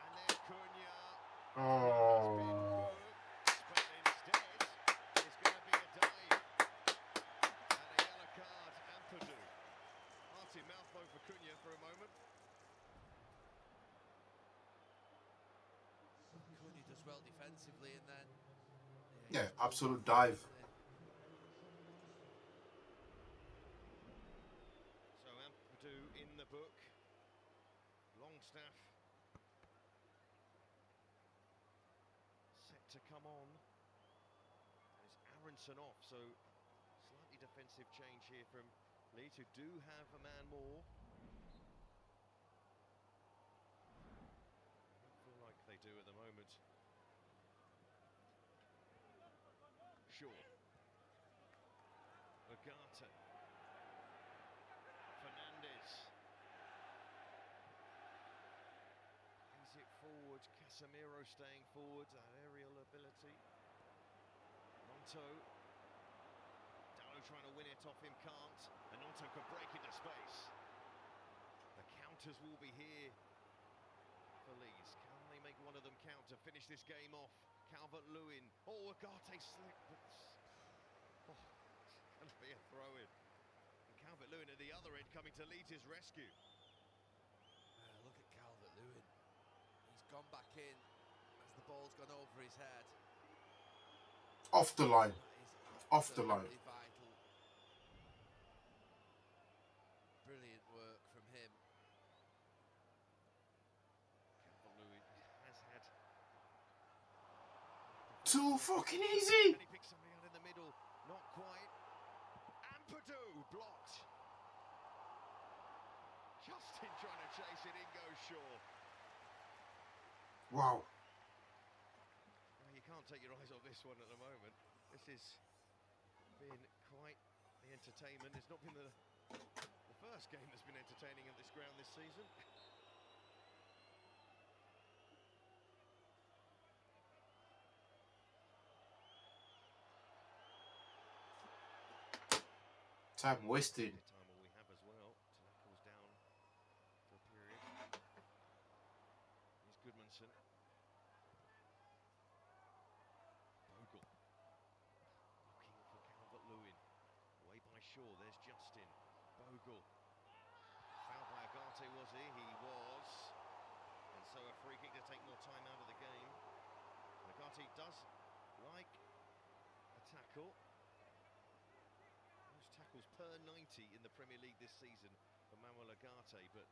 And then Cunha. Oh. But instead, it's going to be a dive. And a yellow card. Ampadu. Hearty mouthful for Cunha for a moment. Cunha does well defensively and then... Yeah, absolute dive. So Ampadu in the book. Longstaff set to come on. And it's Aronson off, so slightly defensive change here from Leeds, who do have a man more. I don't feel like they do at the moment. Shaw. Agate. Fernandes. Plays it forward. Casemiro staying forward. That aerial ability. Nonto. Darlow trying to win it off him, can't. And Nonto can break into space. The counters will be here for Leeds. Can they make one of them count to finish this game off? Calvert-Lewin. Oh, Agate slipped, but it's going to be a throw-in. And Calvert-Lewin at the other end coming to Leeds' rescue. Look at Calvert-Lewin. He's gone back in as the ball's gone over his head. Off the line. Off the line. Vital. Brilliant work from him. Calvert-Lewin has had... Too fucking easy. Can he pick something out in the middle? Not quite. Ampadu blocked. Justin trying to chase it, in goes Shaw. Wow. Well, you can't take your eyes off this one at the moment. This has been quite the entertainment. It's not been the first game that's been entertaining at this ground this season. Time wasted. Time all we have as well. Tanaka's down for a period. Here's Goodmanson. Bogle. Looking for Calvert-Lewin. Away by Shaw. There's Justin. Bogle. Fouled by Agate, was he? He was. And so a free kick to take more time out of the game. Agate does like a tackle. Most tackles per 90 in the Premier League this season for Manuel Agate, but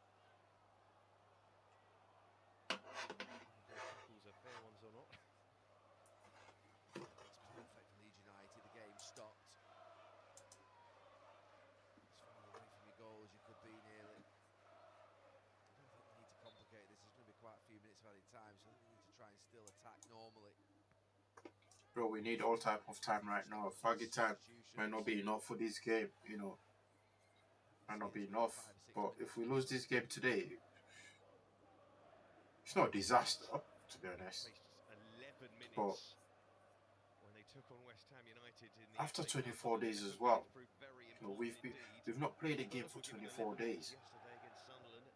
tackles are fair ones or not. It's perfect for Leeds United. The game stopped. As far away from your goal as you could be nearly. I don't think we need to complicate this. There's going to be quite a few minutes of added time, so I think we need to try and still attack normally. Bro, we need all type of time right now. Faggy time might not be enough for this game, you know. Might not be enough. But if we lose this game today, it's not a disaster, to be honest. 11 minutes But when they took on West Ham United in the after FA Cup, 24 days as well, very you know, important we've not played a game for 24 days. yesterday against Sunderland.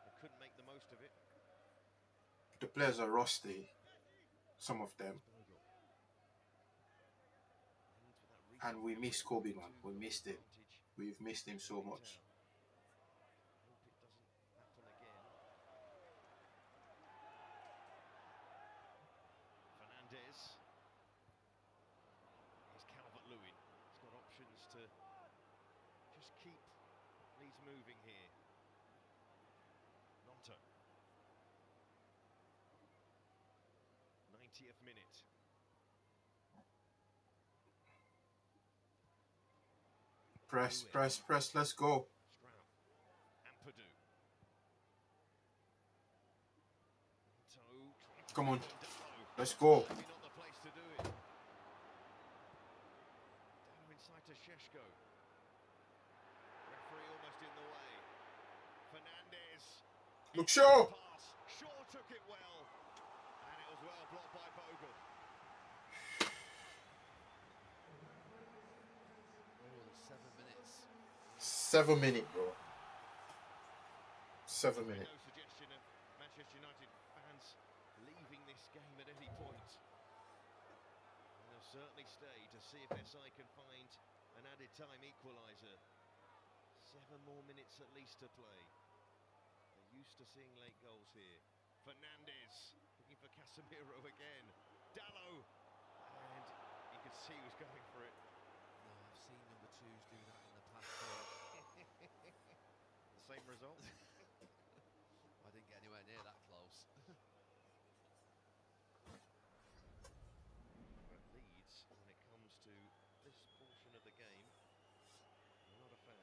They couldn't make the most of it. The players are rusty, some of them. And we missed Kobe, man. We missed him. We've missed him so much. Hope it doesn't happen again. Fernandez. Here's Calvert-Lewin. He's got options to just keep Leeds moving here. Nonto. 90th minute. Press, press, press, let's go. Come on, let's go. Maybe not the place to do it. Down inside to Sheshko. Referee almost in the way. Fernandez. Look, Shaw. Shaw took it well. And it was well blocked by Bogle. Oh, the 7 minutes. 7 minutes, bro. 7 minutes. No suggestion of Manchester United fans leaving this game at any point. And they'll certainly stay to see if their side can find an added time equaliser. 7 more minutes at least to play. They're used to seeing late goals here. Fernandez looking for Casemiro again. Dallo. And you could see he was going for it. No, I've seen number 2s do that in the past. The same result. I didn't get anywhere near that close. But Leeds, when it comes to this portion of the game, I'm not a fan.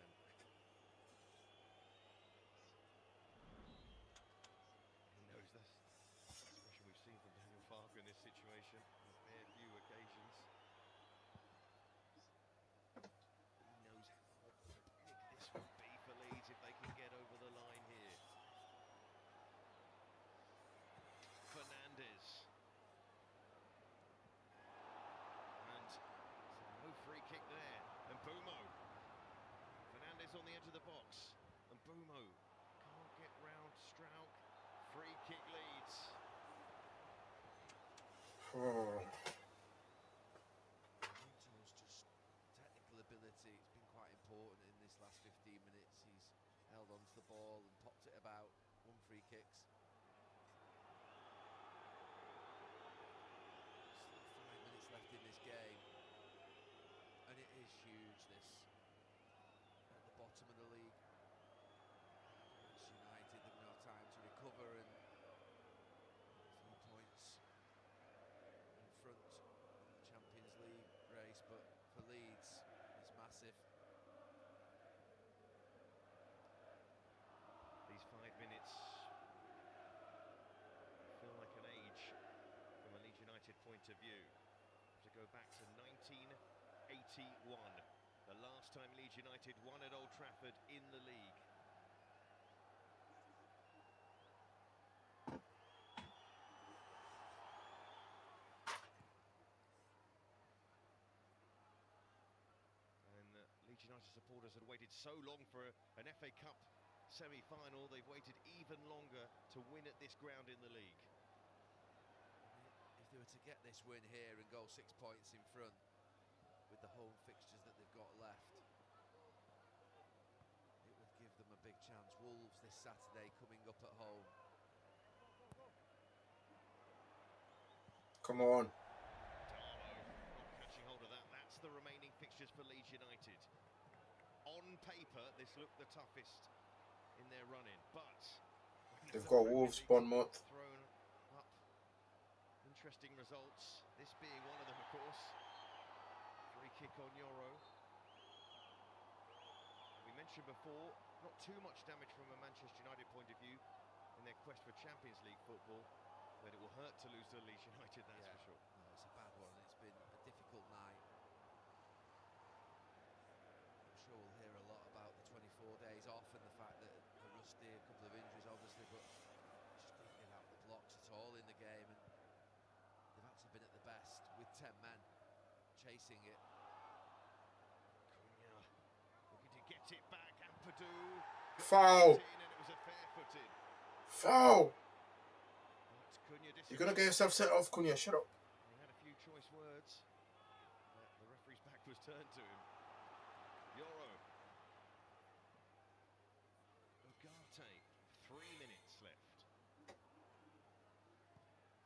He knows this. Expression we've seen from Daniel Farke in this situation on a fair few occasions. He knows how big this would be for Leeds if they can get over the line here. Fernandez. And no free kick there. And Bumo. Fernandez on the edge of the box. And Bumo can't get round Strauk. Free kick Leeds. Oh. Monto's just technical ability. It's been quite important in this last 15 minutes. He's held onto the ball and popped it about. 1 free kicks. Still 5 minutes left in this game. And it is huge, this. At the bottom of the league. Manchester United, they've no time to recover and a few points in front in the Champions League race, but for Leeds, it's massive. These 5 minutes feel like an age from a Leeds United point of view. To go back to 1981, the last time Leeds United won at Old Trafford in the league. And Leeds United supporters had waited so long for an FA Cup semi-final. They've waited even longer to win at this ground in the league. If they were to get this win here and go 6 points in front with the home fixtures that they've got left, it would give them a big chance. Wolves this Saturday coming up at home. Come on. Catching hold of that. That's the remaining fixtures for Leeds United. On paper, this looked the toughest in their run-in, but They've got Wolves, Bournemouth. Thrown up interesting results. This being one of them, of course. Free kick on Euro. We mentioned before, not too much damage from a Manchester United point of view in their quest for Champions League football, but it will hurt to lose to Leeds United, that's for sure. No, it's a bad one. It's been a difficult night. I'm sure we'll hear a lot about the 24 days off and the fact that they're rusty, a couple of injuries obviously, but just couldn't get out the blocks at all in the game, and they've actually been at the best with 10 men chasing it. Cunha looking to get it back, Ampadu. Foul! And it was a fair-footed. Foul! Cunha You're going to get yourself set off, Cunha. Shut up. He had a few choice words. The referee's back was turned to him. Euro. Ugarte. 3 minutes left.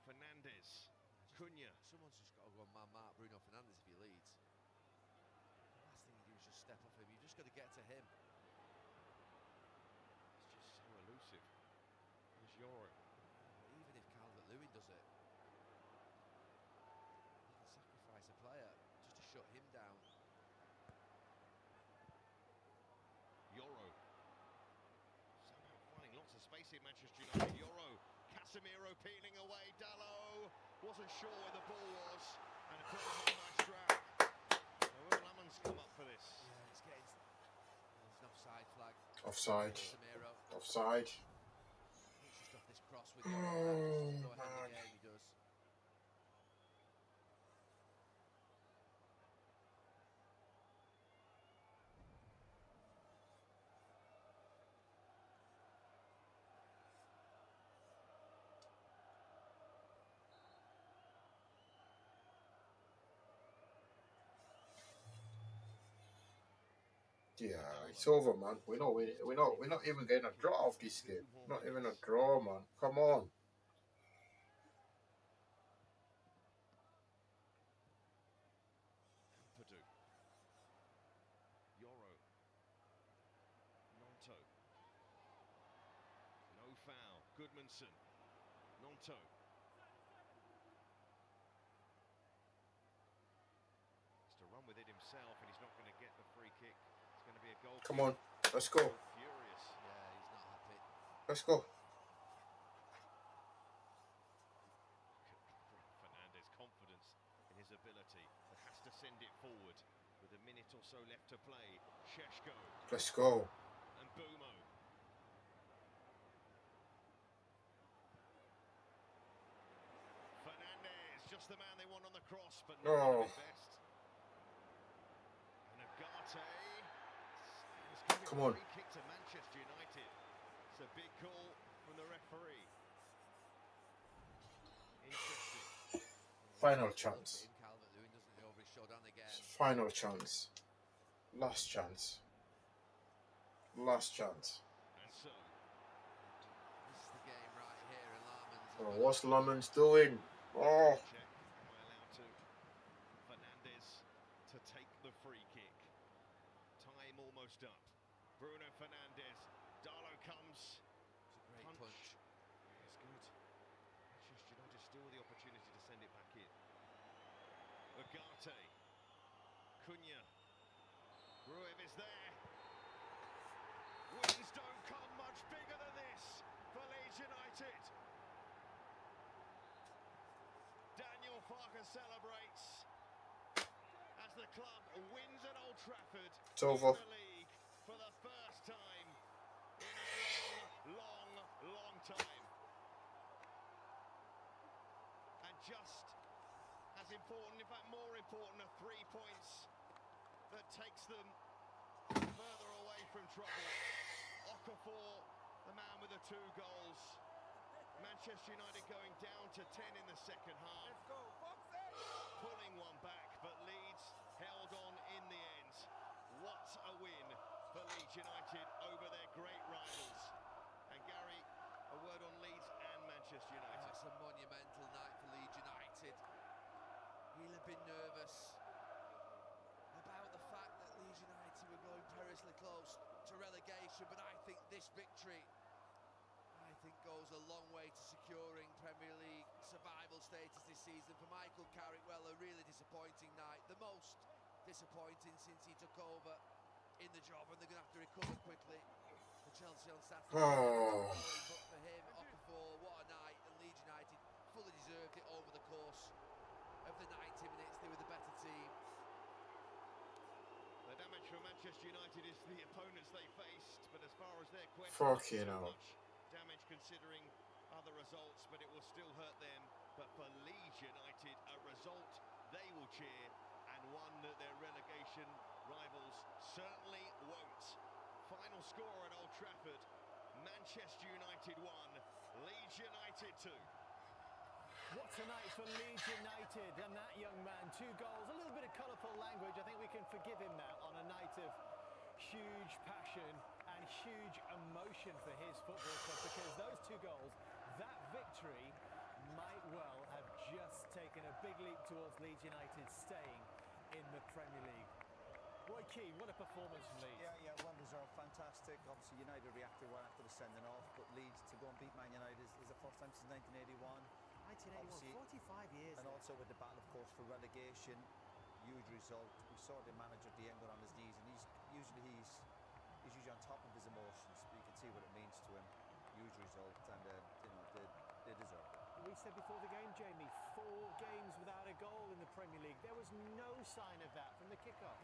Fernandes. Cunha. Someone's just got to go on man-mark Bruno Fernandes if he leads. The last thing you do is just step off him. You've just got to get to him. It's just so elusive. There's Euro. Even if Calvert-Lewin does it, you can sacrifice a player just to shut him down. Euro. Somehow finding lots of space in Manchester United. Euro. Casemiro peeling away. Dalot wasn't sure where the ball was. And a put on by Strack. Will Lamon's come up for this? Yeah, it's getting... There's an offside flag. Offside. Casemiro. Offside. Off this cross with Euro. Go ahead in the game, he does. Yeah, it's over, man. We're not even getting a draw off this game. Not even a draw, man. Come on. Ampadu. Euro. Nonto. No foul. Goodmanson. Nonto. Has to run with it himself, and he's not going to get the free kick. It's going to be a goal. Come on. Let's go. Furious. Yeah, he's not happy. Let's go. Fernandes' confidence in his ability, but has to send it forward with a minute or so left to play. Šeško. Let's go. And Bumo. Fernandes, just the man they want on the cross, but not at his best. And Ugarte. Come on. Free kick to Manchester United. It's a big call from the referee. Interesting. Final chance. Calvert-Lewin doesn't go over his shoulder again. Final chance. Last chance. Last chance. And so, this is the game right here, and Lamon's... Oh, what's Lamon's doing? Oh. check. Am I allowed to? Fernandes to take the free kick. Time almost up. Bruno Fernandes. Darlow comes. It's a great punch. That's good. Manchester United still with the opportunity to send it back in. Ugarte. Cunha. Gruev is there. Wins don't come much bigger than this for Leeds United. Daniel Farke celebrates as the club wins at Old Trafford. It's over. In the league for the first time in a long time. And just as important, in fact more important, are 3 points that takes them further away from trouble. Okafor, the man with the 2 goals. Manchester United going down to 10 in the second half. Let's go, pulling one back, but Leeds held on in the end. What a win for Leeds United over their great rivals. And Gary, a word on Leeds and Manchester United. Oh, it's a monumental night for Leeds United. He'll have been nervous about the fact that Leeds United were going perilously close to relegation, but I think this victory goes a long way to securing Premier League survival status this season. For Michael Carrick, well, a really disappointing night, the most disappointing since he took over in the job, and they're going to have to recover quickly for Chelsea on Saturday. But for him, Okafor, what a night, and Leeds United fully deserved it over the course of the 90 minutes. They were the better team. The damage for Manchester United is the opponents they faced, but as far as their question, Fucking hell. damage considering other results, but it will still hurt them. But for Leeds United, a result they will cheer, and one that their relegation rivals certainly won't. Final score at Old Trafford: Manchester United 1, Leeds United 2. What a night for Leeds United, and that young man, 2 goals, a little bit of colourful language. I think we can forgive him that on a night of huge passion and huge emotion for his football club, because those 2 goals, that victory might well have just taken a big leap towards Leeds United staying in the Premier League. Roy Keane, what a performance from Leeds. Yeah, well deserved, fantastic. Obviously United reacted well after the sending off, but Leeds to go and beat Man United is the first time since 1981. 1981, 45 years. And also with the battle, of course, for relegation, huge result. We saw the manager at the end going on his knees, and he's usually on top of his emotions, but you can see what it means to him. Huge result, and they deserve it. We said before the game, Jamie, 4 games without a goal in the Premier League. There was no sign of that from the kickoff.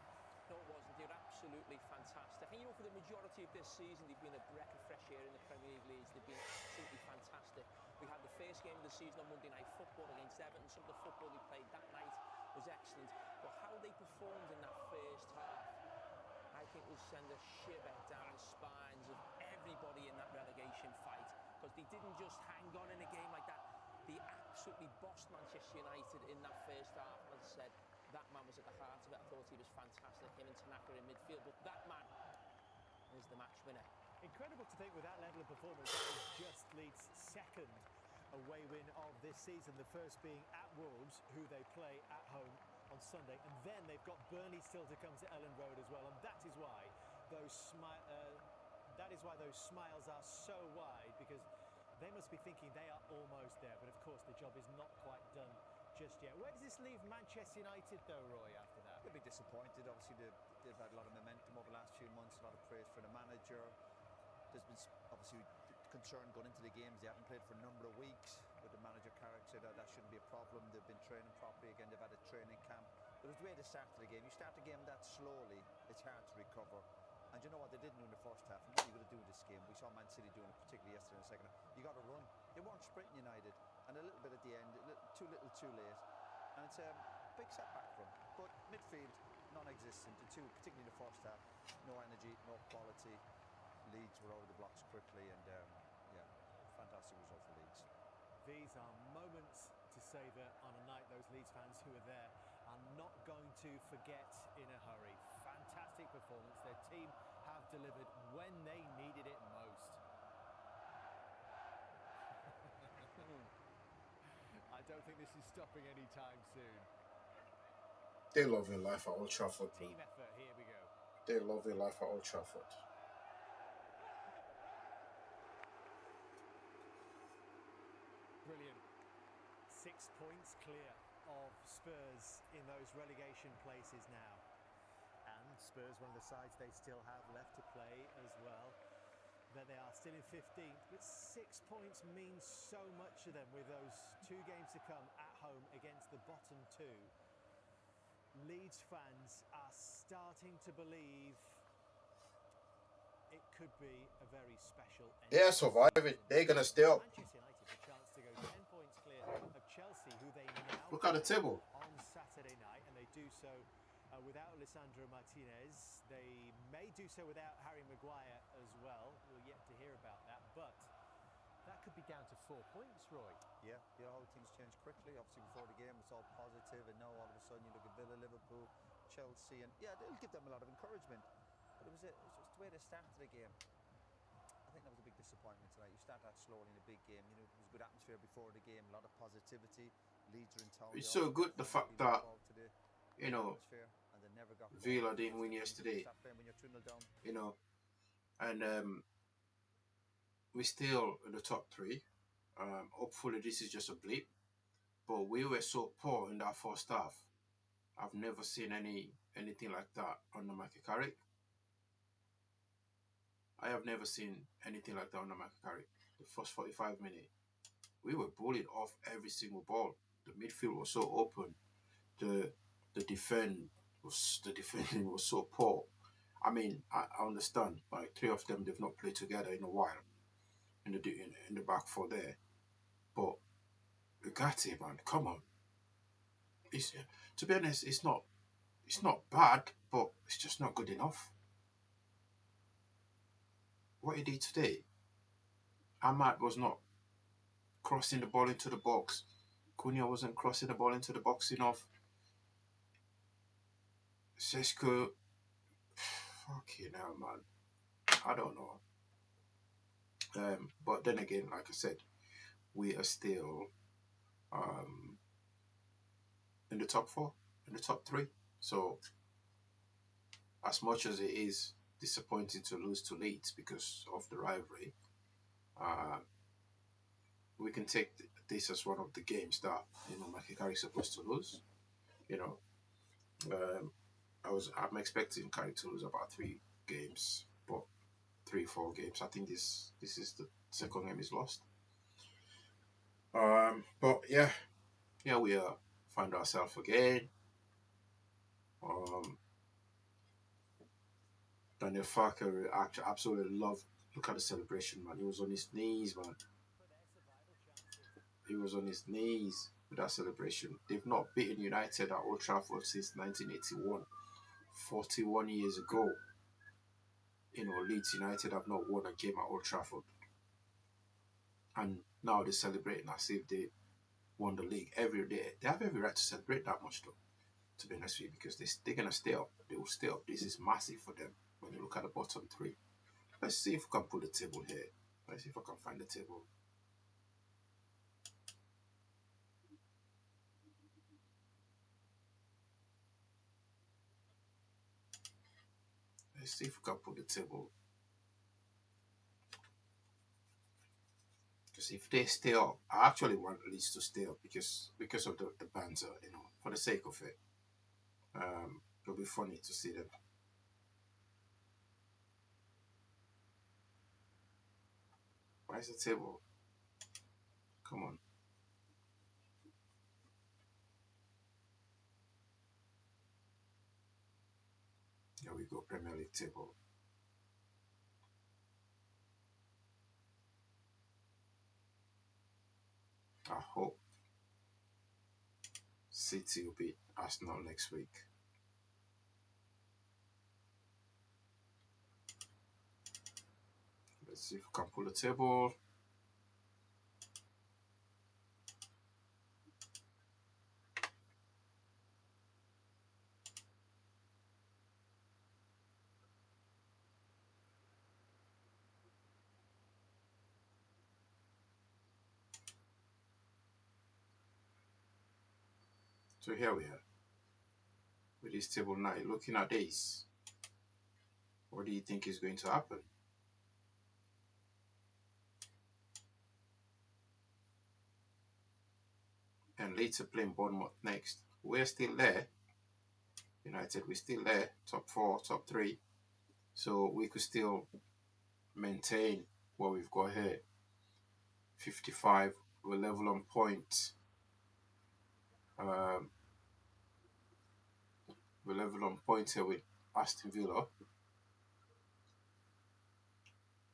No, it wasn't. They're absolutely fantastic. And for the majority of this season, they've been a breath of fresh air in the Premier League leagues. They've been absolutely fantastic. We had the first game of the season on Monday Night Football against Everton. Some of the football they played that night was excellent. But how they performed in that first half, I think will send a shiver down the spines of everybody in that relegation fight. Because they didn't just hang on in a game like that. They absolutely bossed Manchester United in that first half. And as I said, that man was at the heart of it. I thought he was fantastic, him and Tanaka in midfield. But that man is the match winner. Incredible to think with that level of performance, that was just Leeds' second away win of this season. The first being at Wolves, who they play at home on Sunday. And then they've got Burnley still to come to Ellen Road as well. And that is why those smiles are so wide, because they must be thinking they are almost there. But of course, the job is not quite done just yet. Where does this leave Manchester United, though, Roy, after that? They'll be disappointed. Obviously, they've had a lot of momentum over the last few months, a lot of praise for the manager. There's been obviously concern going into the games. They haven't played for a number of weeks, but the manager character said that shouldn't be a problem. They've been training properly again. They've had a training camp. But it was the way they started the game. You start the game that slowly, it's hard to recover. And you know what they didn't do in the first half, and what are you going to do in this game? We saw Man City doing it, particularly yesterday in the second half. You got to run. They weren't sprinting, United, and a little bit at the end, too little, too late. And it's a big setback for them. But midfield, non-existent. The 2, particularly in the first half, no energy, no quality. Leeds were over the blocks quickly, and fantastic result for Leeds. These are moments to savour on a night those Leeds fans who are there are not going to forget in a hurry. Fantastic performance. Their team have delivered when they needed it most. I don't think this is stopping anytime soon. They love their life at Old Trafford. Team effort, here we go. They love their life at Old Trafford. Brilliant. 6 points clear of Spurs in those relegation places now. And Spurs, one of the sides they still have left to play as well. That they are still in 15th, but 6 points means so much to them with those 2 games to come at home against the bottom 2. Leeds fans are starting to believe it could be a very special end. They're surviving. They're going to stay up. Manchester United a chance to go 10 points clear of Chelsea, who they now look at the table on Saturday night, and they do so without Alessandro Martinez. They may do so without Harry Maguire as well. We're yet to hear about that, but that could be down to 4 points, Roy. Yeah, how things change quickly. Obviously, before the game, it's all positive, and now all of a sudden you look at Villa, Liverpool, Chelsea, and yeah, they'll give them a lot of encouragement. But it's just the way they started the game. I think that was a big disappointment tonight. You start that slowly in a big game. You know, there was a good atmosphere before the game, a lot of positivity. Leeds are in town. It's so good the fact that, you know, and they never got Villa didn't win yesterday. You know, and we're still in the top 3. Hopefully this is just a blip. But we were so poor in that first half. I've never seen anything like that under Michael Carrick. I have never seen anything like that under Michael Carrick. The first 45 minutes, we were bullied off every single ball. The midfield was so open. The defending was so poor. I mean, I understand. Like 3 of them, they've not played together in a while in the back 4 there. But Ugarte, man, come on. To be honest, it's not bad, but it's just not good enough. What he did today, Ahmad was not crossing the ball into the box. Cunha wasn't crossing the ball into the box enough. Sesko, fucking hell, man. I don't know. But then again, like I said, we are still in the top 4, in the top 3. So, as much as it is disappointing to lose to Leeds because of the rivalry, we can take this as one of the games that, you know, Michael Carrick's supposed to lose. You know, I'm expecting Carrick to lose about 3 games, but 3-4 games. I think this is the second game he's lost. But yeah, we find ourselves again. Daniel Farker absolutely loved. Look at the celebration, man. He was on his knees, man. He was on his knees with that celebration. They've not beaten United at Old Trafford since 1981, 41 years ago. You know, Leeds United have not won a game at Old Trafford. And now they're celebrating as if they won the league every day. They have every right to celebrate that much, though, to be honest with you, because they're going to stay up. They will stay up. This is massive for them when you look at the bottom 3. Let's see if we can put the table here. Let's see if I can find the table. Let's see if we can put the table. Because if they stay up, I actually want Leeds to stay up because of the banter, you know, for the sake of it. It'll be funny to see them. Where's the table? Come on. Here we go, Premier League table. I hope City will beat Arsenal next week. Let's see if we can pull the table. So here we are with this table now. Looking at this, what do you think is going to happen? And Leeds are playing Bournemouth next. We're still there. United, we're still there. Top 4, top 3. So we could still maintain what we've got here. 55. We're level on points. We're level on points here with Aston Villa.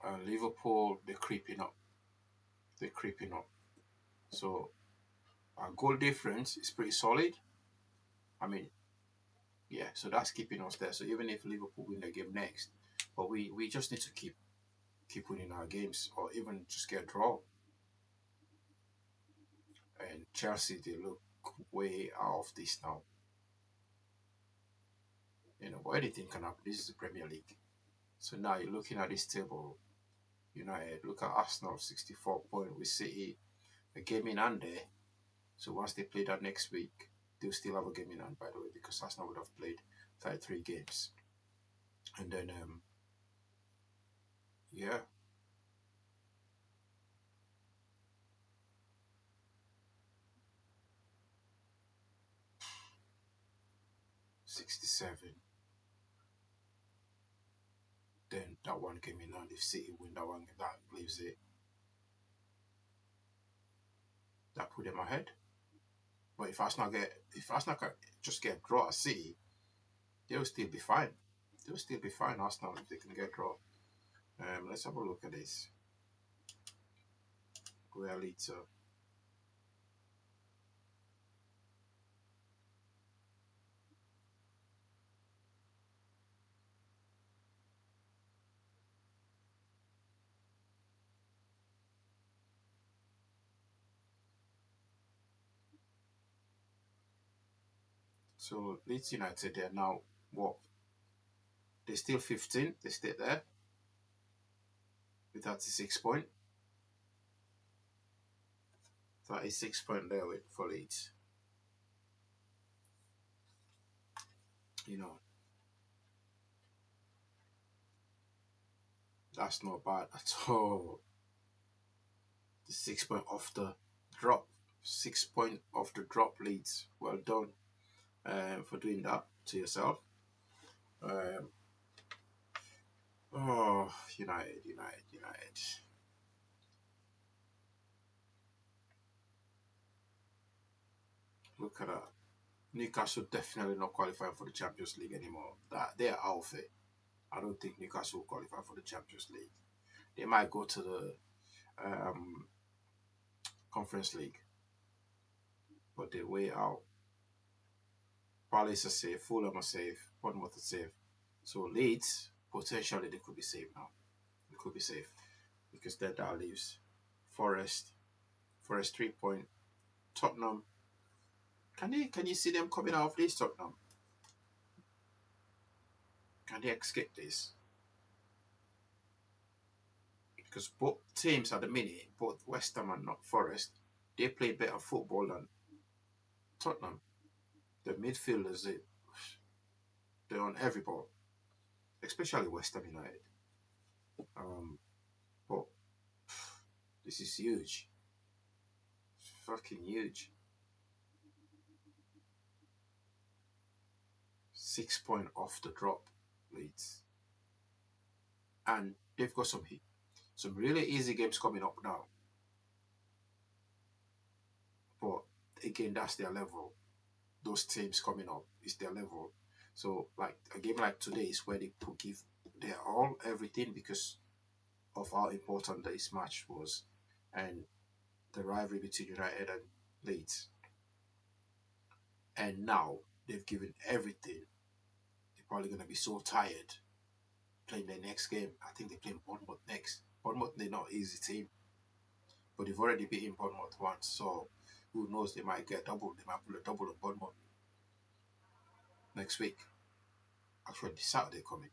And Liverpool, they're creeping up. They're creeping up. So our goal difference is pretty solid. I mean, Yeah, so that's keeping us there. So even if Liverpool win the game next, but we just need to keep winning our games, or even just get a draw. And Chelsea, they look way out of this now. You know, but anything can happen. This is the Premier League. So now you're looking at this table. United, look at Arsenal, 64 points with City, a game in hand there. So once they play that next week, they'll still have a game in hand, by the way, because Arsenal would have played 33 games. And then, yeah. '67. Then that one came in hand. If City win that one, that leaves it. That put them ahead. But if Arsenal can just get a draw at City, they'll still be fine. They'll still be fine, Arsenal, if they can get a draw. Let's have a look at this. Where Leeds are. So Leeds United, they're now what? They're still 15. They stay there with 36 points. 36 points there for Leeds. You know, that's not bad at all. The 6 point off the drop. 6 point off the drop, Leeds. Well done for doing that to yourself. Oh, United. Look at that. Newcastle definitely not qualifying for the Champions League anymore. They're out of it. I don't think Newcastle will qualify for the Champions League. They might go to the Conference League, but they're way out. Palace are safe, Fulham are safe, Bournemouth are safe. So Leeds, potentially they could be safe now. They could be safe because then that leaves Forest 3 point. Tottenham. Can you see them coming out of this, Tottenham? Can they escape this? Because both teams at the minute, both West Ham and Forest, they play better football than Tottenham. The midfielders, they're on every ball, especially West Ham United. But this is huge. It's fucking huge. 6 point off the drop, Leeds. And they've got some really easy games coming up now. But again, that's their level. Those teams coming up is their level. So like a game like today is where they give their all, everything, because of how important this match was and the rivalry between United and Leeds. And now they've given everything. They're probably going to be so tired playing their next game. I think they're playing Bournemouth next. Bournemouth, they're not an easy team, but they've already beaten Bournemouth once, so who knows, they might get double. They might pull a double on Bournemouth next week. Actually, this Saturday coming.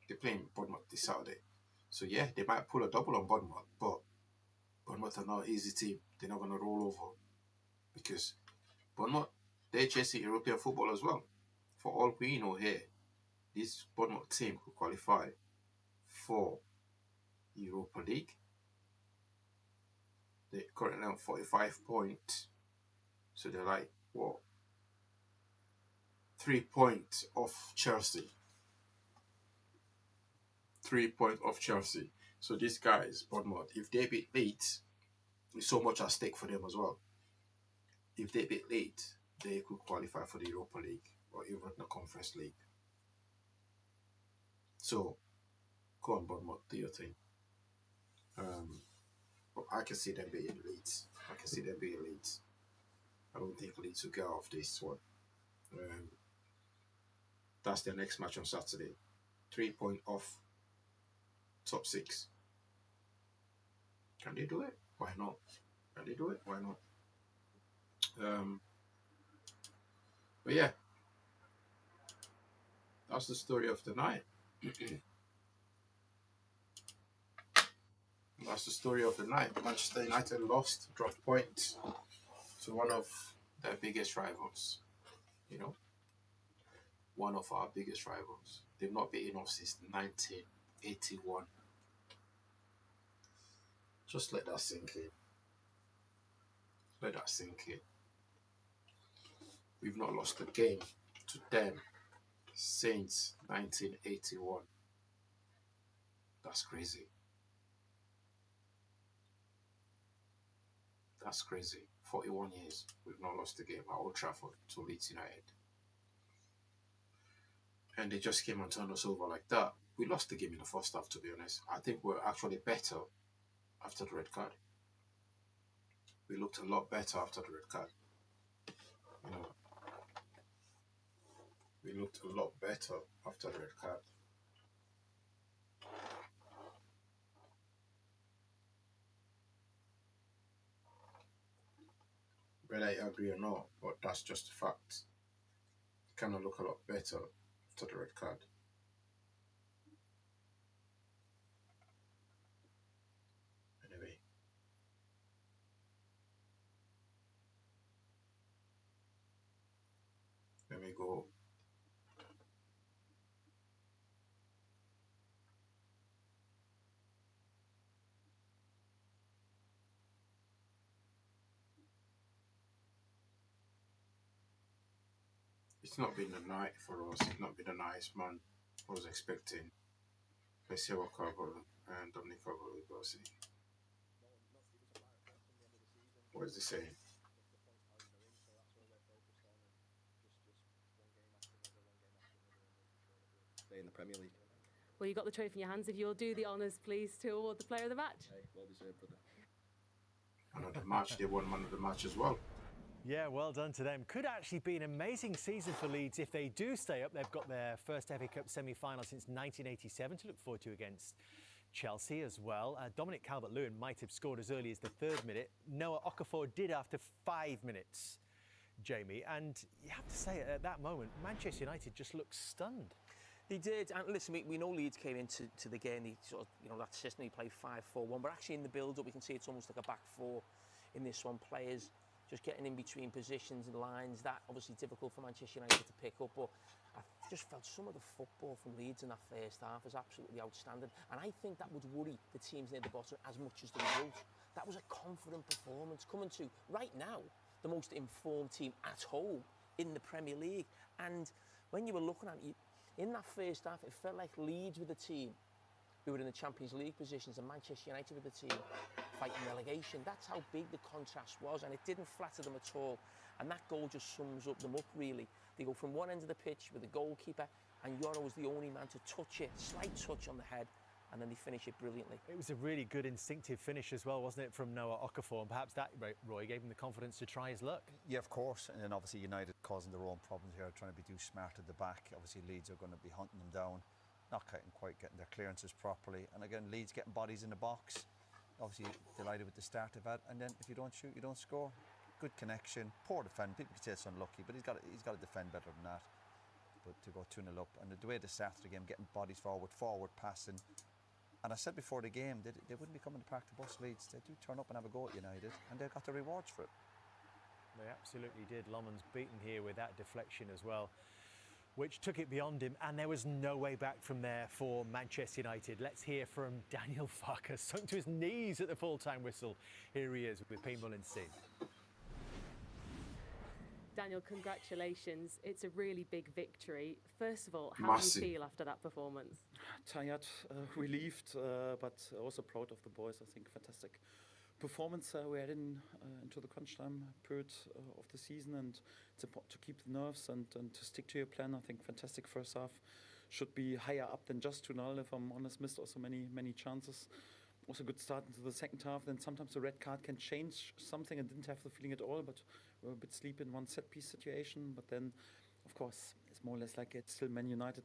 They're playing Bournemouth this Saturday. So yeah, they might pull a double on Bournemouth, but Bournemouth are not an easy team. They're not going to roll over because Bournemouth, they're chasing European football as well. For all we know here, this Bournemouth team could qualify for Europa League. They're currently on 45 points. So they're like, what? 3 points off Chelsea. 3 points off Chelsea. So these guys, Bournemouth, if they beat Leeds, there's so much at stake for them as well. If they beat Leeds, they could qualify for the Europa League or even the Conference League. So, go on, Bournemouth, do your thing. But I can see them beating Leeds. I don't think Leeds will get off this one. That's their next match on Saturday. 3 point off top 6. Can they do it? Why not? Can they do it? Why not? But yeah, that's the story of the night. That's the story of the night. Manchester United lost, dropped points to one of their biggest rivals. You know, one of our biggest rivals. They've not beaten us since 1981. Just let that sink in. Let that sink in. We've not lost a game to them since 1981. That's crazy. That's crazy. 41 years, we've not lost a game at Old Trafford to Leeds United. And they just came and turned us over like that. We lost the game in the first half, to be honest. I think we're actually better after the red card. We looked a lot better after the red card. You know, we looked a lot better after the red card. Whether I agree or not, but that's just a fact. Kind of look a lot better after the red card. Anyway. Let me go. It's not been a night for us. It's not been a nice man. I was expecting. Let's see what Carvalho and Dominic Carvalho will see. What is he saying? Stay in the Premier League. Well, you got the trophy in your hands. If you'll do the honours, please, to award the player of the match. Hey, well deserved, brother. Man of the match. They won man of the match as well. Yeah, well done to them. Could actually be an amazing season for Leeds if they do stay up. They've got their first FA Cup semi-final since 1987 to look forward to against Chelsea as well. Dominic Calvert-Lewin might have scored as early as the 3rd minute. Noah Okafor did after 5 minutes, Jamie. And you have to say, at that moment, Manchester United just looked stunned. They did, and listen, we know Leeds came into the game, they sort of, you know, that system, he played 5-4-1, but actually in the build-up, we can see it's almost like a back four in this one. Players just getting in between positions and lines, that obviously difficult for Manchester United to pick up, but I just felt some of the football from Leeds in that first half was absolutely outstanding, and I think that would worry the teams near the bottom as much as the result. That was a confident performance coming to, right now, the most informed team at home in the Premier League, and when you were looking at it, in that first half, it felt like Leeds were the team who were in the Champions League positions and Manchester United were the team fighting relegation. That's how big the contrast was, and it didn't flatter them at all. And that goal just sums them up, really. They go from one end of the pitch with the goalkeeper, and Yoro was the only man to touch it, slight touch on the head, and then they finish it brilliantly. It was a really good instinctive finish as well, wasn't it, from Noah Okafor? And perhaps that, Roy, gave him the confidence to try his luck. Yeah, of course. And then obviously United causing their own problems here, trying to be too smart at the back. Obviously Leeds are going to be hunting them down, not quite getting their clearances properly. And again, Leeds getting bodies in the box. Obviously delighted with the start they've had. And then if you don't shoot, you don't score. Good connection. Poor defend. People could say it's unlucky, but he's got to defend better than that. But to go 2-0 up. And the way they started the game, getting bodies forward passing. And I said before the game, they wouldn't be coming to park the bus, Leeds. They do turn up and have a go at United, and they got the rewards for it. They absolutely did. Lomon's beaten here with that deflection as well, which took it beyond him, and there was no way back from there for Manchester United. Let's hear from Daniel Farke, sunk to his knees at the full-time whistle. Here he is with painful instinct. Daniel, congratulations. It's a really big victory. First of all, how do you feel after that performance? Tired, relieved, but also proud of the boys. I think fantastic performance we had into the crunch time period of the season, and it's important to keep the nerves and to stick to your plan. I think fantastic first half. Should be higher up than just 2-0, if I'm honest. Missed also many chances. Also good start into the second half. Then sometimes the red card can change something. I didn't have the feeling at all, but we were a bit sleepy in one set-piece situation. But then of course, it's more or less like it's still Man United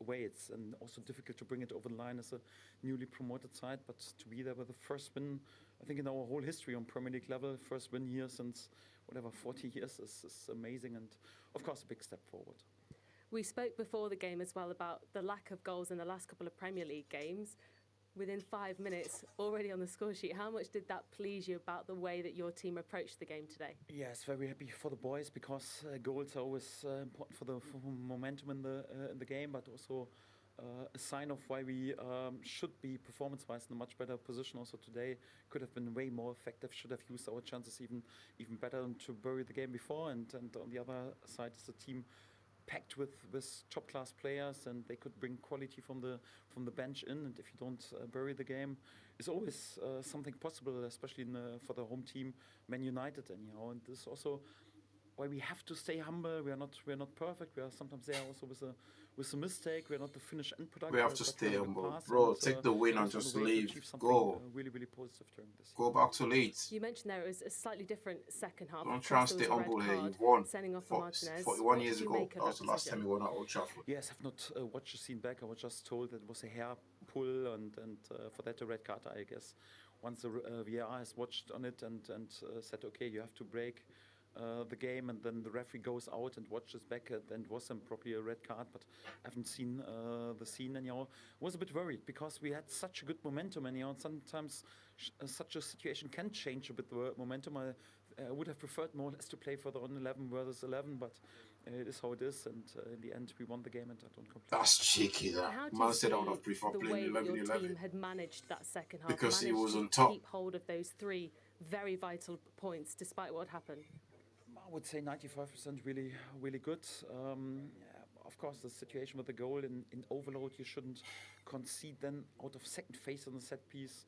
away. It's and also difficult to bring it over the line as a newly promoted side, but to be there with the first win, I think in our whole history on Premier League level, first win here since whatever 40 years is amazing, and of course a big step forward. We spoke before the game as well about the lack of goals in the last couple of Premier League games. Within 5 minutes, already on the score sheet, how much did that please you about the way that your team approached the game today? Yes, very happy for the boys because goals are always important for the momentum in the game, but also a sign of why we should be performance-wise in a much better position. Also today could have been way more effective. Should have used our chances even better to bury the game before. And on the other side is a team packed with top-class players, and they could bring quality from the bench in. And if you don't bury the game, it's always something possible, especially for the home team, Man United. And and this is also why we have to stay humble. We are not perfect. We are sometimes there also with a mistake. We are not the finished end product. We have to stay humble, bro. Take the win and just leave. Go. Really positive during this. Go back to Leeds. You mentioned there it was a slightly different second half. Don't try and stay humble here. You've won. Sending off for Martinez. 41 years ago. That was the last time we won at Old Trafford. Yes, I've not watched the scene back. I was just told that it was a hair pull, and for that a red card, I guess. Once the VAR has watched on it and said, okay, you have to break the game, and then the referee goes out and watches back, and it was probably a red card, but I haven't seen the scene. And was a bit worried because we had such a good momentum, and sometimes such a situation can change a bit the momentum. I would have preferred more or less to play further on 11 versus 11, but it is how it is, and in the end we won the game, and I don't complain. That's cheeky, that. Man said I would have preferred playing 11-11. Your team had managed that second half because he was on top. Keep hold of those 3 very vital points despite what happened. I would say 95% really good. Of course, the situation with the goal in overload, you shouldn't concede then out of second phase on the set piece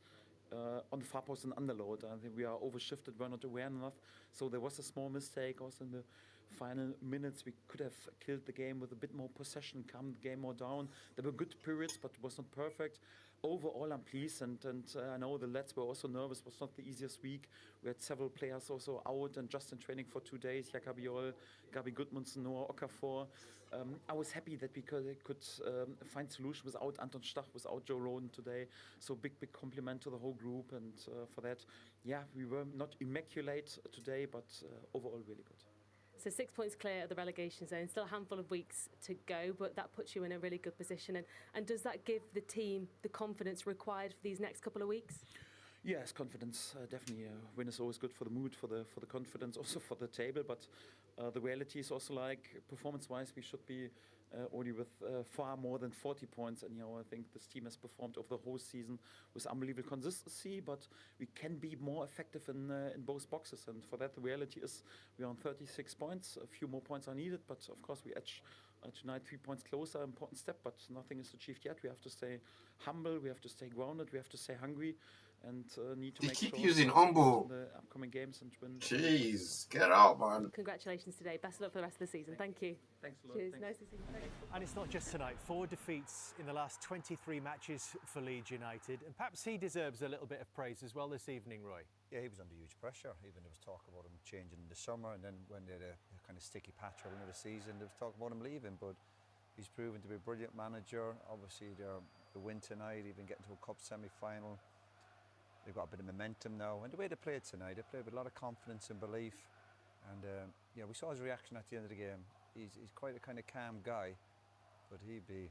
on the far post and underload. I think we are overshifted, we're not aware enough. So there was a small mistake also in the final minutes. We could have killed the game with a bit more possession, calmed the game more down. There were good periods, but it was not perfect. Overall, I'm pleased, and I know the lads were also nervous. It was not the easiest week. We had several players also out and just in training for 2 days. Jakabiol, Gabi Gudmundsson, Noah Okafor. I was happy that we could find solution without Anton Stach, without Joe Roden today. So big compliment to the whole group, and for that, yeah, we were not immaculate today, but overall really good. So 6 points clear of the relegation zone, still a handful of weeks to go, but that puts you in a really good position. And does that give the team the confidence required for these next couple of weeks? Yes, confidence, definitely. Win is always good for the mood, for the confidence, also for the table. But the reality is also like performance-wise, we should be only with far more than 40 points. And I think this team has performed over the whole season with unbelievable consistency. But we can be more effective in both boxes. And for that, the reality is we are on 36 points. A few more points are needed, but of course we edge tonight 3 points closer. Important step, but nothing is achieved yet. We have to stay humble. We have to stay grounded. We have to stay hungry. And need to make sure using humble in the upcoming games and win. Jeez, get out, man. Congratulations today. Best of luck for the rest of the season. Thank you. Thanks a lot. Cheers. Thanks. Nice to see you. Thanks. And it's not just tonight. 4 defeats in the last 23 matches for Leeds United. And perhaps he deserves a little bit of praise as well this evening, Roy. Yeah, he was under huge pressure. Even there was talk about him changing in the summer, and then when they had a kind of sticky patch over the season, there was talk about him leaving. But he's proven to be a brilliant manager. Obviously, the win tonight, even getting to a cup semi-final. They've got a bit of momentum now, and the way they played tonight, they played with a lot of confidence and belief. And we saw his reaction at the end of the game. He's quite a kind of calm guy, but he'd be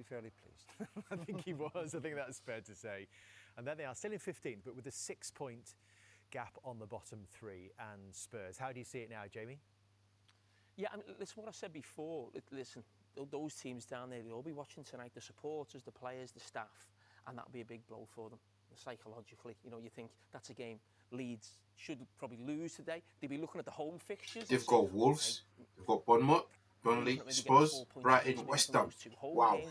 fairly pleased. I think he was. I think that's fair to say. And there they are, still in 15th, but with a 6-point gap on the bottom 3 and Spurs. How do you see it now, Jamie? Yeah, I mean, listen, what I said before. Listen, those teams down there, they'll all be watching tonight. The supporters, the players, the staff, and that'll be a big blow for them. Psychologically, you think that's a game Leeds should probably lose today. They'll be looking at the home fixtures. They've got Wolves, they've got Bournemouth, Burnley, Spurs, Brighton, West Ham. Wow.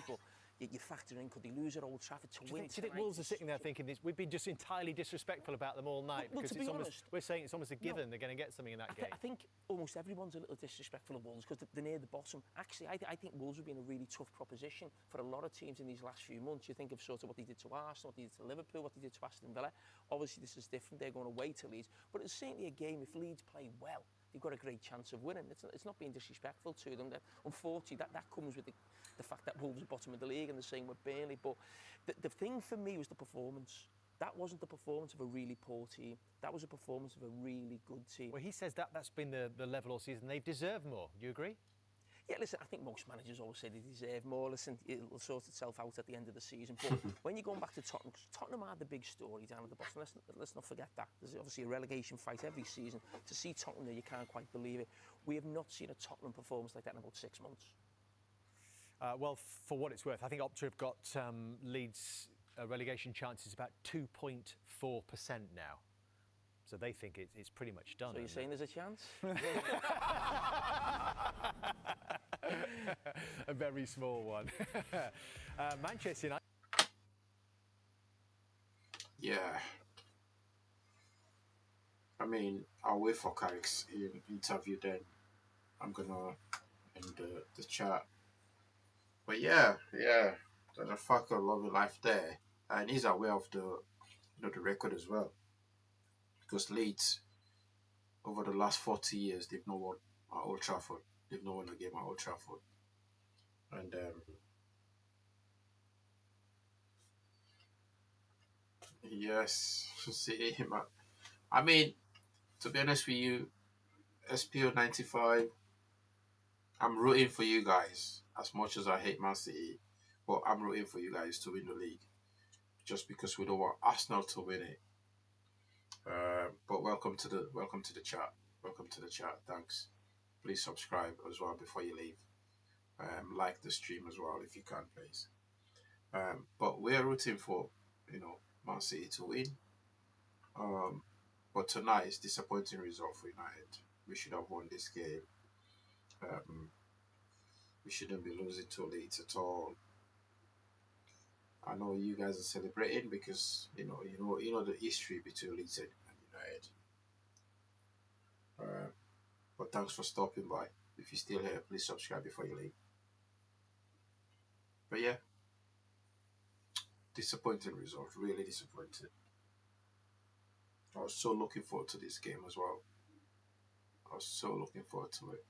You factor in, could they lose at Old Trafford to win? Do you think Wolves are sitting there thinking this? We've been just entirely disrespectful about them all night because it's almost, we're saying it's almost a given they're going to get something in that game. I think almost everyone's a little disrespectful of Wolves because they're near the bottom. Actually, I think Wolves have been a really tough proposition for a lot of teams in these last few months. You think of sort of what they did to Arsenal, what they did to Liverpool, what they did to Aston Villa. Obviously, this is different. They're going away to Leeds, but it's certainly a game if Leeds play well. they've got a great chance of winning. It's not being disrespectful to them. Unfortunately, that comes with the fact that Wolves are bottom of the league, and the same with Burnley. But the thing for me was the performance. That wasn't the performance of a really poor team. That was a performance of a really good team. Well, he says that's been the level all season. They've deserved more. Do you agree? Yeah, listen, I think most managers always say they deserve more. Listen, it'll sort itself out at the end of the season. But when you're going back to Tottenham, because Tottenham are the big story down at the bottom, let's not forget that. There's obviously a relegation fight every season. To see Tottenham there, you can't quite believe it. We have not seen a Tottenham performance like that in about 6 months. Well, for what it's worth, I think Opta have got Leeds' relegation chances about 2.4% now. So they think it's pretty much done. So you're saying there's a chance? A very small one. Manchester United. Yeah. I mean, I'll wait for Carrick's interview then. I'm going to end the chat. But yeah, there's a factor of love in life there. And he's aware of the record as well. Because Leeds, over the last 40 years, they've not won at Old Trafford. They've not won a game at Old Trafford. And yes, see him. I mean, to be honest with you, SPO 95, I'm rooting for you guys as much as I hate Man City, but I'm rooting for you guys to win the league, just because we don't want Arsenal to win it. But welcome to the chat. Welcome to the chat. Thanks. Please subscribe as well before you leave. Like the stream as well if you can, please. But we're rooting for Man City to win. But tonight is disappointing result for United. We should have won this game. We shouldn't be losing to Leeds at all. I know you guys are celebrating because you know the history between Leeds and United. But thanks for stopping by. If you're still here, please subscribe before you leave. But yeah, disappointing result. Really disappointed. I was so looking forward to this game as well. I was so looking forward to it.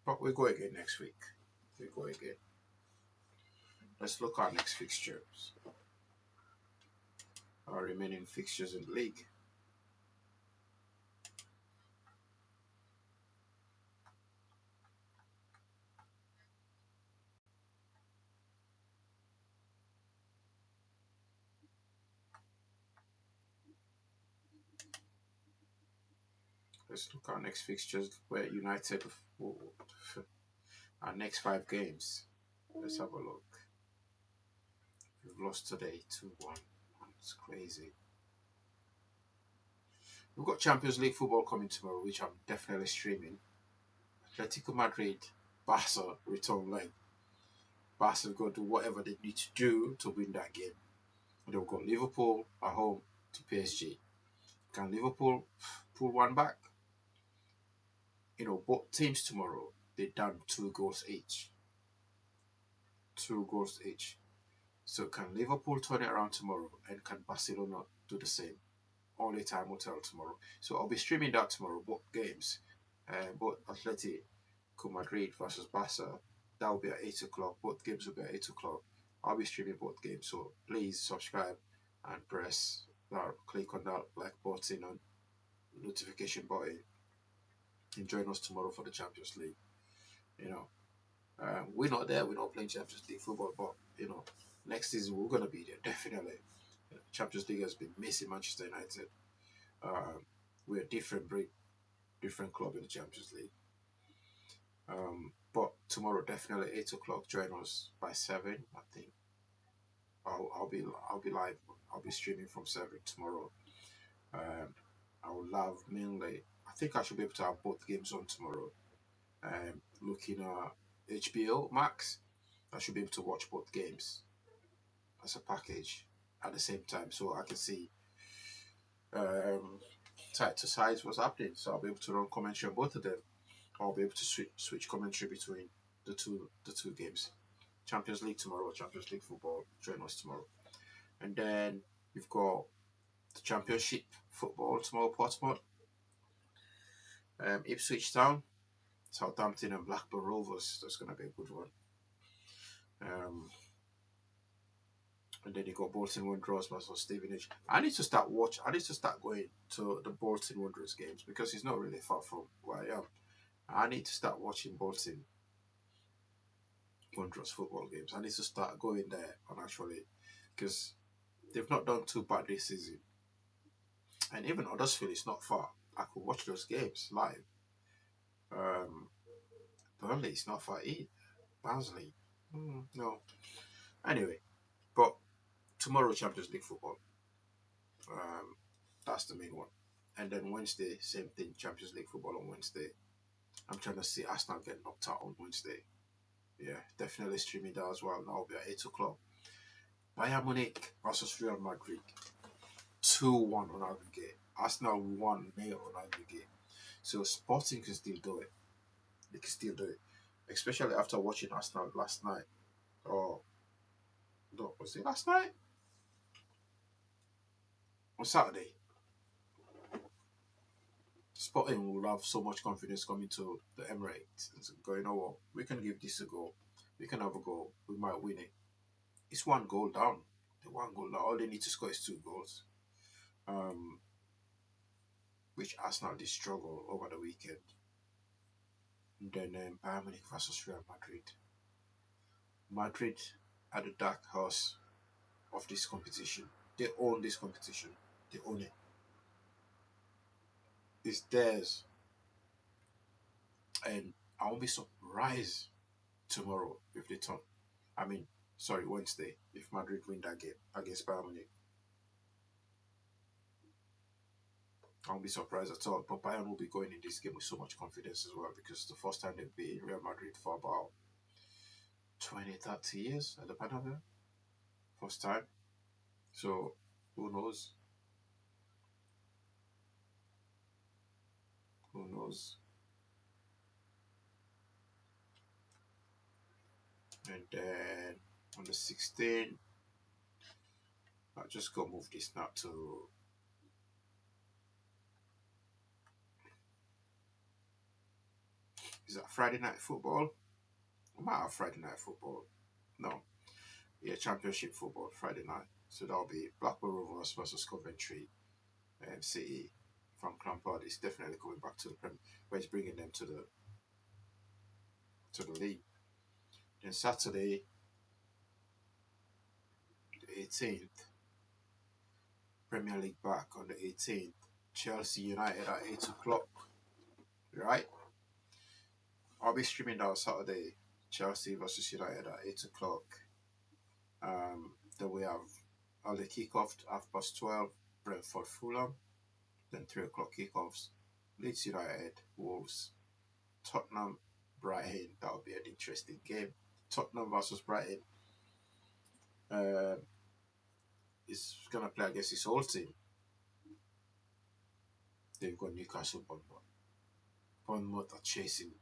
But we go again next week. We go again. Let's look at our next fixtures. Our remaining fixtures in the league. Let's look at our next fixtures where United, our next 5 games. Let's have a look. We've lost today 2-1. It's crazy. We've got Champions League football coming tomorrow, which I'm definitely streaming. Atletico Madrid, Barca return leg. Barca have got to do whatever they need to do to win that game. And they've got Liverpool at home to PSG. Can Liverpool pull one back? Both teams tomorrow, they're down 2 goals each. 2 goals each. So can Liverpool turn it around tomorrow, and can Barcelona do the same? Only time will tell tomorrow. So I'll be streaming that tomorrow, both games. Both Atletico Madrid versus Barca. That will be at 8 o'clock. Both games will be at 8 o'clock. I'll be streaming both games. So please subscribe and press that, click on that like button and notification button. And join us tomorrow for the Champions League. We're not there. We're not playing Champions League football, but next season we're gonna be there definitely. Champions League has been missing Manchester United. We're a different breed, different club in the Champions League. But tomorrow definitely 8 o'clock. Join us by 7. I think I'll be live. I'll be streaming from 7 tomorrow. I would love mainly. I think I should be able to have both games on tomorrow. Looking at HBO Max, I should be able to watch both games as a package at the same time, so I can see side to side what's happening. So I'll be able to run commentary on both of them. I'll be able to switch commentary between the two games. Champions League tomorrow, Champions League football. Join us tomorrow, and then you've got the Championship football tomorrow, Portsmouth. Ipswich Town, Southampton and Blackburn Rovers. That's going to be a good one. And then you got Bolton Wanderers versus Stevenage. I need to start going to the Bolton Wanderers games because it's not really far from where I am. I need to start watching Bolton Wanderers football games. I need to start going there and actually, because they've not done too bad this season. And even Huddersfield is not far. I could watch those games live. Burnley is not far either. Barnsley, no. Anyway, but tomorrow Champions League football. That's the main one. And then Wednesday, same thing, Champions League football on Wednesday. I'm trying to see Arsenal get knocked out on Wednesday. Yeah, definitely streaming that as well. Now will be at 8 o'clock. Bayern Munich versus Real Madrid. 2-1 on aggregate. Arsenal 1-0 on aggregate. So Sporting can still do it. They can still do it. Especially after watching Arsenal last night. Or, no, was it last night? On Saturday. Sporting will have so much confidence coming to the Emirates and going, oh, well, we can give this a go. We can have a go. We might win it. It's 1 goal down. The 1 goal down. All they need to score is 2 goals. Which Arsenal did struggle over the weekend. And then Bayern Munich versus Real Madrid. Madrid are the dark horse of this competition. They own this competition. They own it. It's theirs. And I won't be surprised tomorrow if they turn. Wednesday, if Madrid win that game against Bayern Munich. I won't be surprised at all. But Bayern will be going in this game with so much confidence as well because it's the first time they've been in Real Madrid for about 20, 30 years at the Bernabeu. First time. So, who knows? Who knows? And then on the 16th, I'll just go move this now to is that Friday night football? I might have Friday night football. No. Yeah, Championship football Friday night. So that'll be Blackburn Rovers versus Coventry City from Lampard is definitely going back to the Premier, where he's bringing them to the league. Then Saturday, the 18th, Premier League back on the 18th. Chelsea United at 8 o'clock. Right? I'll be streaming that on Saturday. Chelsea versus United at 8 o'clock. Then we have early kickoff at 12:30, Brentford Fulham. Then 3 o'clock kickoffs. Leeds United, Wolves, Tottenham, Brighton. That will be an interesting game. Tottenham versus Brighton. Is going to play against his whole team. They've got Newcastle, Bournemouth. Bournemouth are chasing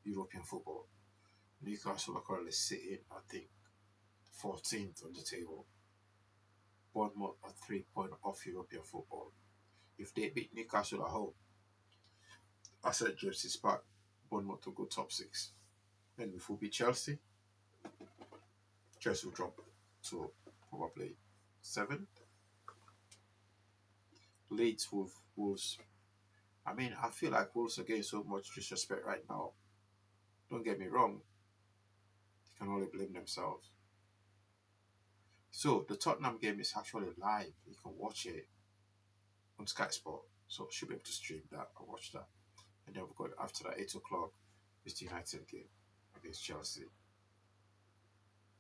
European football. Newcastle are currently sitting, I think, 14th on the table. Bournemouth are 3 points off European football. If they beat Newcastle at home, I said James's Park, Bournemouth will go top 6. And if we beat Chelsea, Chelsea will drop to probably 7th. Leeds with Wolves. I mean, I feel like Wolves are getting so much disrespect right now. Don't get me wrong. They can only blame themselves. So, the Tottenham game is actually live. You can watch it on Sky Sport. So, you should be able to stream that and watch that. And then we've got after that 8 o'clock is the United game against Chelsea.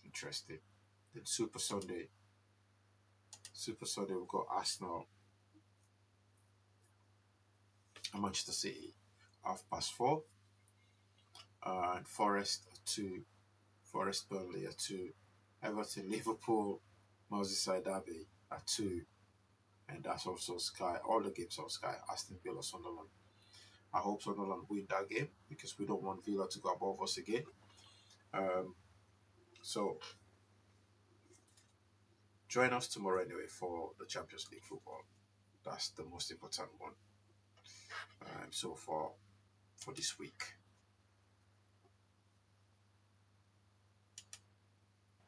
Interesting. Then Super Sunday, we've got Arsenal and Manchester City 4:30. And Forest at 2. Forest Burnley at 2. Everton Liverpool Merseyside Derby at 2. And that's also Sky. All the games on Sky. Aston Villa Sunderland. I hope Sunderland win that game because we don't want Villa to go above us again. So join us tomorrow anyway for the Champions League football. That's the most important one so far for this week.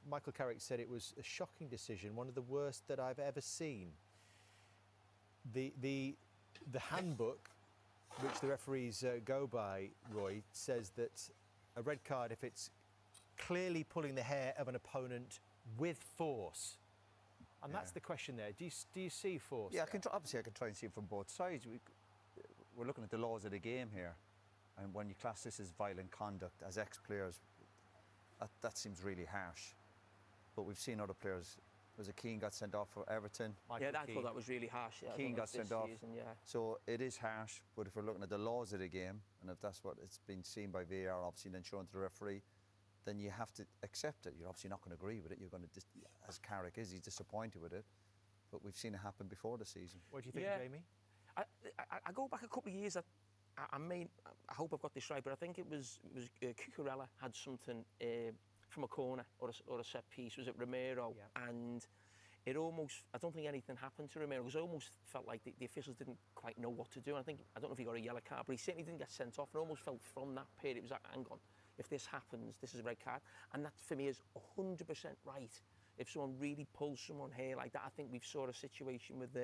Michael Carrick said it was a shocking decision, one of the worst that I've ever seen. The handbook, which the referees go by, Roy, says that a red card if it's clearly pulling the hair of an opponent with force. And that's the question there. Do you see force? Yeah, obviously I can try and see it from both sides. We're looking at the laws of the game here, and when you class this as violent conduct as ex-players, that seems really harsh. But we've seen other players. There was a Keane got sent off for Everton. I thought that was really harsh. Yeah, Keane got sent off. Season, yeah. So it is harsh, but if we're looking at the laws of the game, and if that's what it's been seen by VAR, obviously then shown to the referee, then you have to accept it. You're obviously not going to agree with it. You're going to, as Carrick is, he's disappointed with it. But we've seen it happen before the season. What do you think, Jamie? I go back a couple of years. I hope I've got this right, but I think it was Cucurella had something from a corner or a set piece. Was it Romero? Yeah. And it almost, I don't think anything happened to Romero because it almost felt like the officials didn't quite know what to do. And I don't know if he got a yellow card, but he certainly didn't get sent off. And almost felt from that period, it was like, hang on, if this happens, this is a red card. And that for me is 100% right. If someone really pulls someone here like that, I think we've saw a situation with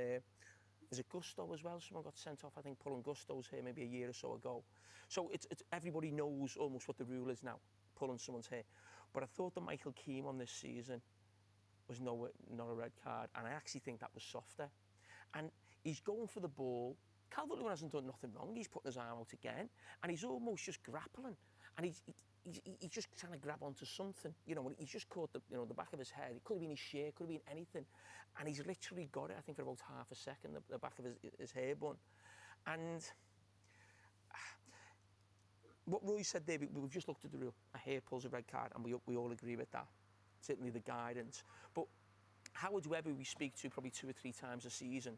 is it Gusto as well? Someone got sent off, I think, pulling Gusto's hair maybe a year or so ago. So it's everybody knows almost what the rule is now, pulling someone's hair. But I thought the Michael Keane on this season was not a red card, and I actually think that was softer. And he's going for the ball. Calvert-Lewin hasn't done nothing wrong. He's putting his arm out again, and he's almost just grappling, and he's just trying to grab onto something. You know, when he's just caught the back of his head. It could have been his shirt, could have been anything, and he's literally got it. I think for about half a second, the back of his hair bun, and what Roy said there, we've just looked at the rule. A hair pulls a red card, and we all agree with that. Certainly the guidance. But Howard Webber, we speak to probably 2 or 3 times a season,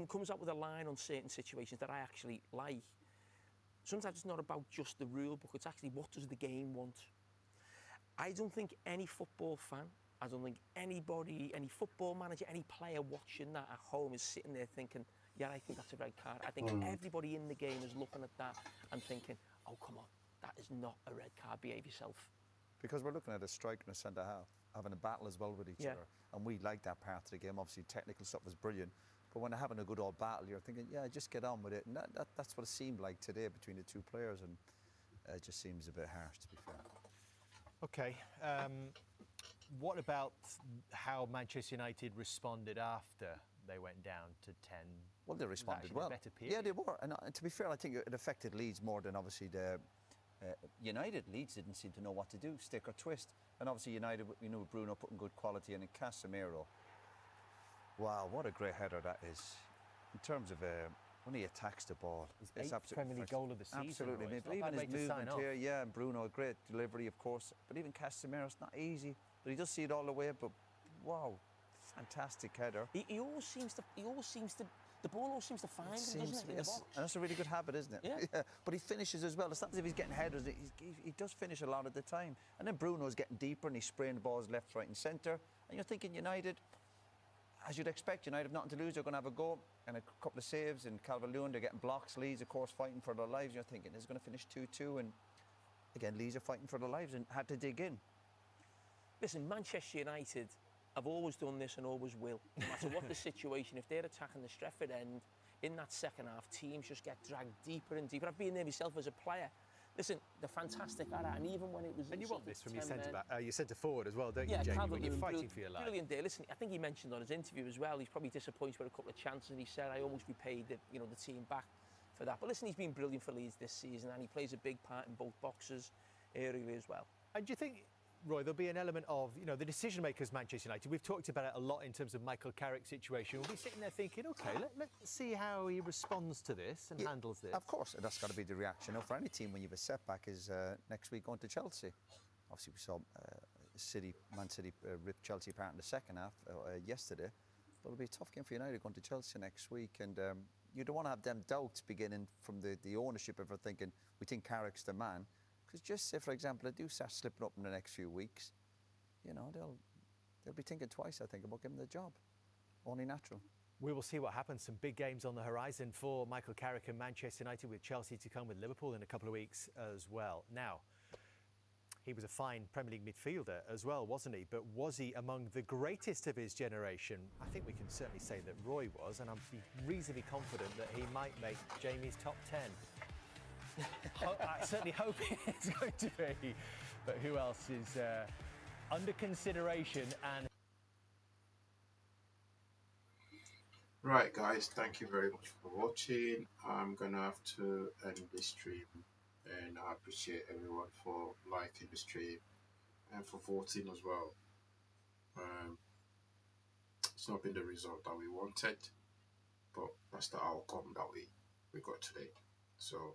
comes up with a line on certain situations that I actually like. Sometimes it's not about just the rule book, it's actually what does the game want. I don't think any football fan, I don't think anybody, any football manager, any player watching that at home is sitting there thinking, yeah, I think that's a red card. I think everybody in the game is looking at that and thinking, oh, come on, that is not a red card, behave yourself. Because we're looking at a striker and a centre-half having a battle as well with each other. And we like that part of the game. Obviously, technical stuff was brilliant. But when they're having a good old battle, you're thinking, yeah, just get on with it. And that's what it seemed like today between the two players. And it just seems a bit harsh, to be fair. OK. What about how Manchester United responded after they went down to 10? Well, they responded well. Yeah, they were. And to be fair, I think it affected Leeds more than obviously the United. Leeds didn't seem to know what to do, stick or twist. And obviously United, you know, Bruno putting good quality in, and Casemiro. Wow, what a great header that is. In terms of when he attacks the ball, it's absolutely Premier League goal of the season. Absolutely, but even his movement here, yeah, and Bruno, a great delivery, of course. But even Casemiro, it's not easy. But he does see it all the way. But wow, fantastic header. He always seems to. The ball always seems to find him, doesn't it? In the box. And that's a really good habit, isn't it? Yeah. But he finishes as well. It's not as if he's getting headers. He does finish a lot of the time. And then Bruno's getting deeper and he's spraying the balls left, right, and centre. And you're thinking United, as you'd expect, United have nothing to lose. They're going to have a go and a couple of saves. And Calvert-Lewin, they're getting blocks. Leeds, of course, fighting for their lives. You're thinking it's going to finish 2-2. And again, Leeds are fighting for their lives and had to dig in. Listen, Manchester United have always done this and always will. No matter what the situation, if they're attacking the Trafford end, in that second half, teams just get dragged deeper and deeper. I've been there myself as a player. Listen, they're fantastic at it, and even when it was... And you want this from your centre forward as well, don't you, Jamie, when you're fighting for your life? Brilliant day. Listen, I think he mentioned on his interview as well, he's probably disappointed with a couple of chances, and he said, I almost repaid the team back for that. But listen, he's been brilliant for Leeds this season, and he plays a big part in both boxes aerially as well. And do you think, Roy, there'll be an element of, the decision makers, Manchester United. We've talked about it a lot in terms of Michael Carrick's situation. We'll be sitting there thinking, OK, let's see how he responds to this and handles this. Of course, and that's got to be the reaction. For any team, when you have a setback, is next week going to Chelsea. Obviously, we saw Man City rip Chelsea apart in the second half yesterday. But it'll be a tough game for United going to Chelsea next week. And you don't want to have them doubts beginning from the ownership if they're thinking, we think Carrick's the man. Because just say, for example, they do start slipping up in the next few weeks, they'll they'll be thinking twice, I think, about giving the job. Only natural. We will see what happens. Some big games on the horizon for Michael Carrick and Manchester United, with Chelsea to come, with Liverpool in a couple of weeks as well. Now, he was a fine Premier League midfielder as well, wasn't he? But was he among the greatest of his generation? I think we can certainly say that Roy was, and I'm reasonably confident that he might make Jamie's top 10. I certainly hope it's going to be. But who else is under consideration? And right, guys, thank you very much for watching. I'm gonna have to end this stream, and I appreciate everyone for liking the stream and for voting as well. It's not been the result that we wanted, but that's the outcome that we got today. So